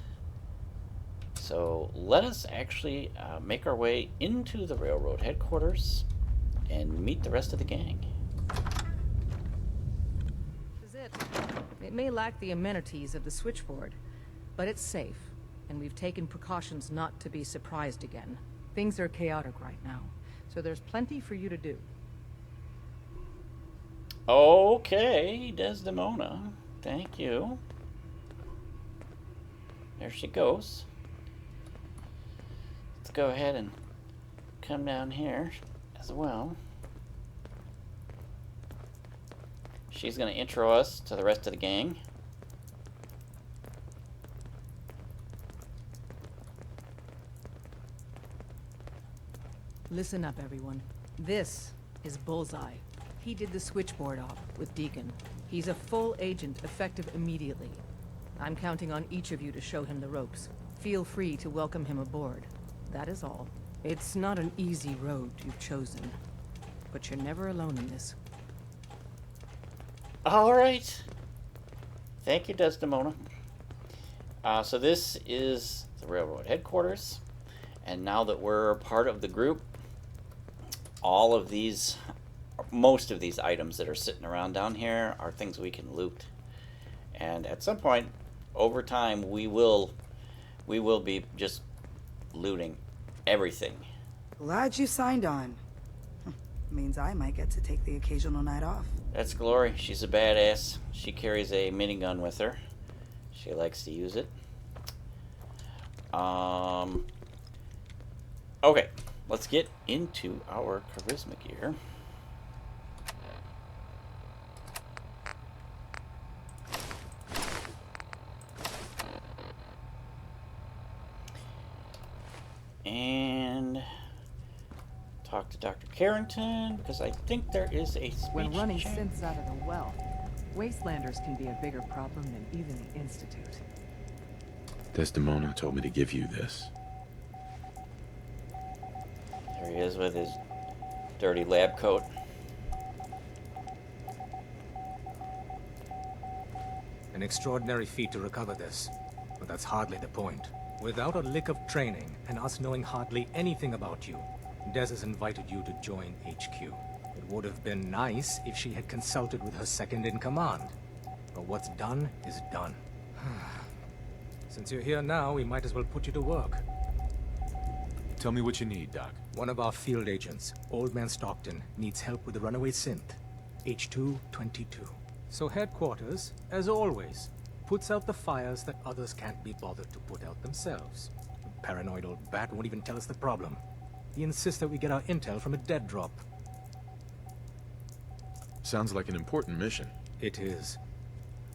So let us actually make our way into the railroad headquarters and meet the rest of the gang. This is it. It may lack the amenities of the switchboard, but it's safe, and we've taken precautions not to be surprised again. Things are chaotic right now, so there's plenty for you to do. Okay, Desdemona. Thank you. There she goes. Let's go ahead and come down here as well. She's going to intro us to the rest of the gang. Listen up, everyone. This is Bullseye. He did the switchboard op with Deacon. He's a full agent, effective immediately. I'm counting on each of you to show him the ropes. Feel free to welcome him aboard. That is all. It's not an easy road you've chosen, but you're never alone in this. All right. Thank you, Desdemona. So this is the railroad headquarters, and now that we're part of the group, all of these, most of these items that are sitting around down here are things we can loot. And at some point, over time, we will be just looting everything. Glad you signed on. Means I might get to take the occasional night off. That's Glory. She's a badass. She carries a minigun with her. She likes to use it. Okay, let's get into our charisma gear. And talk to Dr. Carrington, because I think there is a speech When running check. synths out of the well, wastelanders can be a bigger problem than even the Institute. Desdemona told me to give you this. There he is with his dirty lab coat. An extraordinary feat to recover this, but that's hardly the point. Without a lick of training, and us knowing hardly anything about you, Des has invited you to join HQ. It would have been nice if she had consulted with her second-in-command. But what's done is done. Since you're here now, we might as well put you to work. Tell me what you need, Doc. One of our field agents, Old Man Stockton, needs help with the runaway synth. H222. So headquarters, as always, puts out the fires that others can't be bothered to put out themselves. The paranoid old bat won't even tell us the problem. He insists that we get our intel from a dead drop. Sounds like an important mission. It is.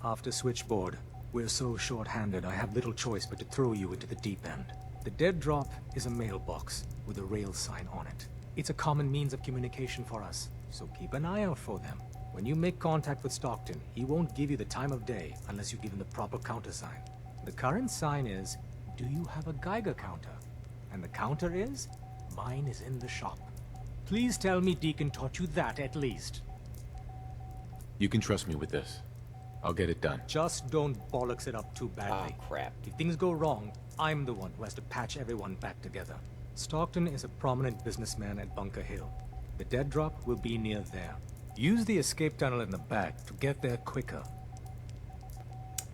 After Switchboard, we're so short-handed I have little choice but to throw you into the deep end. The dead drop is a mailbox with a rail sign on it. It's a common means of communication for us, so keep an eye out for them. When you make contact with Stockton, he won't give you the time of day unless you give him the proper countersign. The current sign is, do you have a Geiger counter? And the counter is, mine is in the shop. Please tell me Deacon taught you that at least. You can trust me with this. I'll get it done. Just don't bollocks it up too badly. Oh, crap. If things go wrong, I'm the one who has to patch everyone back together. Stockton is a prominent businessman at Bunker Hill. The dead drop will be near there. Use the escape tunnel in the back to get there quicker.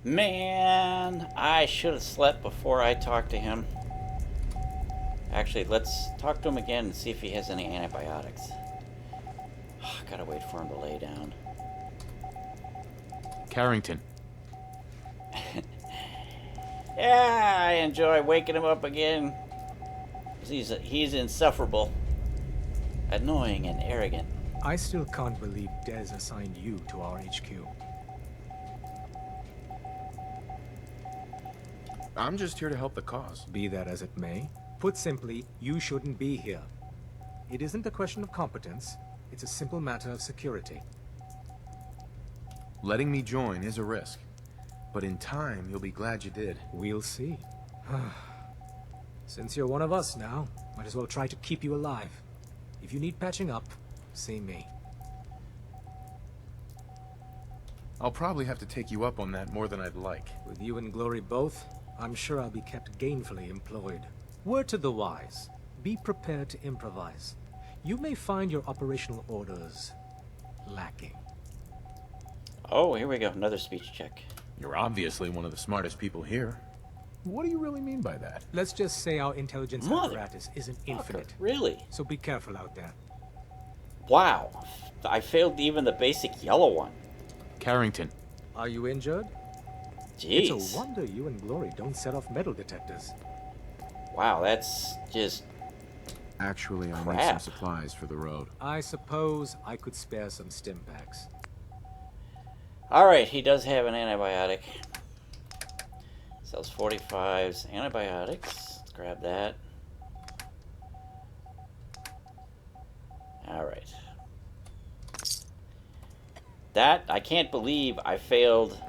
Man, I should have slept before I talked to him. Actually, let's talk to him again and see if he has any antibiotics. Gotta wait for him to lay down. Carrington. Yeah, I enjoy waking him up again. He's insufferable. Annoying and arrogant. I still can't believe Des assigned you to our HQ. I'm just here to help the cause. Be that as it may, put simply, you shouldn't be here. It isn't a question of competence, it's a simple matter of security. Letting me join is a risk, but in time, you'll be glad you did. We'll see. Since you're one of us now, might as well try to keep you alive. If you need patching up, see me. I'll probably have to take you up on that more than I'd like. With you and Glory both, I'm sure I'll be kept gainfully employed. Word to the wise, be prepared to improvise. You may find your operational orders lacking. Oh, here we go, another speech check. You're obviously one of the smartest people here. What do you really mean by that? Let's just say our intelligence apparatus isn't infinite. Really? So be careful out there. Wow, I failed even the basic yellow one. Carrington. Are you injured? Jeez. It's a wonder you and Glory don't set off metal detectors. Wow, that's just... Actually, I'll need some supplies for the road. I suppose I could spare some stim packs. Alright, he does have an antibiotic. Sells 45s. Antibiotics. Let's grab that. Alright. That, I can't believe I failed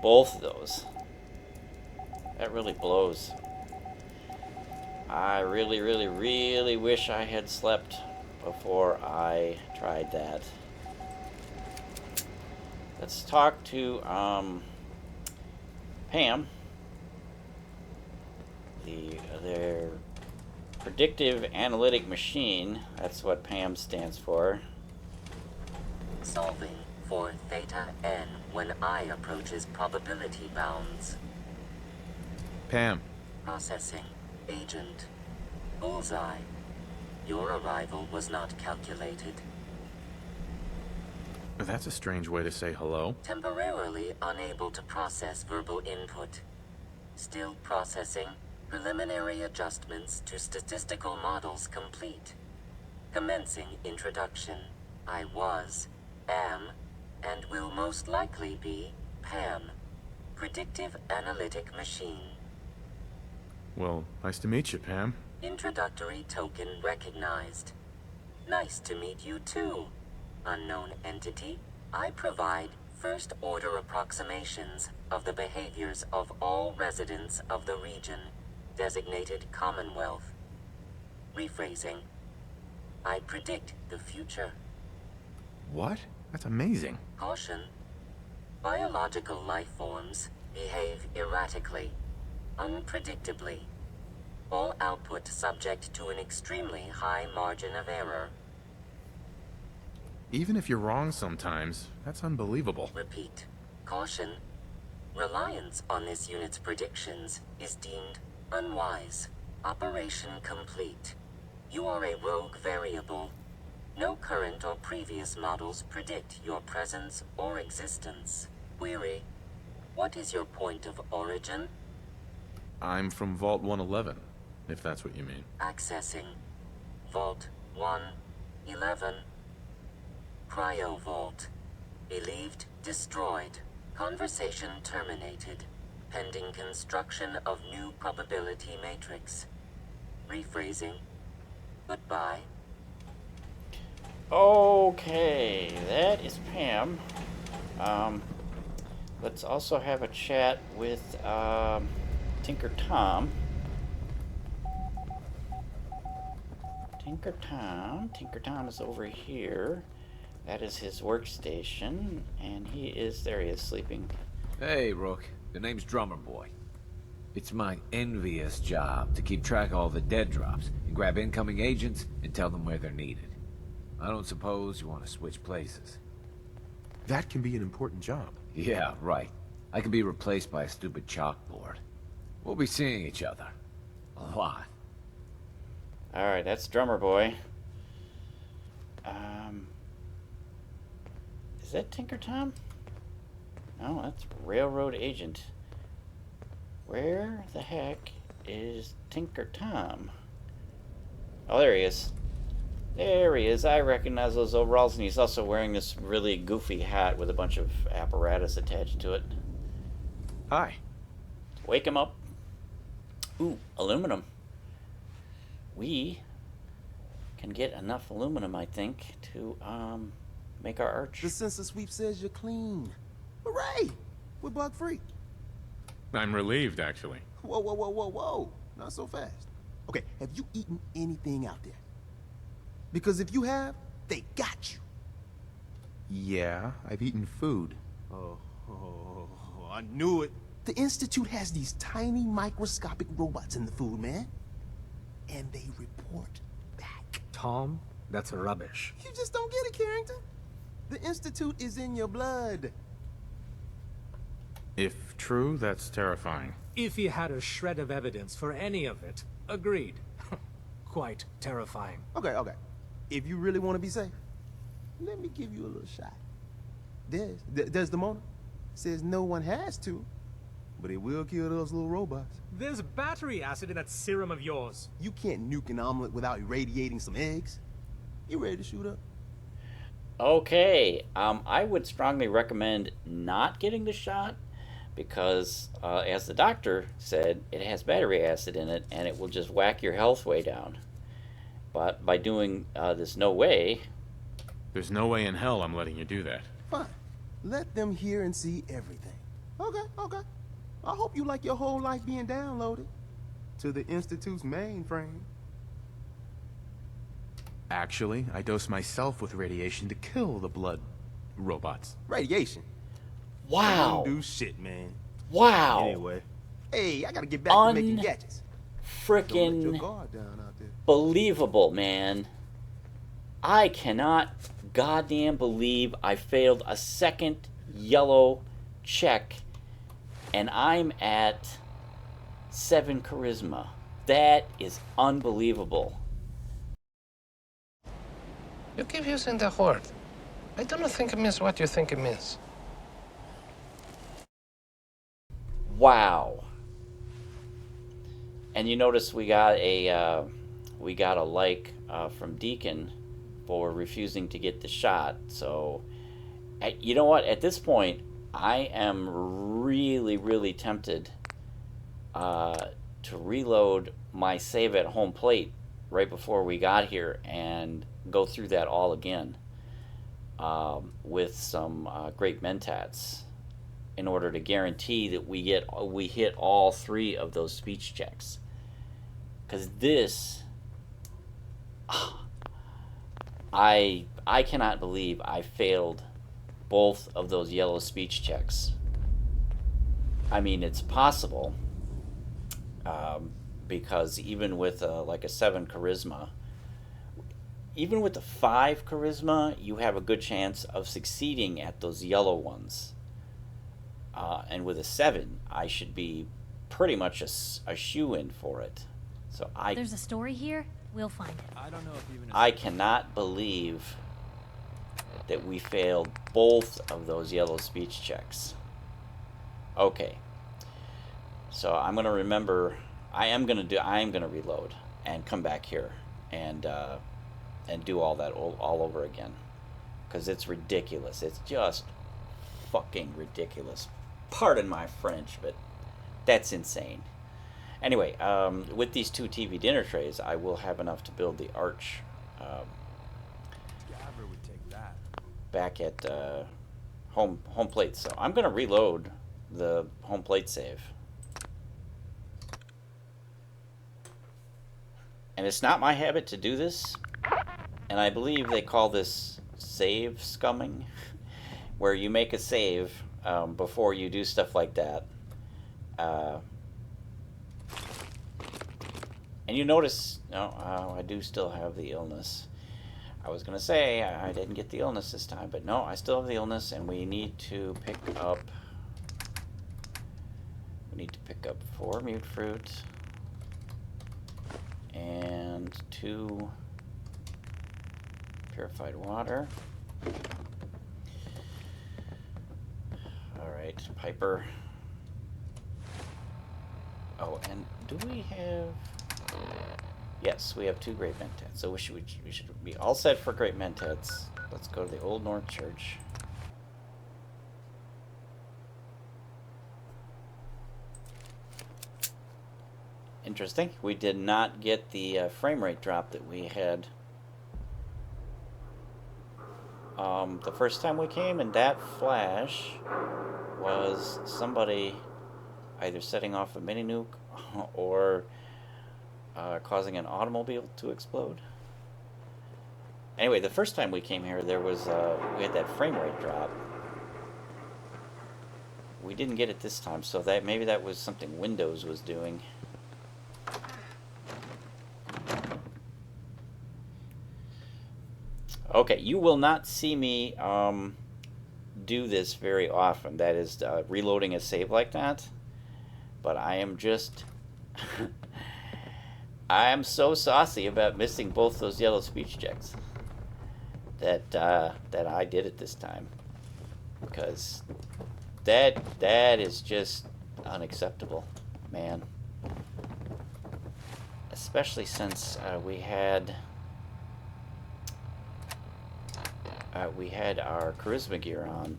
both of those. That really blows. I really, really, really wish I had slept before I tried that. Let's talk to P.A.M. Their Predictive Analytic Machine. That's what P.A.M. stands for. Solving for Theta N when I approaches probability bounds. P.A.M. Processing. Agent. Bullseye. Your arrival was not calculated. That's a strange way to say hello. Temporarily unable to process verbal input. Still processing. Preliminary adjustments to statistical models complete. Commencing introduction. I was, am, and will most likely be P.A.M. Predictive Analytic Machine. Well, nice to meet you, P.A.M. Introductory token recognized. Nice to meet you too, unknown entity. I provide first-order approximations of the behaviors of all residents of the region, designated Commonwealth. Rephrasing. I predict the future. What? That's amazing. Caution. Biological life forms behave erratically, unpredictably. All output subject to an extremely high margin of error. Even if you're wrong sometimes, that's unbelievable. Repeat. Caution. Reliance on this unit's predictions is deemed unwise. Operation complete. You are a rogue variable. No current or previous models predict your presence or existence. Query. What is your point of origin? I'm from Vault 111, if that's what you mean. Accessing. Vault 111. Cryo Vault. Believed destroyed. Conversation terminated. Pending construction of new probability matrix. Rephrasing. Goodbye. Okay, that is P.A.M. Let's also have a chat with Tinker Tom. Tinker Tom is over here. That is his workstation, and there he is, sleeping. Hey, Rook. The name's Drummer Boy. It's my envious job to keep track of all the dead drops and grab incoming agents and tell them where they're needed. I don't suppose you want to switch places. That can be an important job. Yeah, right. I could be replaced by a stupid chalkboard. We'll be seeing each other. A lot. Alright, that's Drummer Boy. Is that Tinker Tom? No, that's Railroad Agent. Where the heck is Tinker Tom? Oh, there he is. There he is. I recognize those overalls, and he's also wearing this really goofy hat with a bunch of apparatus attached to it. Hi. Wake him up. Ooh, aluminum. We can get enough aluminum, I think, to make our arch. The sensor sweep says you're clean. Hooray! We're bug free. I'm relieved, actually. Whoa, whoa, whoa, whoa, whoa. Not so fast. Okay, have you eaten anything out there? Because if you have, they got you. Yeah, I've eaten food. Oh, I knew it. The Institute has these tiny microscopic robots in the food, man. And they report back. Tom, that's rubbish. You just don't get it, Carrington. The Institute is in your blood. If true, that's terrifying. If he had a shred of evidence for any of it, agreed. Quite terrifying. Okay. If you really want to be safe, let me give you a little shot. Desdemona says no one has to, but it will kill those little robots. There's battery acid in that serum of yours. You can't nuke an omelet without irradiating some eggs. You ready to shoot up? Okay, I would strongly recommend not getting the shot because, as the doctor said, it has battery acid in it and it will just whack your health way down. But by doing this no way... There's no way in hell I'm letting you do that. Fine. Let them hear and see everything. Okay. I hope you like your whole life being downloaded to the Institute's mainframe. Actually, I dose myself with radiation to kill the blood robots. Radiation? Wow. Don't do shit, man. Wow. Anyway. Hey, I gotta get back to making gadgets. Frickin' believable, man. I cannot goddamn believe I failed a second yellow check and I'm at 7 charisma. That is unbelievable. You keep using the word. I do not think it means what you think it means. Wow. And you notice we got a like from Deacon for refusing to get the shot. So, you know what? At this point, I am really tempted to reload my save at home plate right before we got here and go through that all again with some great mentats in order to guarantee that we hit all 3 of those speech checks. Because this, I cannot believe I failed both of those yellow speech checks. I mean, it's possible, because even with like a 7 charisma, even with the 5 charisma, you have a good chance of succeeding at those yellow ones. And with a 7, I should be pretty much a shoo-in for it. So There's a story here. We'll find it. I don't know if even I cannot believe that we failed both of those yellow speech checks. Okay. So I'm gonna remember. I am gonna reload and come back here and do all that all over again, because it's ridiculous. It's just fucking ridiculous. Pardon my French, but that's insane. Anyway, with these 2 TV dinner trays, I will have enough to build the arch would take that. back at home plate. So I'm gonna reload the home plate save. And it's not my habit to do this, and I believe they call this save scumming, where you make a save before you do stuff like that. And you notice, I do still have the illness. I was going to say I didn't get the illness this time, but no, I still have the illness, and we need to pick up 4 mute fruit and 2 purified water. Alright, Piper. Oh, and do we have... Yes, we have 2 great mentats, so we should be all set for great mentats. Let's go to the Old North Church. Interesting. We did not get the frame rate drop that we had the first time we came, and that flash was somebody either setting off a mini nuke or causing an automobile to explode. Anyway, the first time we came here, there was we had that frame rate drop. We didn't get it this time, so that maybe that was something Windows was doing. Okay, you will not see me do this very often. That is reloading a save like that. But I am just... I am so saucy about missing both those yellow speech checks that I did it this time, because that is just unacceptable, man. Especially since we had our charisma gear on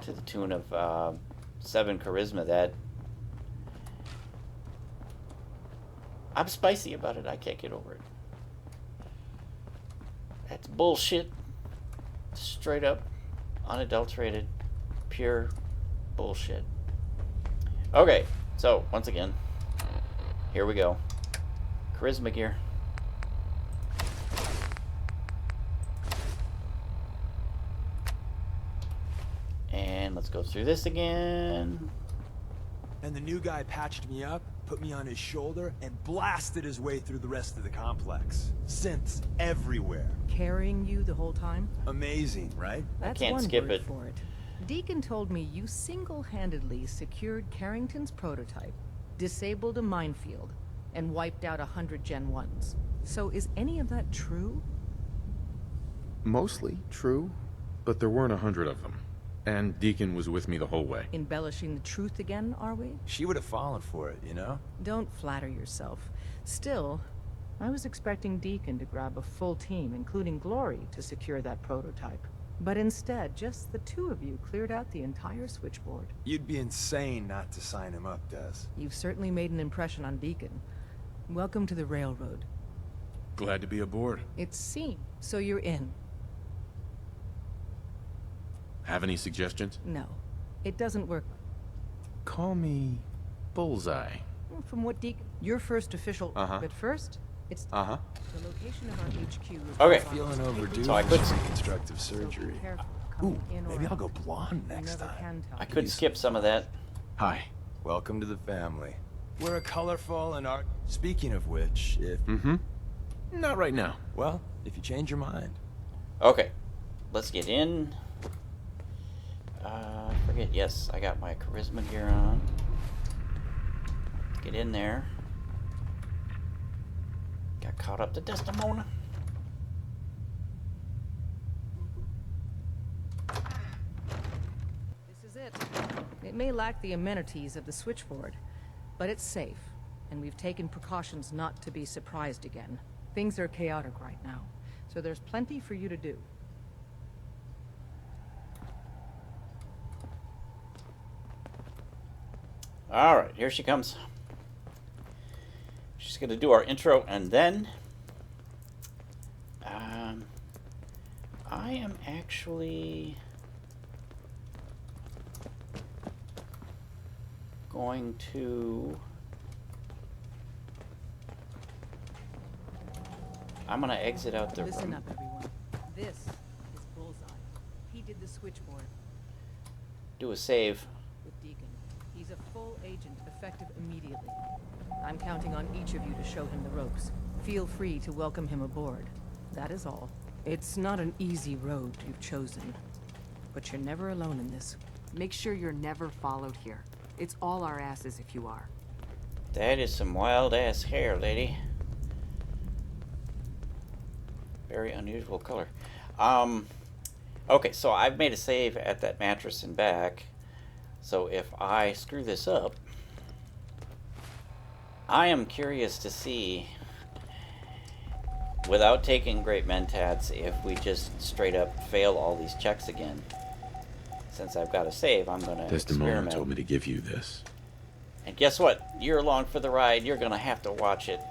to the tune of 7 charisma. That I'm spicy about it. I can't get over it. That's bullshit. Straight up, unadulterated, pure bullshit. Okay, so once again, here we go. Charisma gear. And let's go through this again. And the new guy patched me up, put me on his shoulder, and blasted his way through the rest of the complex. Synths everywhere. Carrying you the whole time? Amazing, right? That's I can't one skip word it. for it. Deacon told me you single-handedly secured Carrington's prototype, disabled a minefield, and wiped out 100 Gen 1s. So is any of that true? Mostly true, but there weren't 100 of them. And Deacon was with me the whole way. Embellishing the truth again, are we? She would have fallen for it, you know? Don't flatter yourself. Still, I was expecting Deacon to grab a full team, including Glory, to secure that prototype. But instead, just the 2 of you cleared out the entire switchboard. You'd be insane not to sign him up, Des. You've certainly made an impression on Deacon. Welcome to the railroad. Glad to be aboard. It's seen, so you're in. Have any suggestions? No, it doesn't work. Call me Bullseye. From what your first official... Uh-huh. But first, it's... Uh-huh. The location of our HQ is... Okay. Feeling overdue So I for could- some reconstructive surgery. Ooh, maybe I'll go blonde You next never time. can tell. I could skip some of that. Hi. Welcome to the family. We're a colorful and art... Speaking of which, if... Mm-hmm. Not right now. Well, if you change your mind. Okay. Let's get in. Forget, yes, I got my charisma gear on. Get in there. Got caught up to Desdemona. This is it. It may lack the amenities of the switchboard, but it's safe, and we've taken precautions not to be surprised again. Things are chaotic right now, so there's plenty for you to do. Alright, here she comes. She's going to do our intro, and then... I am actually... going to... I'm going to exit out the Listen room. up, everyone. This is Bullseye. He did the switchboard Do a save. with Deacon. He's a full agent, effective immediately. I'm counting on each of you to show him the ropes. Feel free to welcome him aboard. That is all. It's not an easy road you've chosen, but you're never alone in this. Make sure you're never followed here. It's all our asses if you are. That is some wild-ass hair, lady. Very unusual color. Okay, so I've made a save at that mattress and back. So if I screw this up, I am curious to see, without taking great mentats, if we just straight up fail all these checks again. Since I've got a save, I'm going to Desdemona experiment. told me to give you this. And guess what? You're along for the ride. You're going to have to watch it.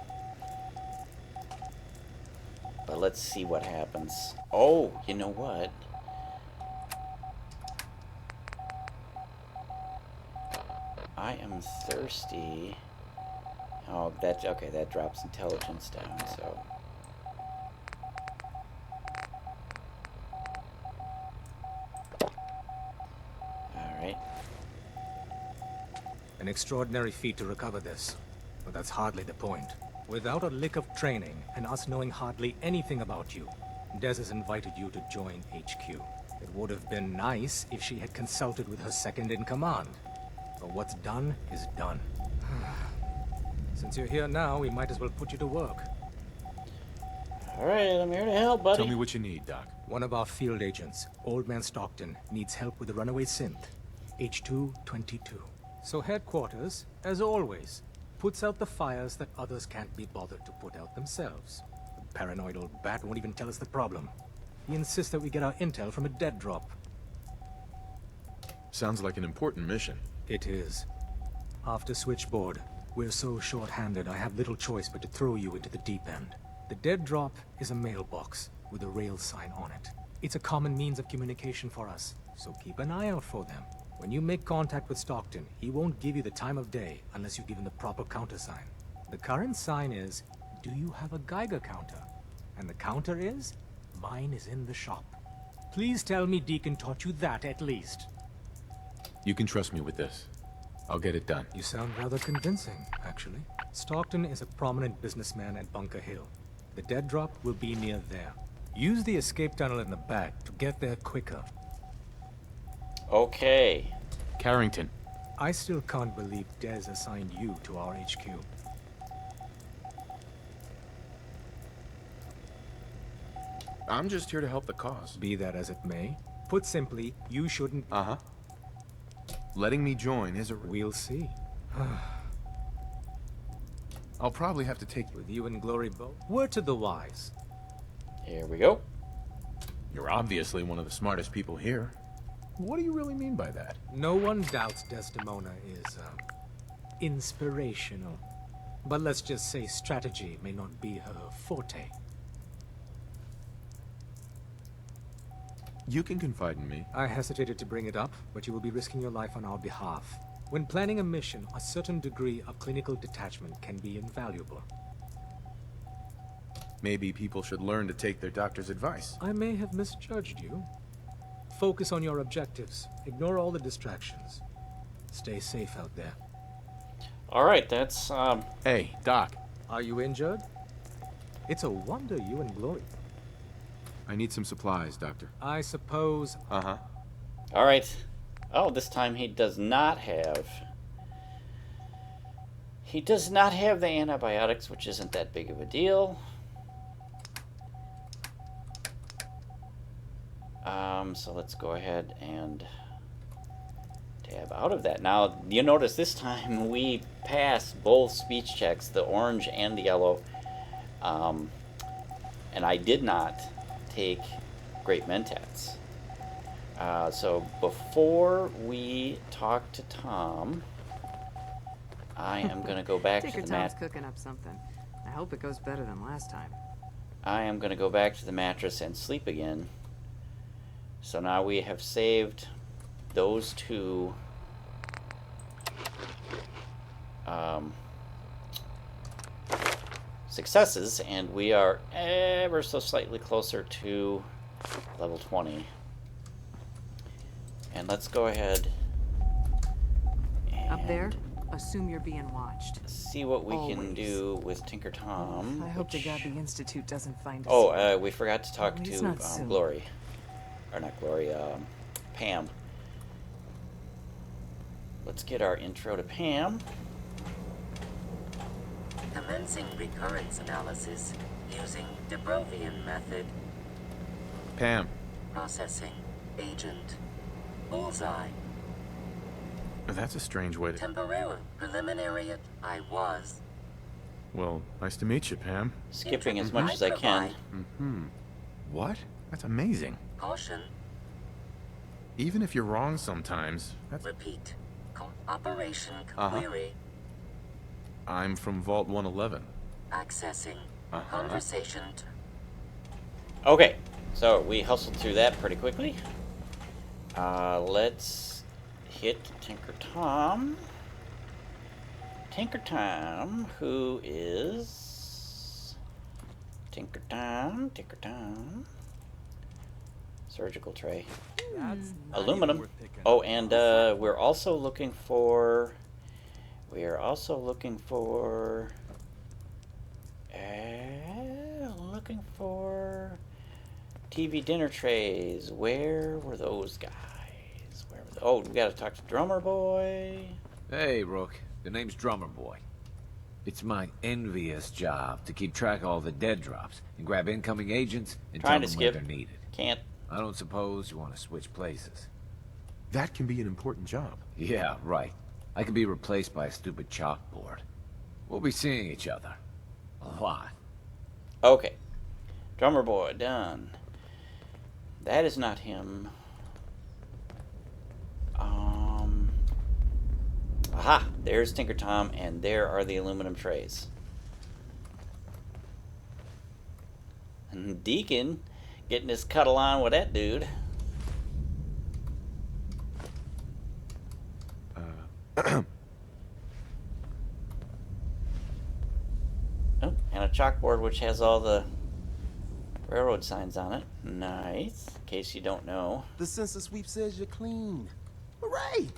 But let's see what happens. Oh, you know what? I am thirsty. Oh, okay, that drops intelligence down, so... Alright. An extraordinary feat to recover this, but that's hardly the point. Without a lick of training, and us knowing hardly anything about you, Des has invited you to join HQ. It would have been nice if she had consulted with her second-in-command. But what's done is done. Since you're here now, we might as well put you to work. Alright, I'm here to help, buddy. Tell me what you need, Doc. One of our field agents, Old Man Stockton, needs help with the runaway synth. H222. So headquarters, as always, puts out the fires that others can't be bothered to put out themselves. The paranoid old bat won't even tell us the problem. He insists that we get our intel from a dead drop. Sounds like an important mission. It is. After Switchboard, we're so short-handed I have little choice but to throw you into the deep end. The dead drop is a mailbox with a rail sign on it. It's a common means of communication for us, so keep an eye out for them. When you make contact with Stockton, he won't give you the time of day unless you give him the proper countersign. The current sign is, do you have a Geiger counter? And the counter is, mine is in the shop. Please tell me Deacon taught you that at least. You can trust me with this. I'll get it done. You sound rather convincing, actually. Stockton is a prominent businessman at Bunker Hill. The dead drop will be near there. Use the escape tunnel in the back to get there quicker. Okay. Carrington. I still can't believe Des assigned you to our HQ. I'm just here to help the cause. Be that as it may. Put simply, you shouldn't... Uh-huh. Letting me join is a... We'll see. I'll probably have to take... With you and Glory both. Word to the wise. Here we go. You're obviously one of the smartest people here. What do you really mean by that? No one doubts Desdemona is, inspirational. But let's just say strategy may not be her forte. You can confide in me. I hesitated to bring it up, but you will be risking your life on our behalf. When planning a mission, a certain degree of clinical detachment can be invaluable. Maybe people should learn to take their doctor's advice. I may have misjudged you. Focus on your objectives. Ignore all the distractions. Stay safe out there. Alright, that's, Hey, Doc. Are you injured? It's a wonder you and Glory. I need some supplies, Doctor. I suppose... Uh-huh. Alright. Oh, this time he does not have... He does not have the antibiotics, which isn't that big of a deal. So let's go ahead and tab out of that. Now, you notice this time we passed both speech checks, the orange and the yellow. And I did not take Great Mentats. So before we talk to Tom, I am going to go back to the Tom's cooking up something. I hope it goes better than last time. I am going to go back to the mattress and sleep again. So now we have saved those two successes, and we are ever so slightly closer to level 20. And let's go ahead and Up there, assume you're being watched. see what we can do with Tinker Tom. I hope to God the Institute doesn't find us. Oh, we forgot to talk At least to not soon. Glory. Or not Glory, P.A.M. Let's get our intro to P.A.M. Commencing recurrence analysis using Dubrovian method. P.A.M. Processing. Agent. Bullseye. That's a strange way to... Temporary. Preliminary. I was. Well, nice to meet you, P.A.M. Skipping as much as I can. Mm-hmm. What? That's amazing. Caution. Even if you're wrong sometimes, that's... Repeat. Operation Uh-huh. query. I'm from Vault 111. Accessing. Uh-huh. Conversation. Okay, so we hustled through that pretty quickly. Let's hit Tinker Tom. Tinker Tom, who is... Tinker Tom. Surgical tray. Aluminum. Oh, and we're also looking for... looking for TV dinner trays. Where were those guys? Oh, we gotta talk to Drummer Boy. Hey, Rook. The name's Drummer Boy. It's my envious job to keep track of all the dead drops and grab incoming agents and Trying tell to them where skip. they're needed. Can't. I don't suppose you want to switch places. That can be an important job. Yeah, right. I could be replaced by a stupid chalkboard. We'll be seeing each other. A lot. Okay. Drummer Boy, done. That is not him. Aha! There's Tinker Tom, and there are the aluminum trays. And Deacon getting his cuddle on with that dude. Oh, and a chalkboard which has all the railroad signs on it. Nice. In case you don't know. The census sweep says you're clean. Hooray!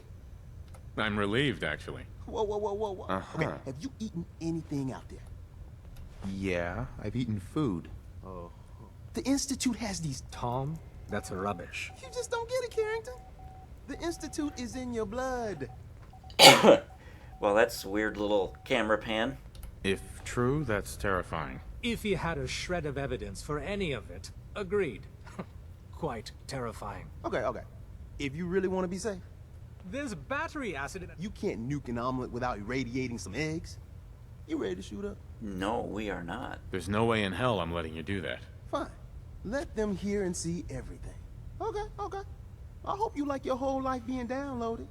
I'm relieved, actually. Whoa. Uh-huh. Okay, have you eaten anything out there? Yeah, I've eaten food. Oh. The Institute has these... Tom, that's rubbish. You just don't get it, Carrington. The Institute is in your blood. Well, that's a weird little camera pan. If true, that's terrifying. If he had a shred of evidence for any of it, agreed. Quite terrifying. Okay. If you really want to be safe. There's battery acid in it. You can't nuke an omelet without irradiating some eggs. You ready to shoot up? No, we are not. There's no way in hell I'm letting you do that. Fine. Let them hear and see everything. Okay. I hope you like your whole life being downloaded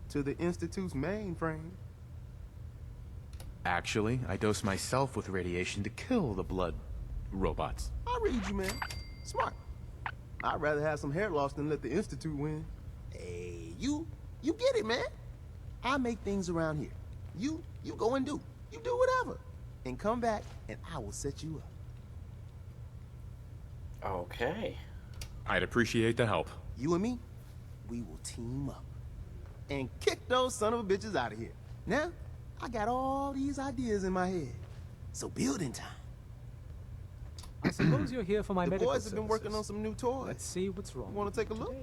to the Institute's mainframe. Actually, I dose myself with radiation to kill the blood robots. I read you, man. Smart. I'd rather have some hair loss than let the Institute win. Hey, you get it, man. I make things around here. You go and do. You do whatever. And come back, and I will set you up. Okay. I'd appreciate the help. You and me, we will team up. And kick those son of a bitches out of here. Now, I got all these ideas in my head. So building time. I suppose you're here for my medical boys have been working on some new toys. Let's see what's wrong. Want to take a look?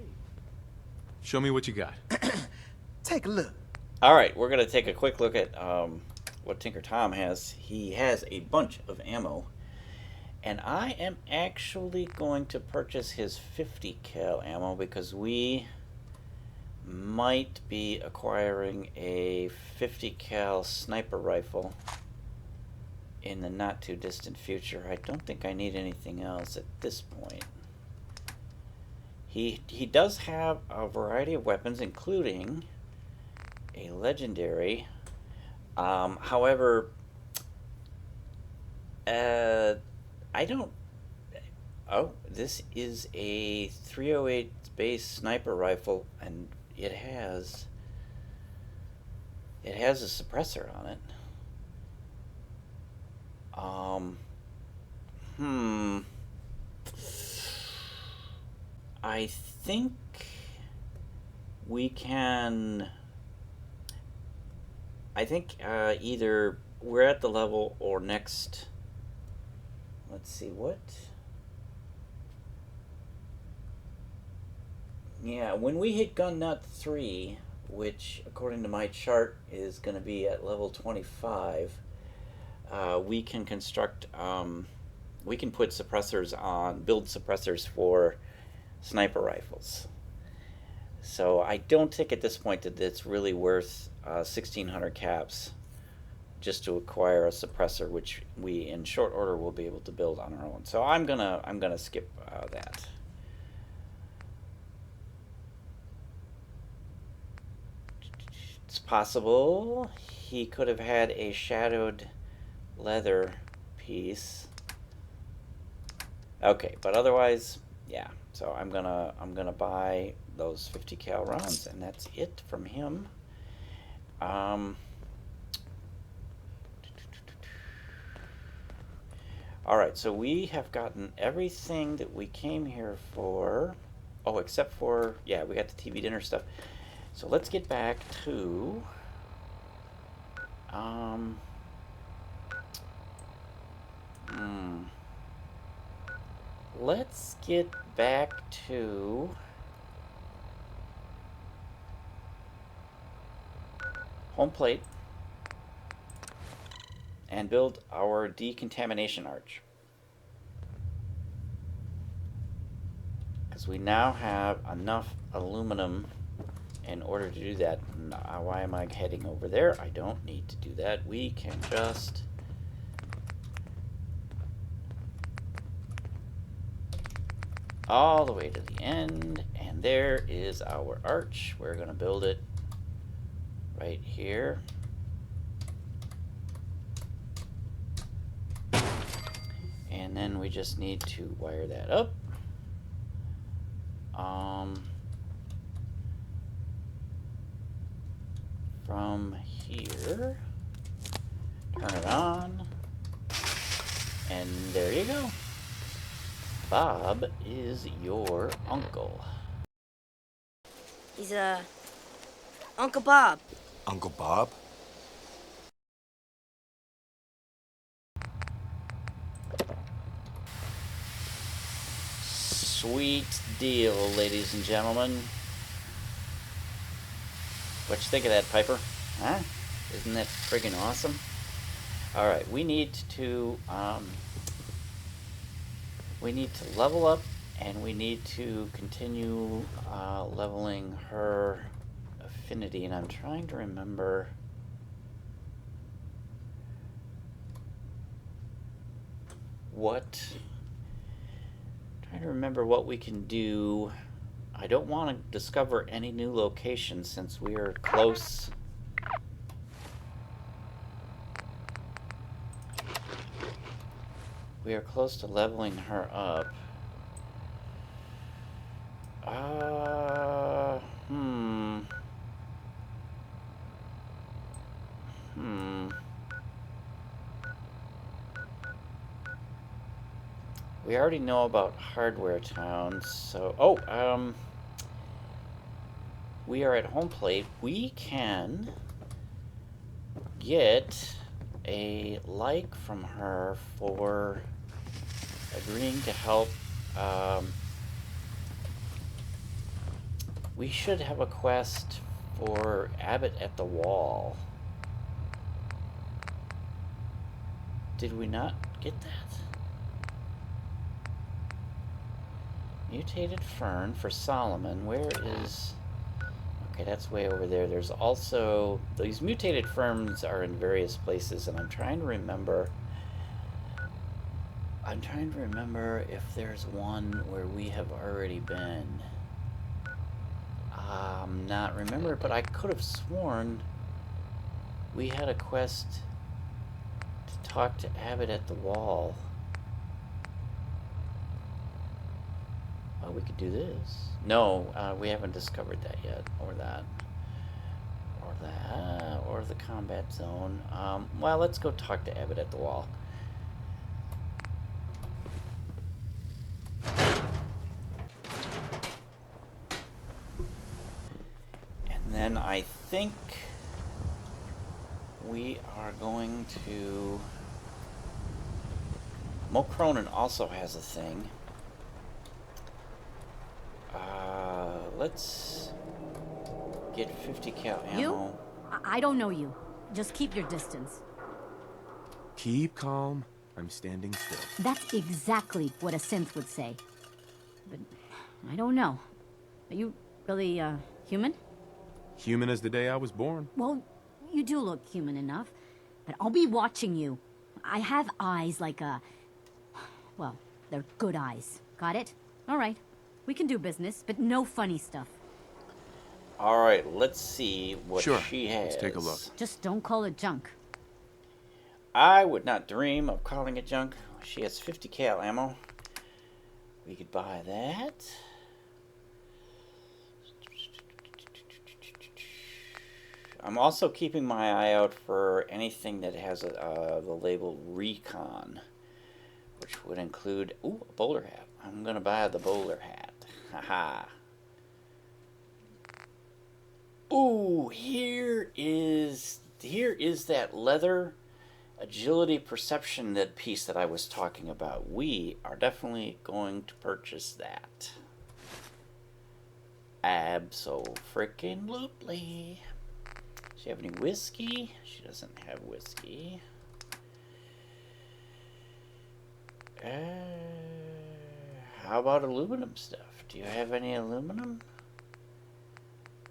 Show me what you got. Take a look. All right, we're going to take a quick look at what Tinker Tom has. He has a bunch of ammo. And I am actually going to purchase his 50 cal ammo because we might be acquiring a 50 cal sniper rifle in the not too distant future. I don't think I need anything else at this point. He does have a variety of weapons, including a legendary. However, I don't... Oh, this is a 308 base sniper rifle, and it has a suppressor on it. I think we can... I think either we're at the level or next... Let's see, what? Yeah, when we hit gun nut 3, which according to my chart is going to be at level 25, we can construct, we can put suppressors on, build suppressors for sniper rifles. So I don't think at this point that it's really worth 1,600 caps just to acquire a suppressor, which we in short order will be able to build on our own. So I'm gonna skip that. It's possible he could have had a shadowed leather piece. Okay, but otherwise, yeah. So I'm gonna buy those 50 cal rounds, and that's it from him. Alright, so we have gotten everything that we came here for. Oh, except for, yeah, we got the TV dinner stuff. So let's get back to... Let's get back to... home plate. And build our decontamination arch. Because we now have enough aluminum in order to do that. Why am I heading over there? I don't need to do that. We can just... all the way to the end. And there is our arch. We're going to build it right here. And then we just need to wire that up. From here, turn it on, and there you go. Bob is your uncle. He's Uncle Bob. Uncle Bob? Sweet deal, ladies and gentlemen. What you think of that, Piper? Huh? Isn't that friggin' awesome? Alright, we need to level up, and we need to continue leveling her affinity, and I'm trying to remember what we can do. I don't want to discover any new locations since we are close. We are close to leveling her up. We already know about Hardware Town, so... we are at home plate. We can get a like from her for agreeing to help. We should have a quest for Abbott at the Wall. Did we not get that? Mutated Fern for Solomon. Where is... Okay, that's way over there. There's also... These mutated ferns are in various places, and I'm trying to remember... if there's one where we have already been. I'm not remember, but I could have sworn we had a quest to talk to Abbott at the Wall. Oh, we could do this. No, we haven't discovered that yet, or that, or the combat zone. Well, let's go talk to Abbott at the Wall. And then I think we are going to... Mo Cronin also has a thing. Let's get 50 cal ammo. You? I don't know you. Just keep your distance. Keep calm. I'm standing still. That's exactly what a synth would say. But I don't know. Are you really, human? Human as the day I was born. Well, you do look human enough. But I'll be watching you. I have eyes like a... Well, they're good eyes. Got it? All right. We can do business, but no funny stuff. All right, let's see what she has. Let's take a look. Just don't call it junk. I would not dream of calling it junk. She has 50 cal ammo. We could buy that. I'm also keeping my eye out for anything that has the label Recon, which would include... Ooh, a bowler hat. I'm going to buy the bowler hat. Haha. Ooh, here is that leather agility perception piece that I was talking about. We are definitely going to purchase that. Abso-freaking-lutely. Does she have any whiskey? She doesn't have whiskey. How about aluminum stuff? Do you have any aluminum?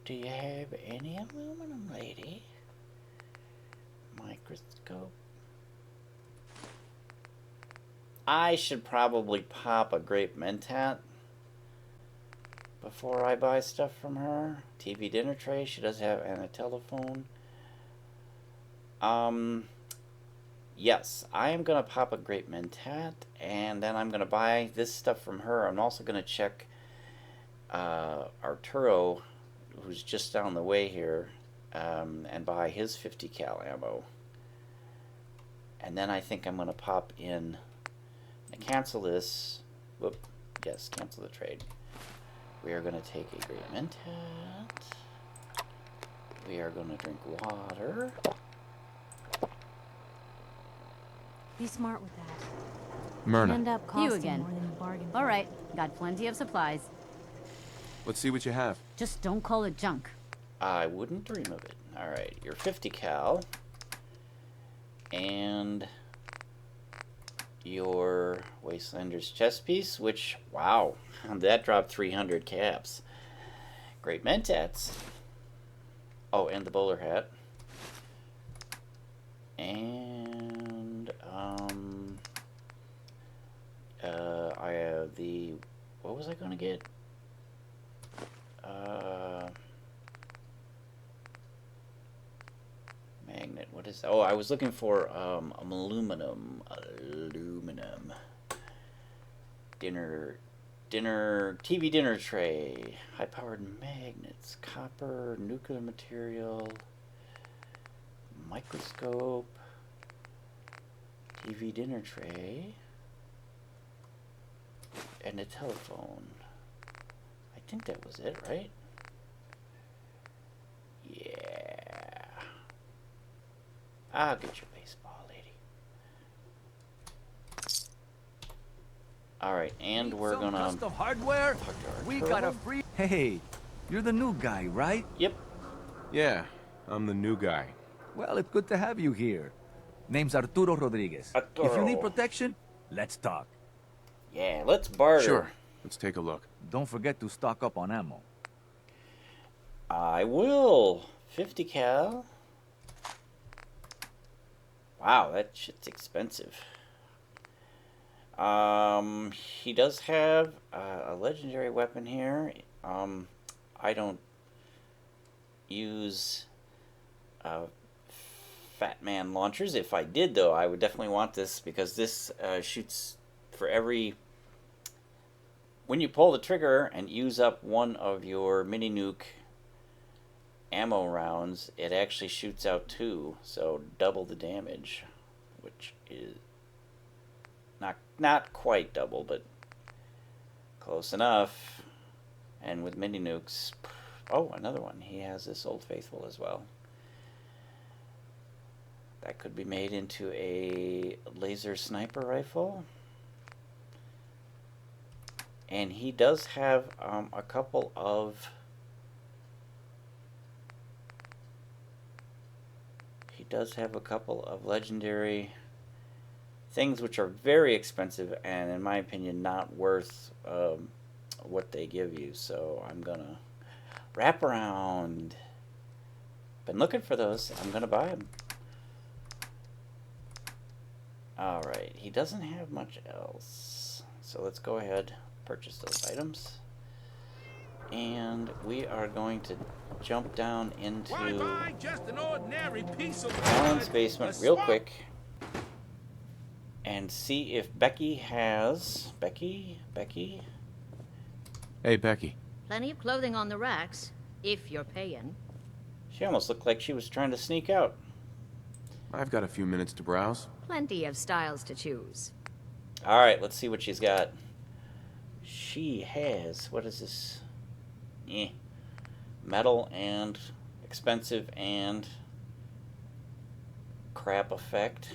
Do you have any aluminum, lady? Microscope. I should probably pop a grape mentat before I buy stuff from her. TV dinner tray. She does have and a telephone. Yes, I am going to pop a grape mentat, and then I'm going to buy this stuff from her. I'm also going to check Arturo, who's just down the way here, and buy his 50 cal ammo. And then I think I'm going to pop in and cancel this. Whoop. Yes, cancel the trade. We are going to take a grape mentat. We are going to drink water. Be smart with that. Myrna. End up costing You again. more than you bargained for. All right. Got plenty of supplies. Let's see what you have. Just don't call it junk. I wouldn't dream of it. Alright, your 50 cal. And your Wastelander's chest piece, which, wow, that dropped 300 caps. Great mentats. Oh, and the bowler hat. And, I have the, what was I going to get? Magnet, what is that? Oh, I was looking for, aluminum. TV dinner tray, high-powered magnets, copper, nuclear material, microscope, TV dinner tray, and a telephone. I think that was it, right? Yeah. I'll get your baseball, lady. Alright, and we're gonna... custom hardware? We got a free... Hey, you're the new guy, right? Yep. Yeah, I'm the new guy. Well, it's good to have you here. Name's Arturo Rodriguez. Arturo. If you need protection, let's talk. Yeah, let's barter. Sure. Let's take a look. Don't forget to stock up on ammo. I will. 50 cal. Wow, that shit's expensive. He does have a legendary weapon here. I don't use Fat Man launchers. If I did, though, I would definitely want this because this shoots for every... When you pull the trigger and use up one of your mini nuke ammo rounds, it actually shoots out 2, so double the damage, which is not quite double, but close enough. And with mini nukes, oh, another one. He has this Old Faithful as well. That could be made into a laser sniper rifle. And he does have a couple of... He does have a couple of legendary things which are very expensive and, in my opinion, not worth what they give you. So I'm gonna wrap around. Been looking for those. I'm gonna buy them. Alright, he doesn't have much else. So let's go ahead, purchase those items. And we are going to jump down into Alan's basement real quick and see if Becky has... Becky? Hey, Becky. Plenty of clothing on the racks, if you're paying. She almost looked like she was trying to sneak out. I've got a few minutes to browse. Plenty of styles to choose. Alright, let's see what she's got. She has... What is this? Metal and expensive and crap effect.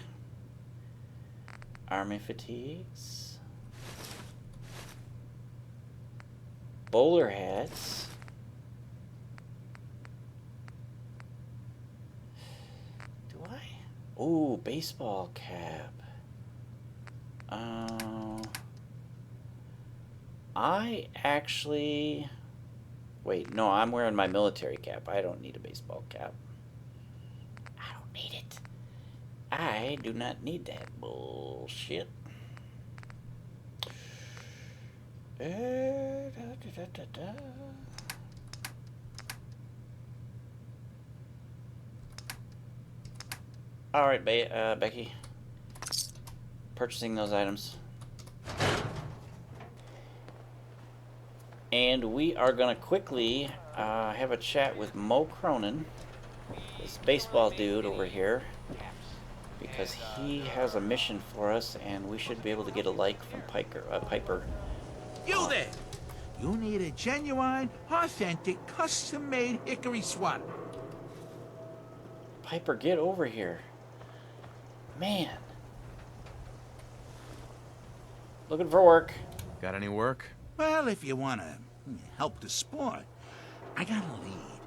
Army fatigues. Bowler hats. Do I? Ooh, baseball cap. I actually... Wait, no, I'm wearing my military cap. I don't need a baseball cap. I don't need it. I do not need that bullshit. Alright, Becky. Purchasing those items. And we are going to quickly have a chat with Mo Cronin, this baseball dude over here, because he has a mission for us, and we should be able to get a like from Piper. You there! You need a genuine, authentic, custom-made hickory sweater. Piper, get over here. Man. Looking for work. Got any work? Well, if you want to help the sport, I got a lead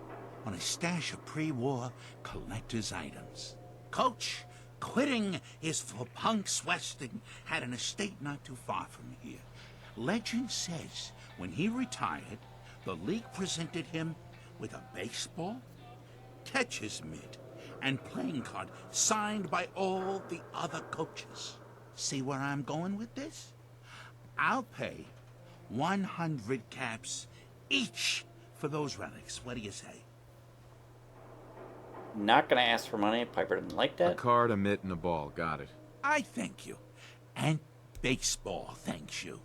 on a stash of pre-war collector's items. Coach, quitting is for punks Weston had an estate not too far from here. Legend says when he retired, the league presented him with a baseball, catcher's mitt, and playing card signed by all the other coaches. See where I'm going with this? I'll pay 100 caps each for those relics. What do you say? Not gonna ask for money. Piper didn't like that. A card, a mitt, and a ball. Got it. I thank you. And baseball thanks you.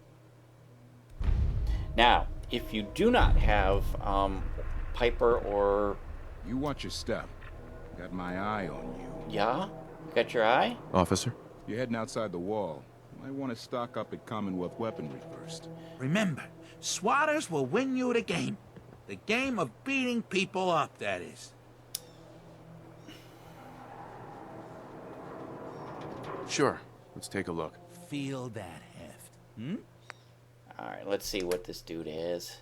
Now, if you do not have Piper or... You watch your step. Got my eye on you. Yeah? Got your eye? Officer? You're heading outside the wall. Might want to stock up at Commonwealth weaponry first. Remember, swatters will win you the game. The game of beating people up, that is. Sure. Let's take a look. Feel that heft, hmm? Alright, let's see what this dude is.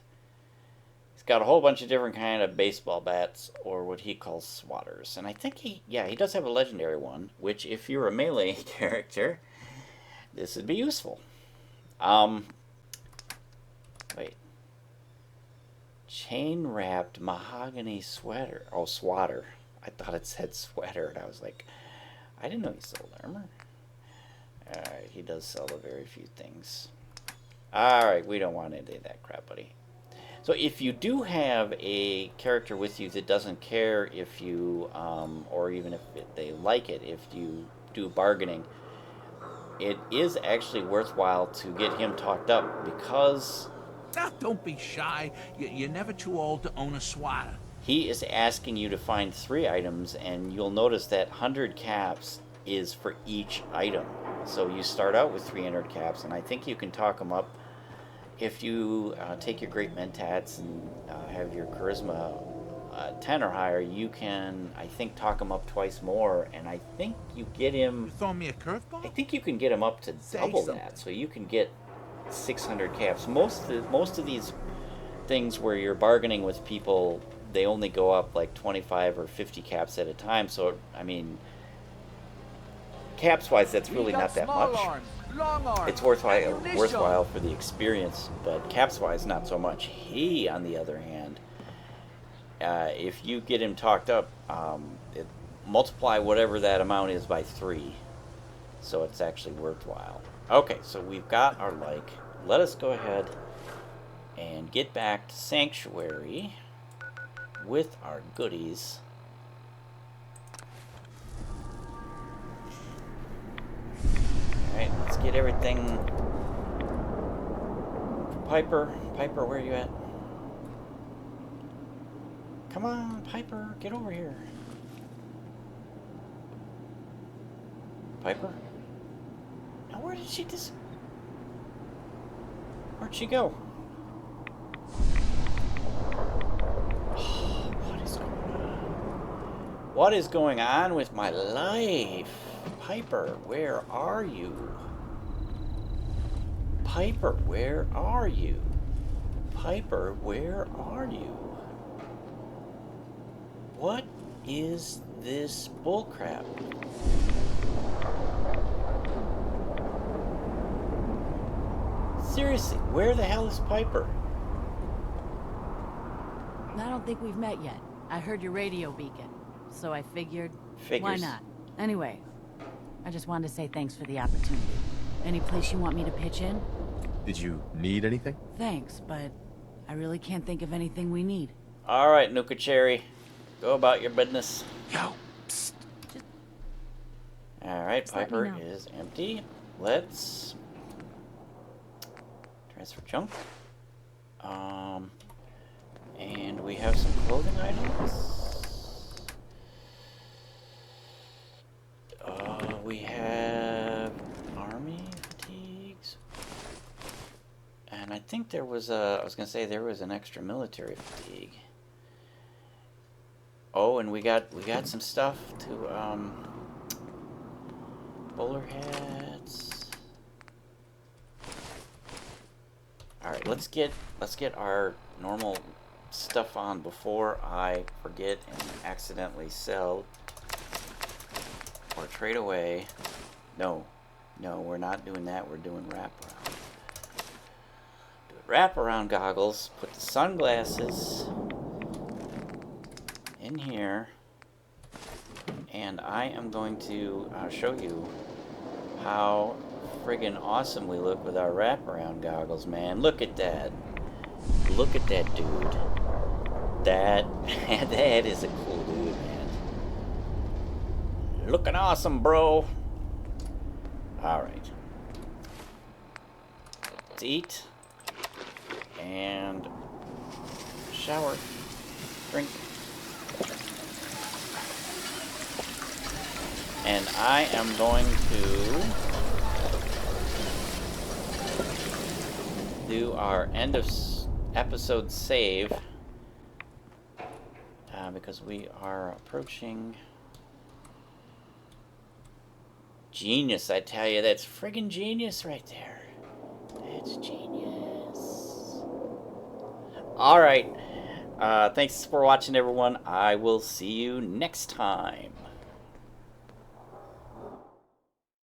He's got a whole bunch of different kind of baseball bats, or what he calls swatters. And I think he does have a legendary one, which if you're a melee character, this would be useful. Wait. Chain-wrapped mahogany sweater. Oh, swatter. I thought it said sweater, and I was like, I didn't know he sold armor. Alright, he does sell a very few things. Alright, we don't want any of that crap, buddy. So if you do have a character with you that doesn't care if you, or even if they like it, if you do bargaining, it is actually worthwhile to get him talked up because... Now, don't be shy. You're never too old to own a swatter. He is asking you to find 3 items, and you'll notice that 100 caps is for each item. So you start out with 300 caps, and I think you can talk him up. If you take your great mentats and have your charisma 10 or higher, you can, I think, talk him up twice more, and I think you get him... You throwing me a curveball? I think you can get him up to double that, so you can get 600 caps. Most of these things where you're bargaining with people, they only go up like 25 or 50 caps at a time, so, I mean, caps-wise, that's really not that much. It's worthwhile for the experience, but caps-wise, not so much. He, on the other hand, if you get him talked up, multiply whatever that amount is by 3, so it's actually worthwhile. Okay, so we've got our like. Let us go ahead and get back to Sanctuary with our goodies. Alright, let's get everything. Piper, where are you at? Come on, Piper, get over here. Piper? Now where did she Where'd she go? What is going on? What is going on with my life? Piper, where are you? Piper, where are you? Piper, where are you? What is this bullcrap? Seriously, where the hell is Piper? I don't think we've met yet. I heard your radio beacon, so I figured, why not? Anyway, I just wanted to say thanks for the opportunity. Any place you want me to pitch in? Did you need anything? Thanks, but I really can't think of anything we need. Alright, Nuka Cherry. Go about your business. Yo, psst. Alright, Piper is empty. Let's transfer junk. And we have some clothing items. We have army fatigues. And I think there was I was gonna say there was an extra military fatigue. Oh, and we got some stuff to bowler hats. All right, let's get our normal stuff on before I forget and accidentally sell or trade away. No, we're not doing that. We're doing wraparound. Do wraparound goggles. Put the sunglasses in here, and I am going to show you how friggin' awesome we look with our wraparound goggles, man. Look at that. Look at that dude. That is a cool dude, man. Looking awesome, bro. Alright. Let's eat. and shower, drink. And I am going to do our end of episode save because we are approaching genius. I tell you, that's friggin' genius right there. That's genius. All right. Thanks for watching, everyone. I will see you next time.